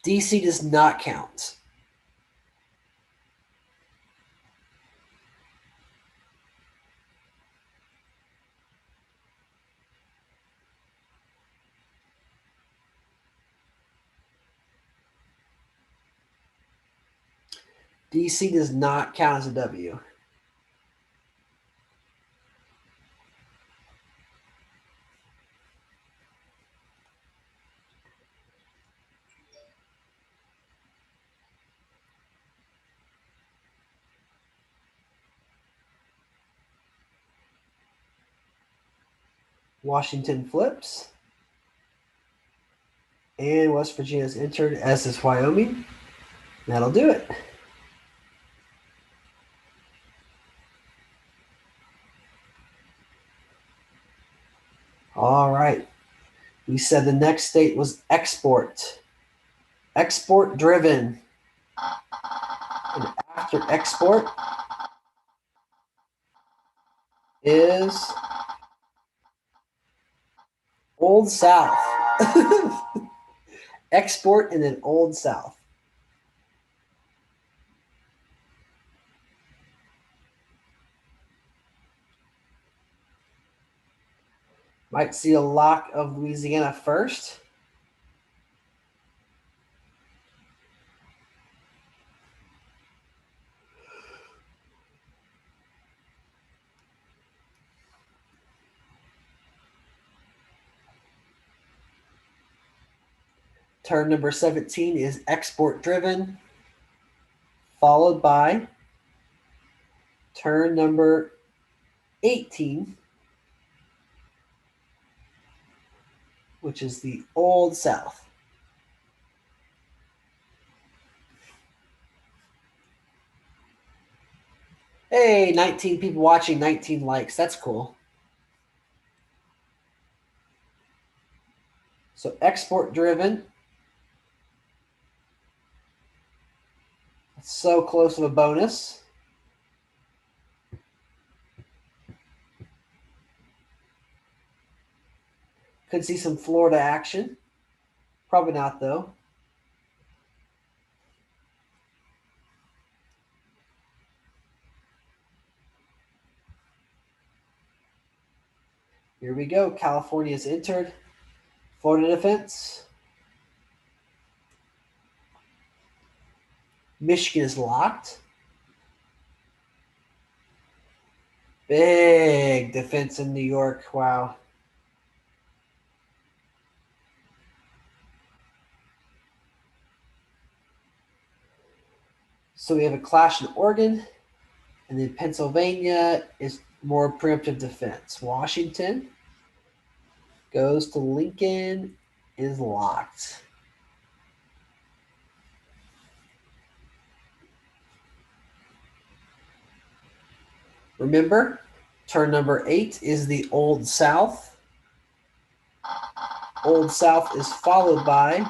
DC does not count. DC does not count as a W. Washington flips. And West Virginia is entered, as is Wyoming. That'll do it. All right. We said the next state was export. Export driven. And after export is Old South. Export and then Old South. Might see a lock of Louisiana first. Turn number 17 is export driven, followed by turn number 18, which is the Old South. Hey, 19 people watching, 19 likes. That's cool. So export driven. So close of a bonus. Could see some Florida action. Probably not, though. Here we go. California is entered. Florida defense. Michigan is locked. Big defense in New York. Wow. So we have a clash in Oregon. And then Pennsylvania is more preemptive defense. Washington goes to Lincoln, is locked. Remember, turn number 8 is the Old South. Old South is followed by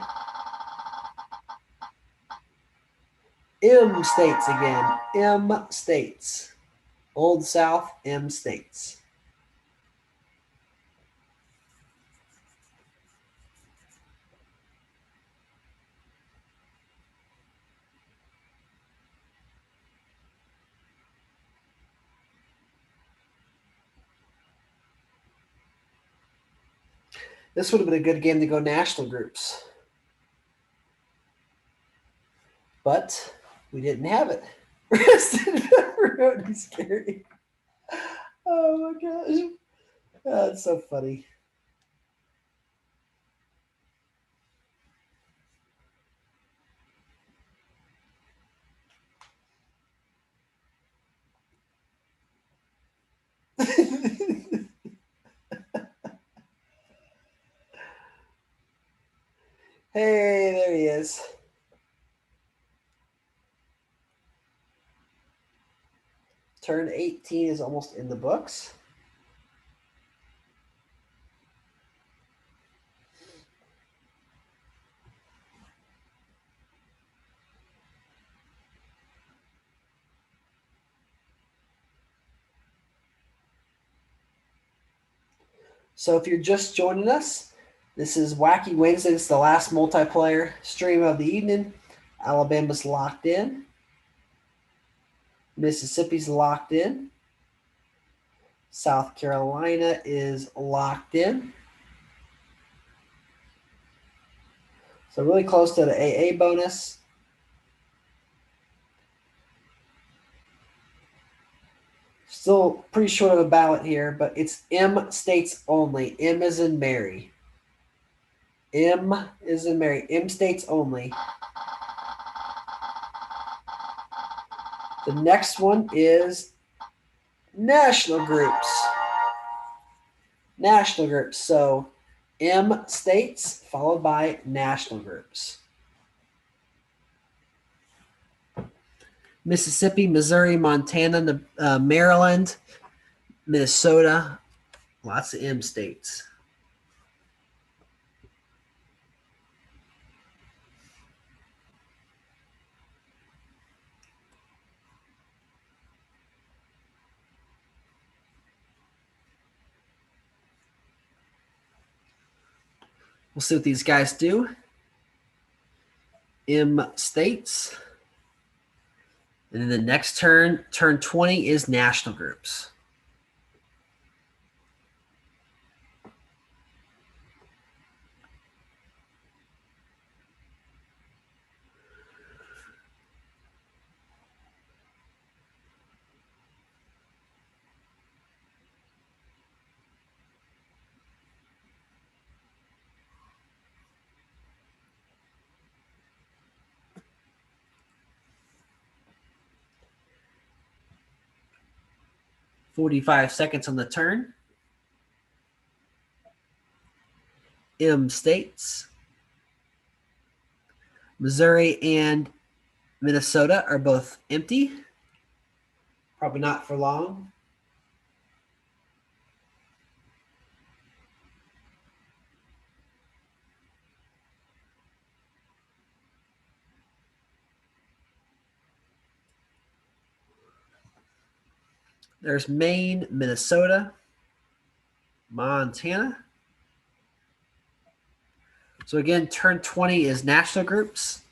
M states again. M states. Old South, M states. This would have been a good game to go national groups. But we didn't have it. That would be scary. Oh my gosh. That's so funny. Hey, there he is. Turn 18 is almost in the books. So if you're just joining us, this is Whacky Wednesday. It's the last multiplayer stream of the evening. Alabama's locked in. Mississippi's locked in. South Carolina is locked in. So really close to the AA bonus. Still pretty short of a ballot here, but it's M states only. M is in Mary. M is in Mary. M states only. The next one is national groups. National groups. So M states followed by national groups. Mississippi, Missouri, Montana, Maryland, Minnesota. Lots of M states. We'll see what these guys do. M states. And then the next turn 20, is national groups. "45 seconds on the turn. M states. Missouri and Minnesota are both empty. Probably not for long. There's Maine, Minnesota, Montana. So again, turn 20 is national groups.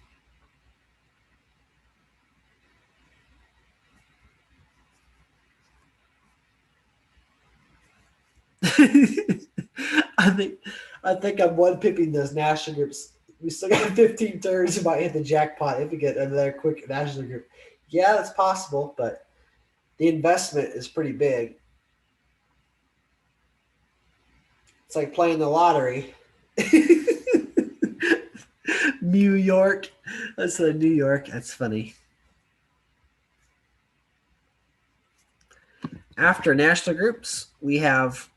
I think I'm one pipping those national groups. We still got 15 turns. We might hit the jackpot if we get another quick national group. Yeah, that's possible, but the investment is pretty big. It's like playing the lottery. New York. That's New York. That's funny. After national groups, we have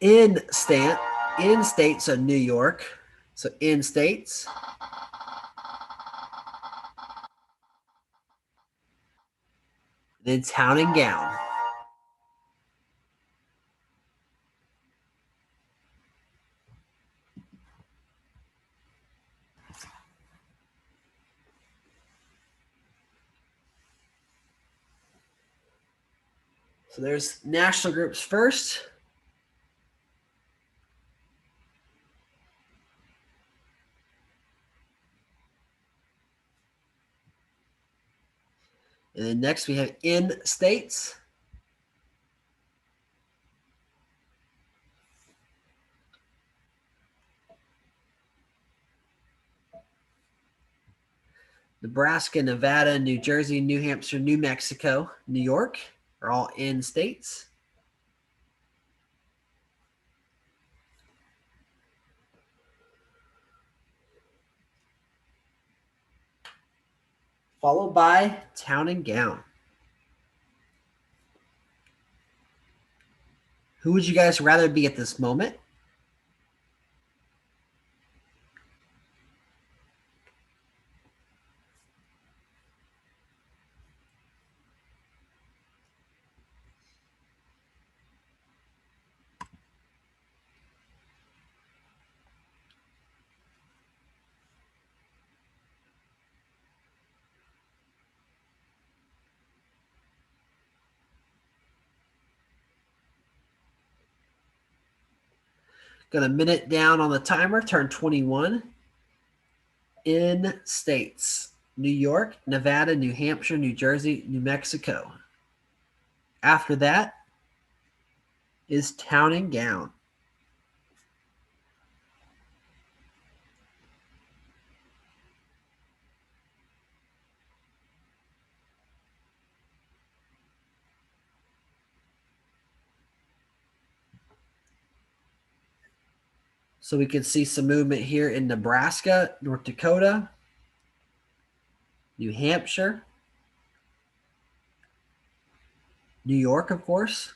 in states of New York. So in states. Then town and gown. So there's national groups first. And then next we have in states. Nebraska, Nevada, New Jersey, New Hampshire, New Mexico, New York are all in states. Followed by town and gown. Who would you guys rather be at this moment? Got a minute down on the timer. Turn 21. In states. New York, Nevada, New Hampshire, New Jersey, New Mexico. After that is town and gown. So we can see some movement here in Nebraska, North Dakota, New Hampshire, New York, of course.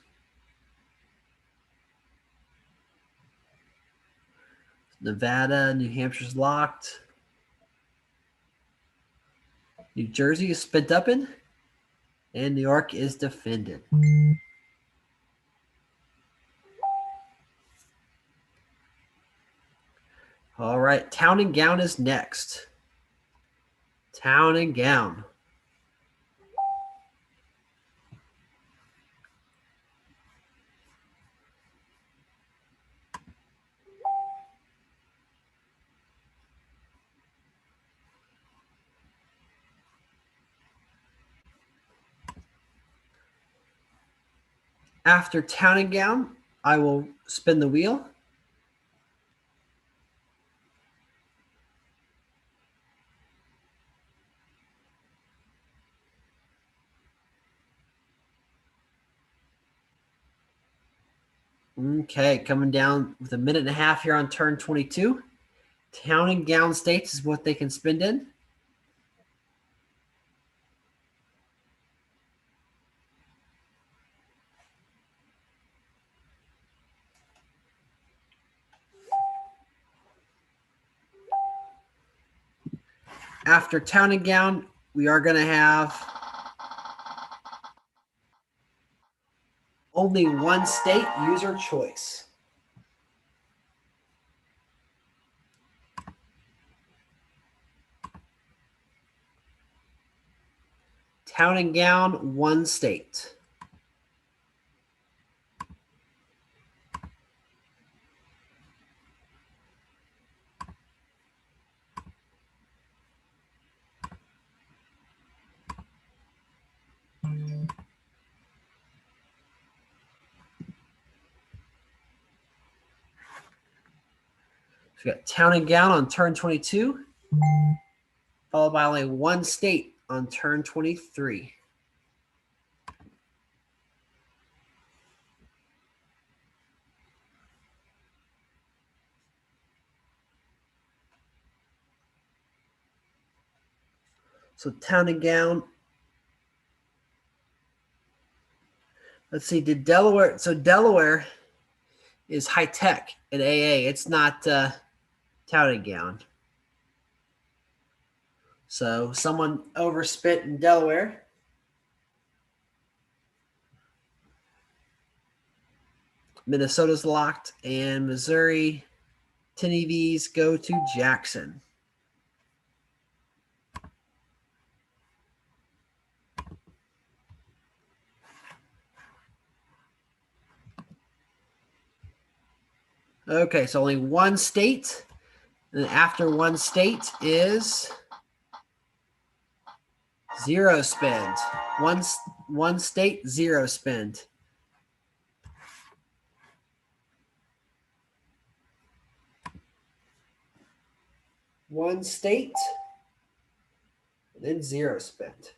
Nevada, New Hampshire's locked. New Jersey is spent up in, and New York is defended. All right, Town and Gown is next. Town and Gown. After Town and Gown, I will spin the wheel. Okay, coming down with a minute and a half here on turn 22. Town and Gown states is what they can spin in. After Town and Gown, we are going to have only one state, user choice. Town and Gown, one state. So we got Town and Gown on turn 22, followed by only one state on turn 23. So Town and Gown. Let's see, did Delaware, so Delaware is high tech at AA. It's not Town and Gown. So someone overspit in Delaware. Minnesota's locked, and Missouri 10 EVs go to Jackson. Okay, so only one state. And after one state is zero spend. One state, zero spend. One state, and then zero spend.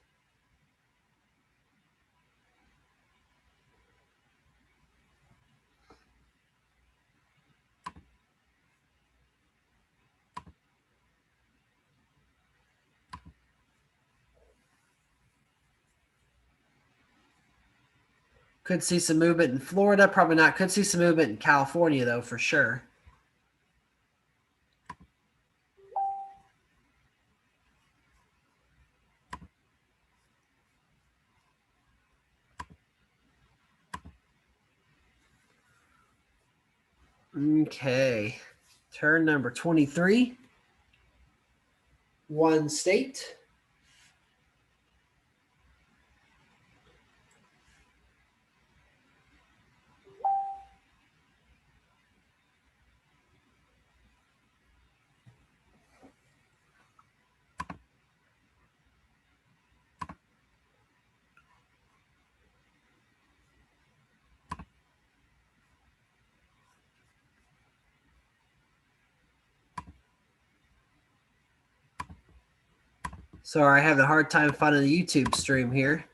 Could see some movement in Florida, probably not. Could see some movement in California, though, for sure. Okay. Turn number 23. One state. Sorry, I have a hard time finding the YouTube stream here.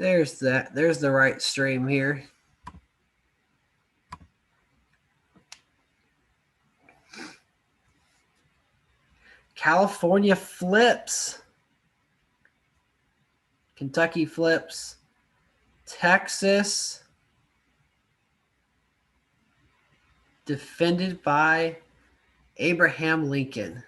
There's that. There's the right stream here. California flips. Kentucky flips. Texas. Defended by Abraham Lincoln.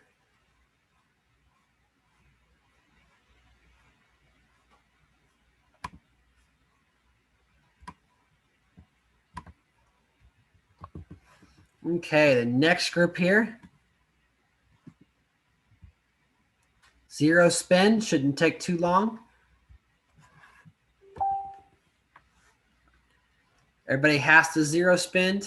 Okay, the next group here. Zero spin, shouldn't take too long. Everybody has to zero spin.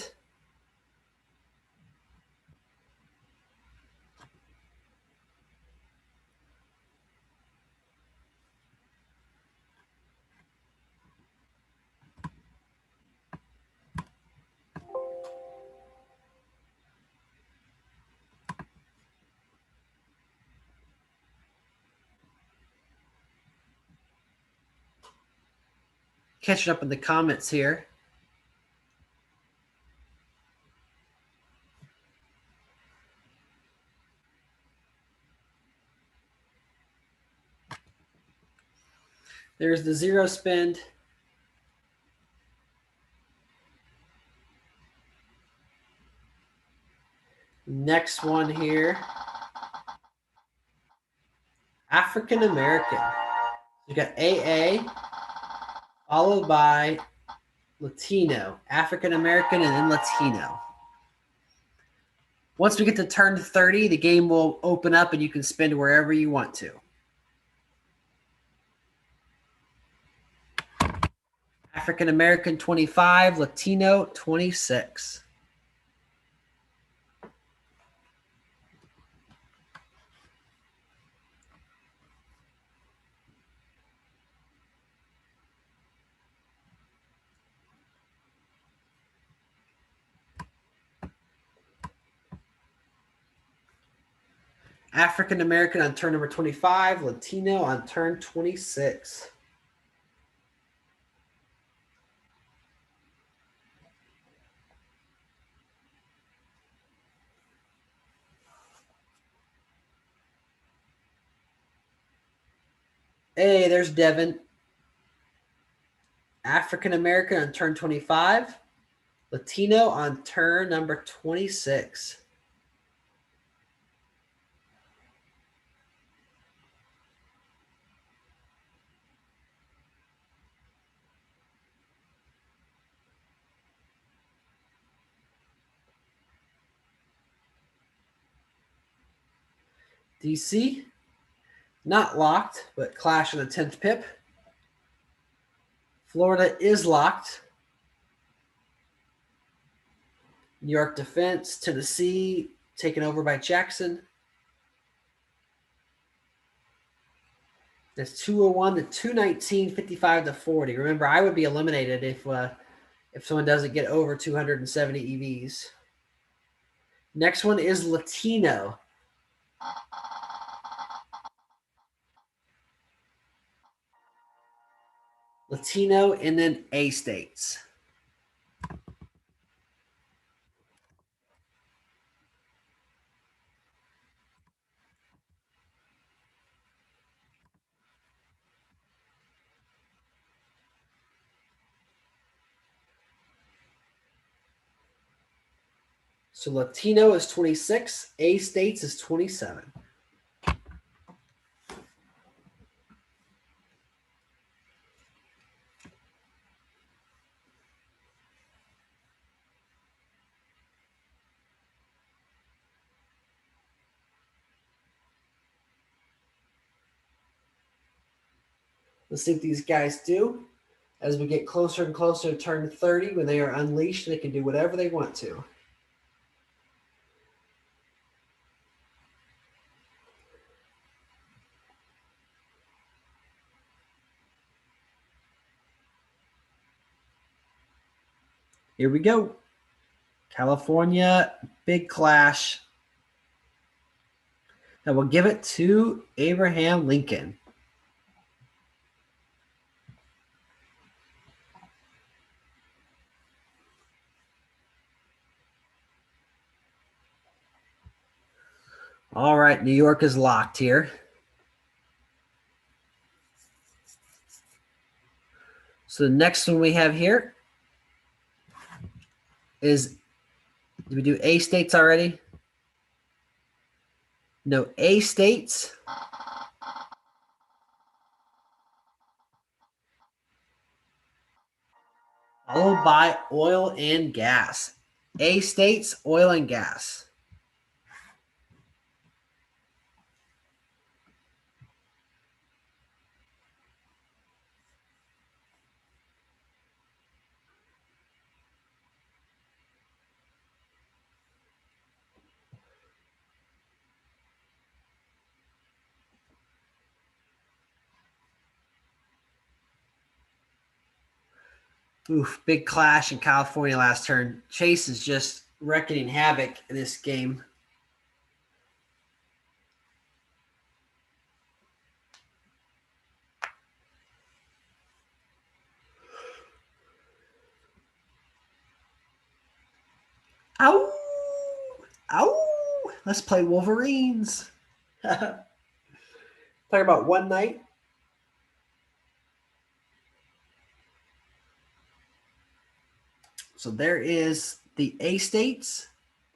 Catching up in the comments here. There's the zero spin. Next one here. African American. You got AA followed by Latino, African American, and then Latino. Once we get to turn 30, the game will open up and you can spin wherever you want to. African American 25, Latino 26. African American on turn number 25, Latino on turn 26. Hey, there's Devin. African American on turn 25, Latino on turn number 26. DC, not locked, but clash on the 10th pip. Florida is locked. New York defense, Tennessee taken over by Jackson. That's 201 to 219, 55 to 40. Remember, I would be eliminated if someone doesn't get over 270 EVs. Next one is Latino. Latino and then A states. So Latino is 26, A states is 27. Let's see what these guys do. As we get closer and closer to turn 30, when they are unleashed, they can do whatever they want to. Here we go. California, big clash. And we'll give it to Abraham Lincoln. All right, New York is locked here. So the next one we have here is, did we do A states already? No, A states. Followed by oil and gas. A states, oil and gas. Oof, big clash in California last turn. Chase is just wrecking havoc in this game. Ow! Ow! Let's play Wolverines. Talking about one night. So there is the A states.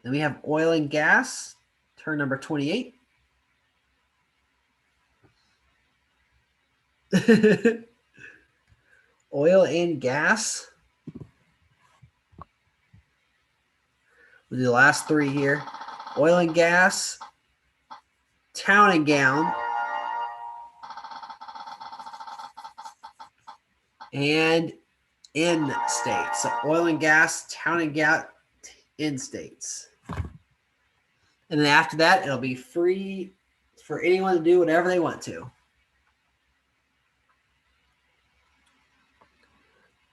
Then we have oil and gas, turn number 28. Oil and gas. We'll do the last three here. Oil and gas, town and gown, and in states. So oil and gas, town and gown, in states. And then after that, it'll be free for anyone to do whatever they want to.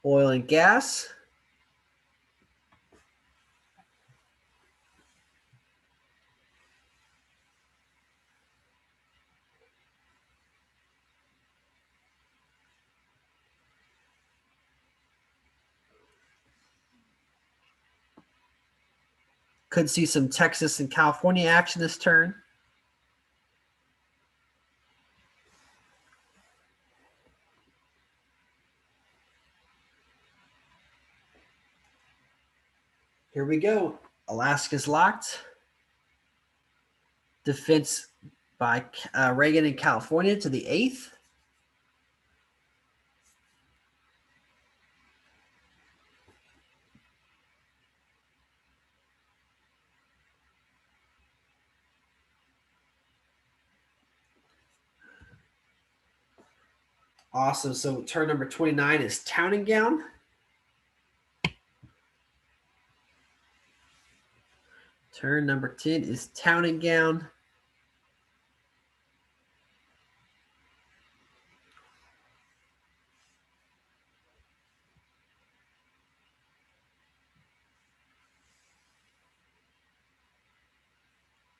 Oil and gas. Could see some Texas and California action this turn. Here we go. Alaska's locked. Defense by Reagan in California to the 8th. Awesome. So turn number 29 is town and gown. Turn number 10 is town and gown.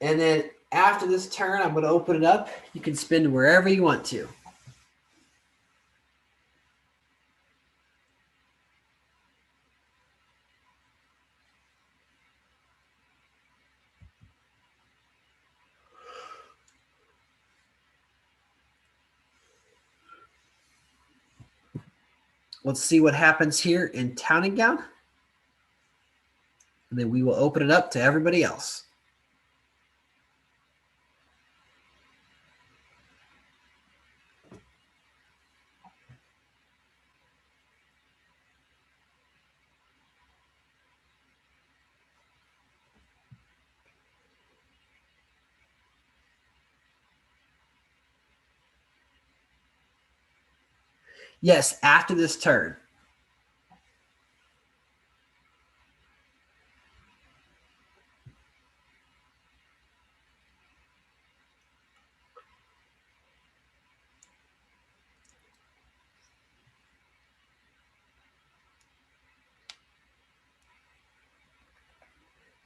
And then after this turn, I'm going to open it up. You can spin wherever you want to. Let's see what happens here in town and gown. And then we will open it up to everybody else. Yes, after this turn.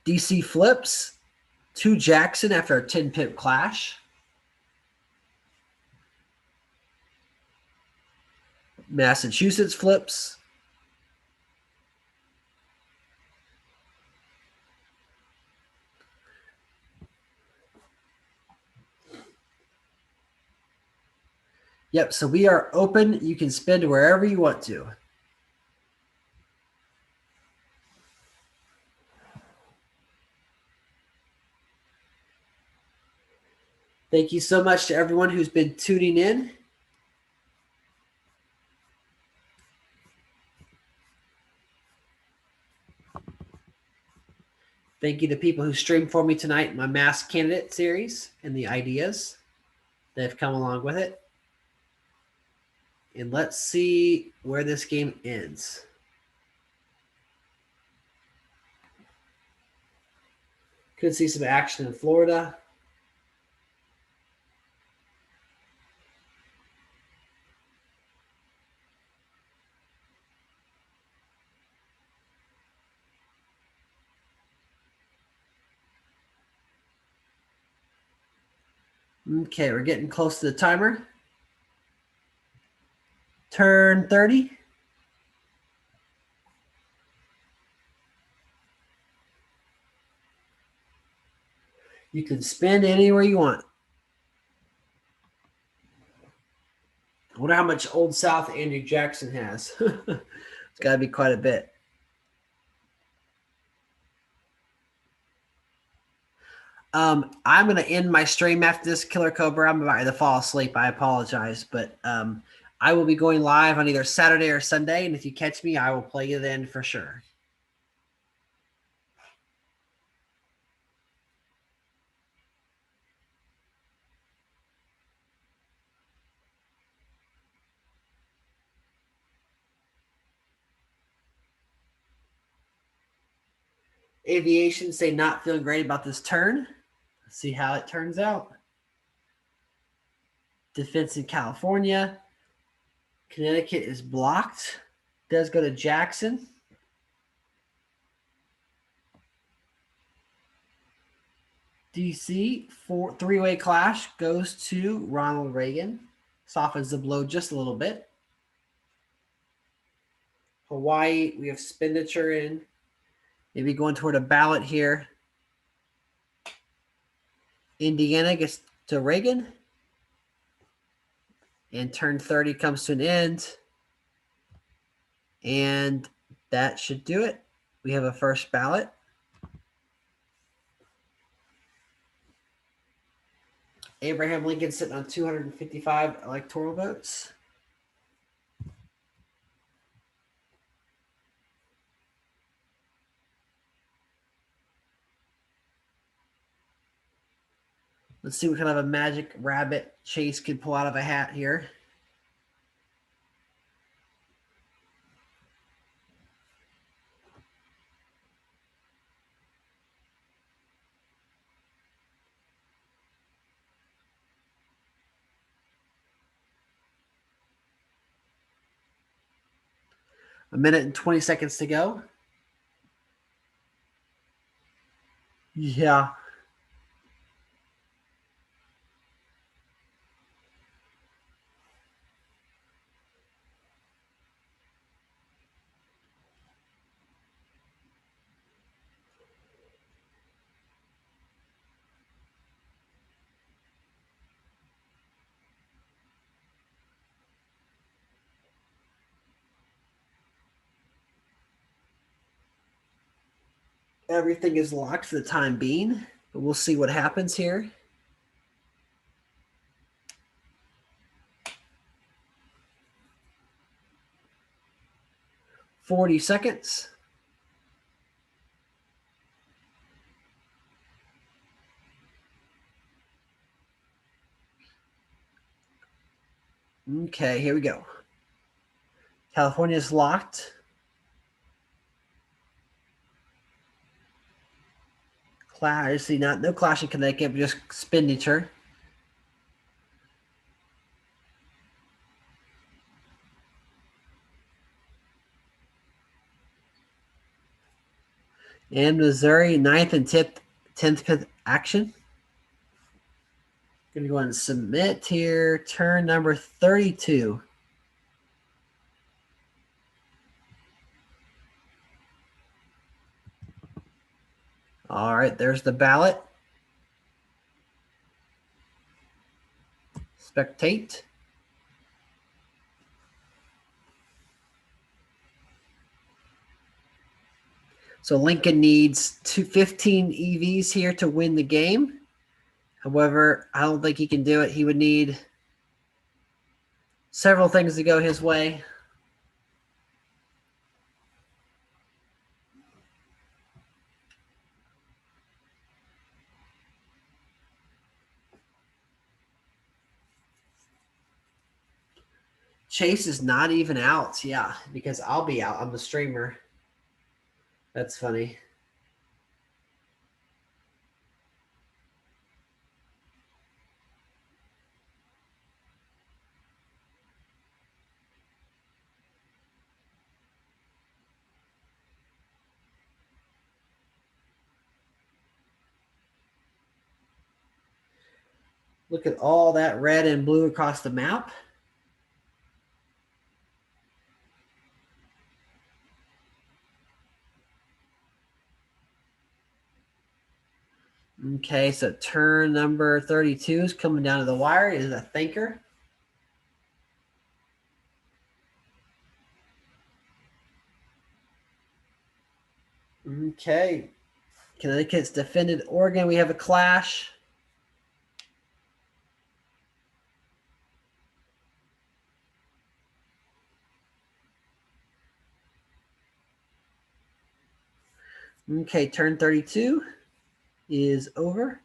DC flips to Jackson after a 10-pip clash. Massachusetts flips. Yep, so we are open. You can spend wherever you want to. Thank you so much to everyone who's been tuning in. Thank you to people who streamed for me tonight in my Masked Candidate series and the ideas that have come along with it. And let's see where this game ends. Could see some action in Florida. Okay, we're getting close to the timer. Turn 30. You can spend anywhere you want. I wonder how much Old South Andrew Jackson has. It's got to be quite a bit. I'm going to end my stream after this, Killer Cobra. I'm about to fall asleep. I apologize. But I will be going live on either Saturday or Sunday. And if you catch me, I will play you then for sure. Aviation say not feeling great about this turn. Let's see how it turns out. Defense in California. Connecticut is blocked. Does go to Jackson. DC, three-way clash goes to Ronald Reagan. Softens the blow just a little bit. Hawaii, we have expenditure in. Maybe going toward a ballot here. Indiana gets to Reagan. And turn 30 comes to an end. And that should do it. We have a first ballot. Abraham Lincoln sitting on 255 electoral votes. Let's see what kind of a magic rabbit Chase can pull out of a hat here. A minute and 20 seconds to go. Yeah. Everything is locked for the time being, but we'll see what happens here. $40 seconds. Okay, here we go. California is locked. Clash, see, no clash in Connecticut, but just expenditure. And Missouri, 9th and 10th action. Going to go ahead and submit here. Turn number 32. All right, there's the ballot. Spectate. So Lincoln needs 15 EVs here to win the game. However, I don't think he can do it. He would need several things to go his way. Chase is not even out. Yeah, because I'll be out. I'm the streamer. That's funny. Look at all that red and blue across the map. Okay, so turn number 32 is coming down to the wire. It is a thinker. Okay. Connecticut's defended Oregon. We have a clash. Okay, turn 32 is over.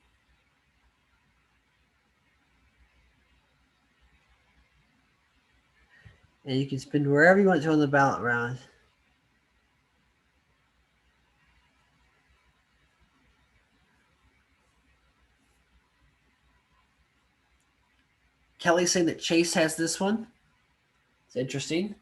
And you can spin wherever you want to on the ballot round. Kelly's saying that Chase has this one. It's interesting.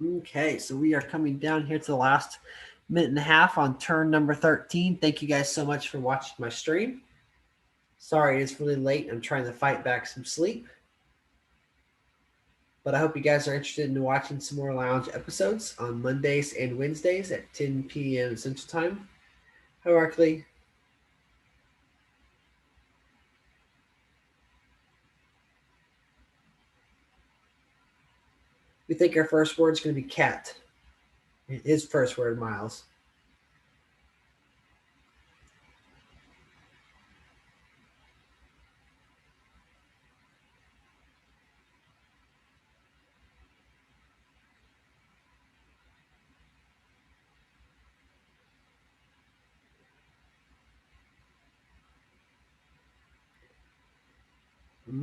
Okay, so we are coming down here to the last minute and a half on turn number 13. Thank you guys so much for watching my stream. Sorry, it's really late. I'm trying to fight back some sleep. But I hope you guys are interested in watching some more Lounge episodes on Mondays and Wednesdays at 10 p.m. Central Time. Hierarchically. We think our first word is going to be cat. His first word, Miles.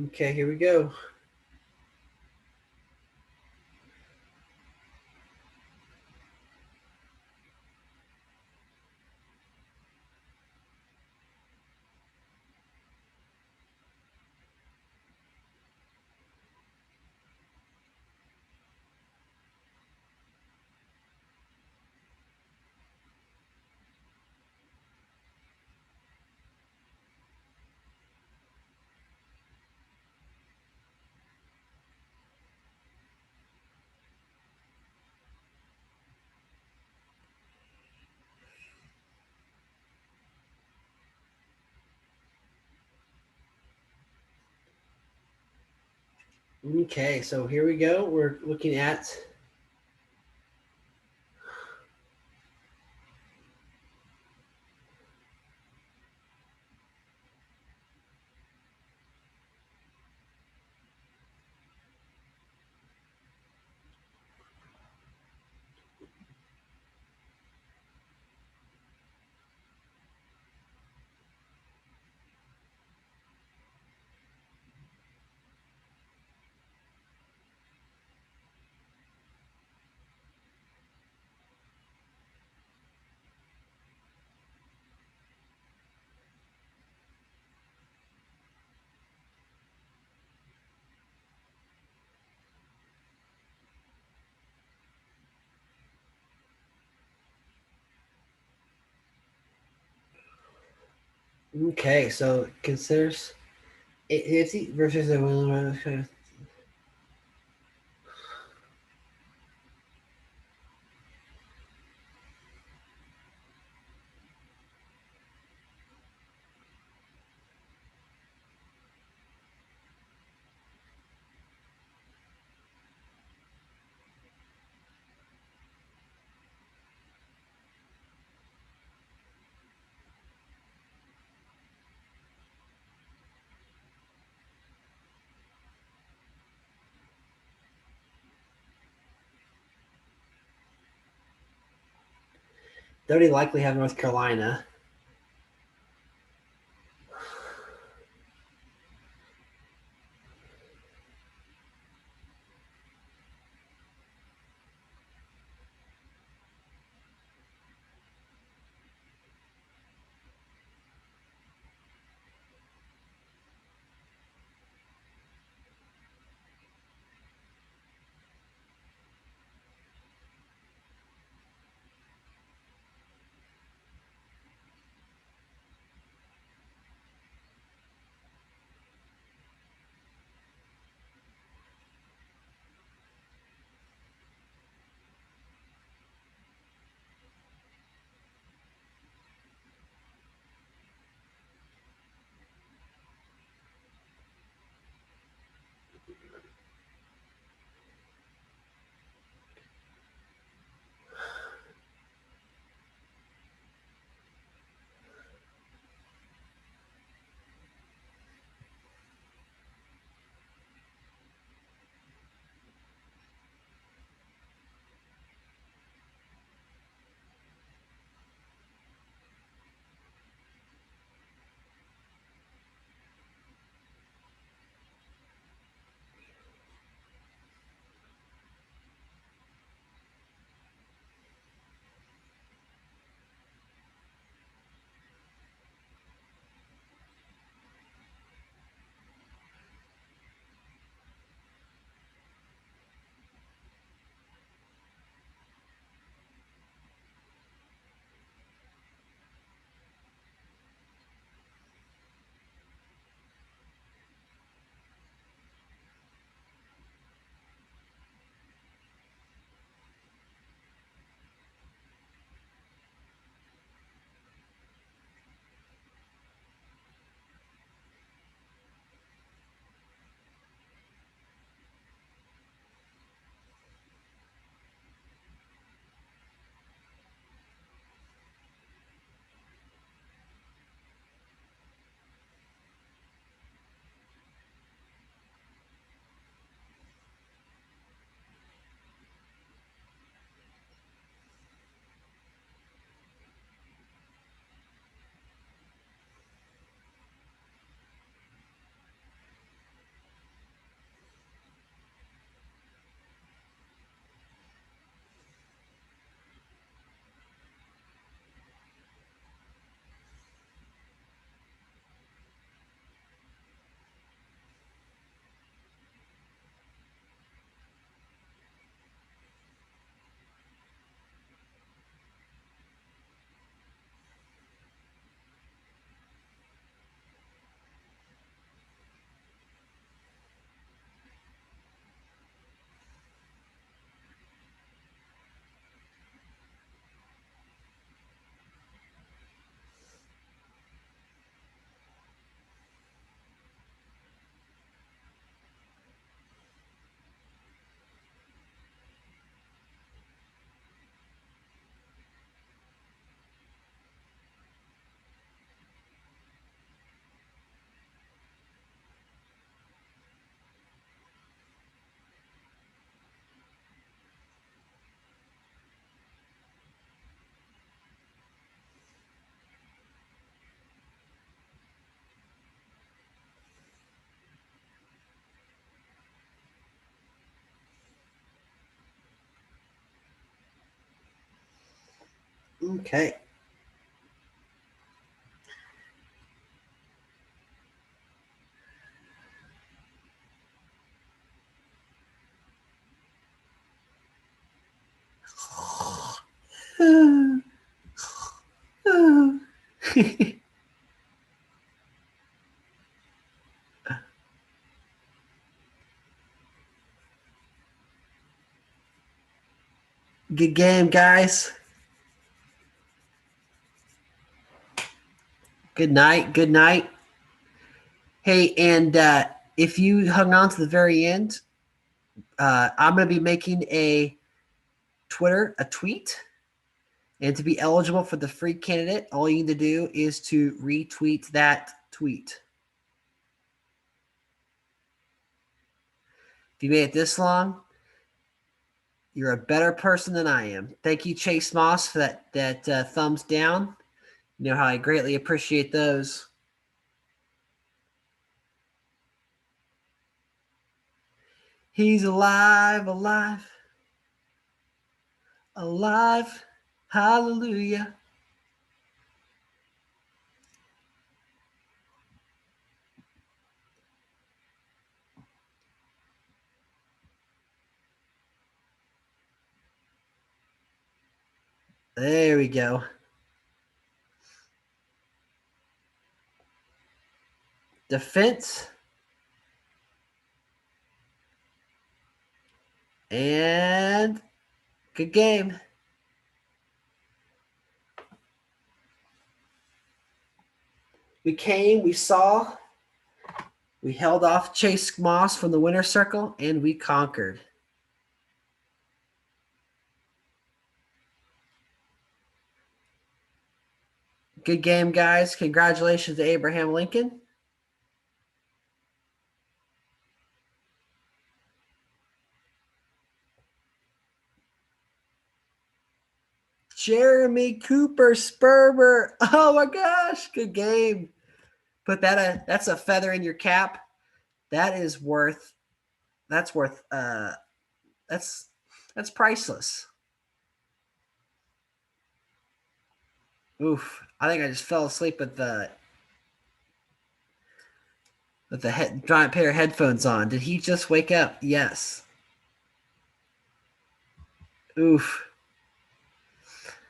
Okay, here we go. Okay, so here we go. We're looking at Okay, so considers 850 versus a Thirty likely have North Carolina. Okay. Good game, guys. Good night. Good night. Hey, and if you hung on to the very end, I'm going to be making a tweet. And to be eligible for the free candidate, all you need to do is to retweet that tweet. If you made it this long, you're a better person than I am. Thank you, Chase Moss, for that thumbs down. You know how I greatly appreciate those. He's alive, alive, alive. Hallelujah. There we go. Defense. And good game. We came, we saw, we held off Chase Moss from the winner's circle, and we conquered. Good game, guys. Congratulations to Abraham Lincoln. Jeremy Cooper Sperber. Oh my gosh, good game. Put that's a feather in your cap. That's worth that's priceless. Oof. I think I just fell asleep with the giant pair of headphones on. Did he just wake up? Yes. Oof.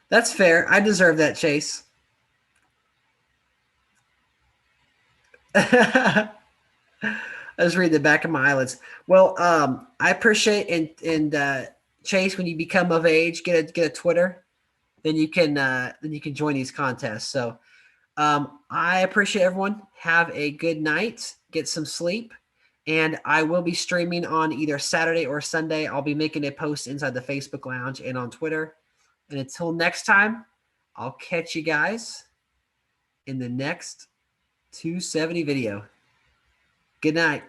That's fair. I deserve that, Chase. I just read the back of my eyelids. Well, I appreciate and Chase, when you become of age, get a Twitter, then you can join these contests. So I appreciate everyone. Have a good night. Get some sleep. And I will be streaming on either Saturday or Sunday. I'll be making a post inside the Facebook Lounge and on Twitter. And until next time, I'll catch you guys in the next 270 video. Good night.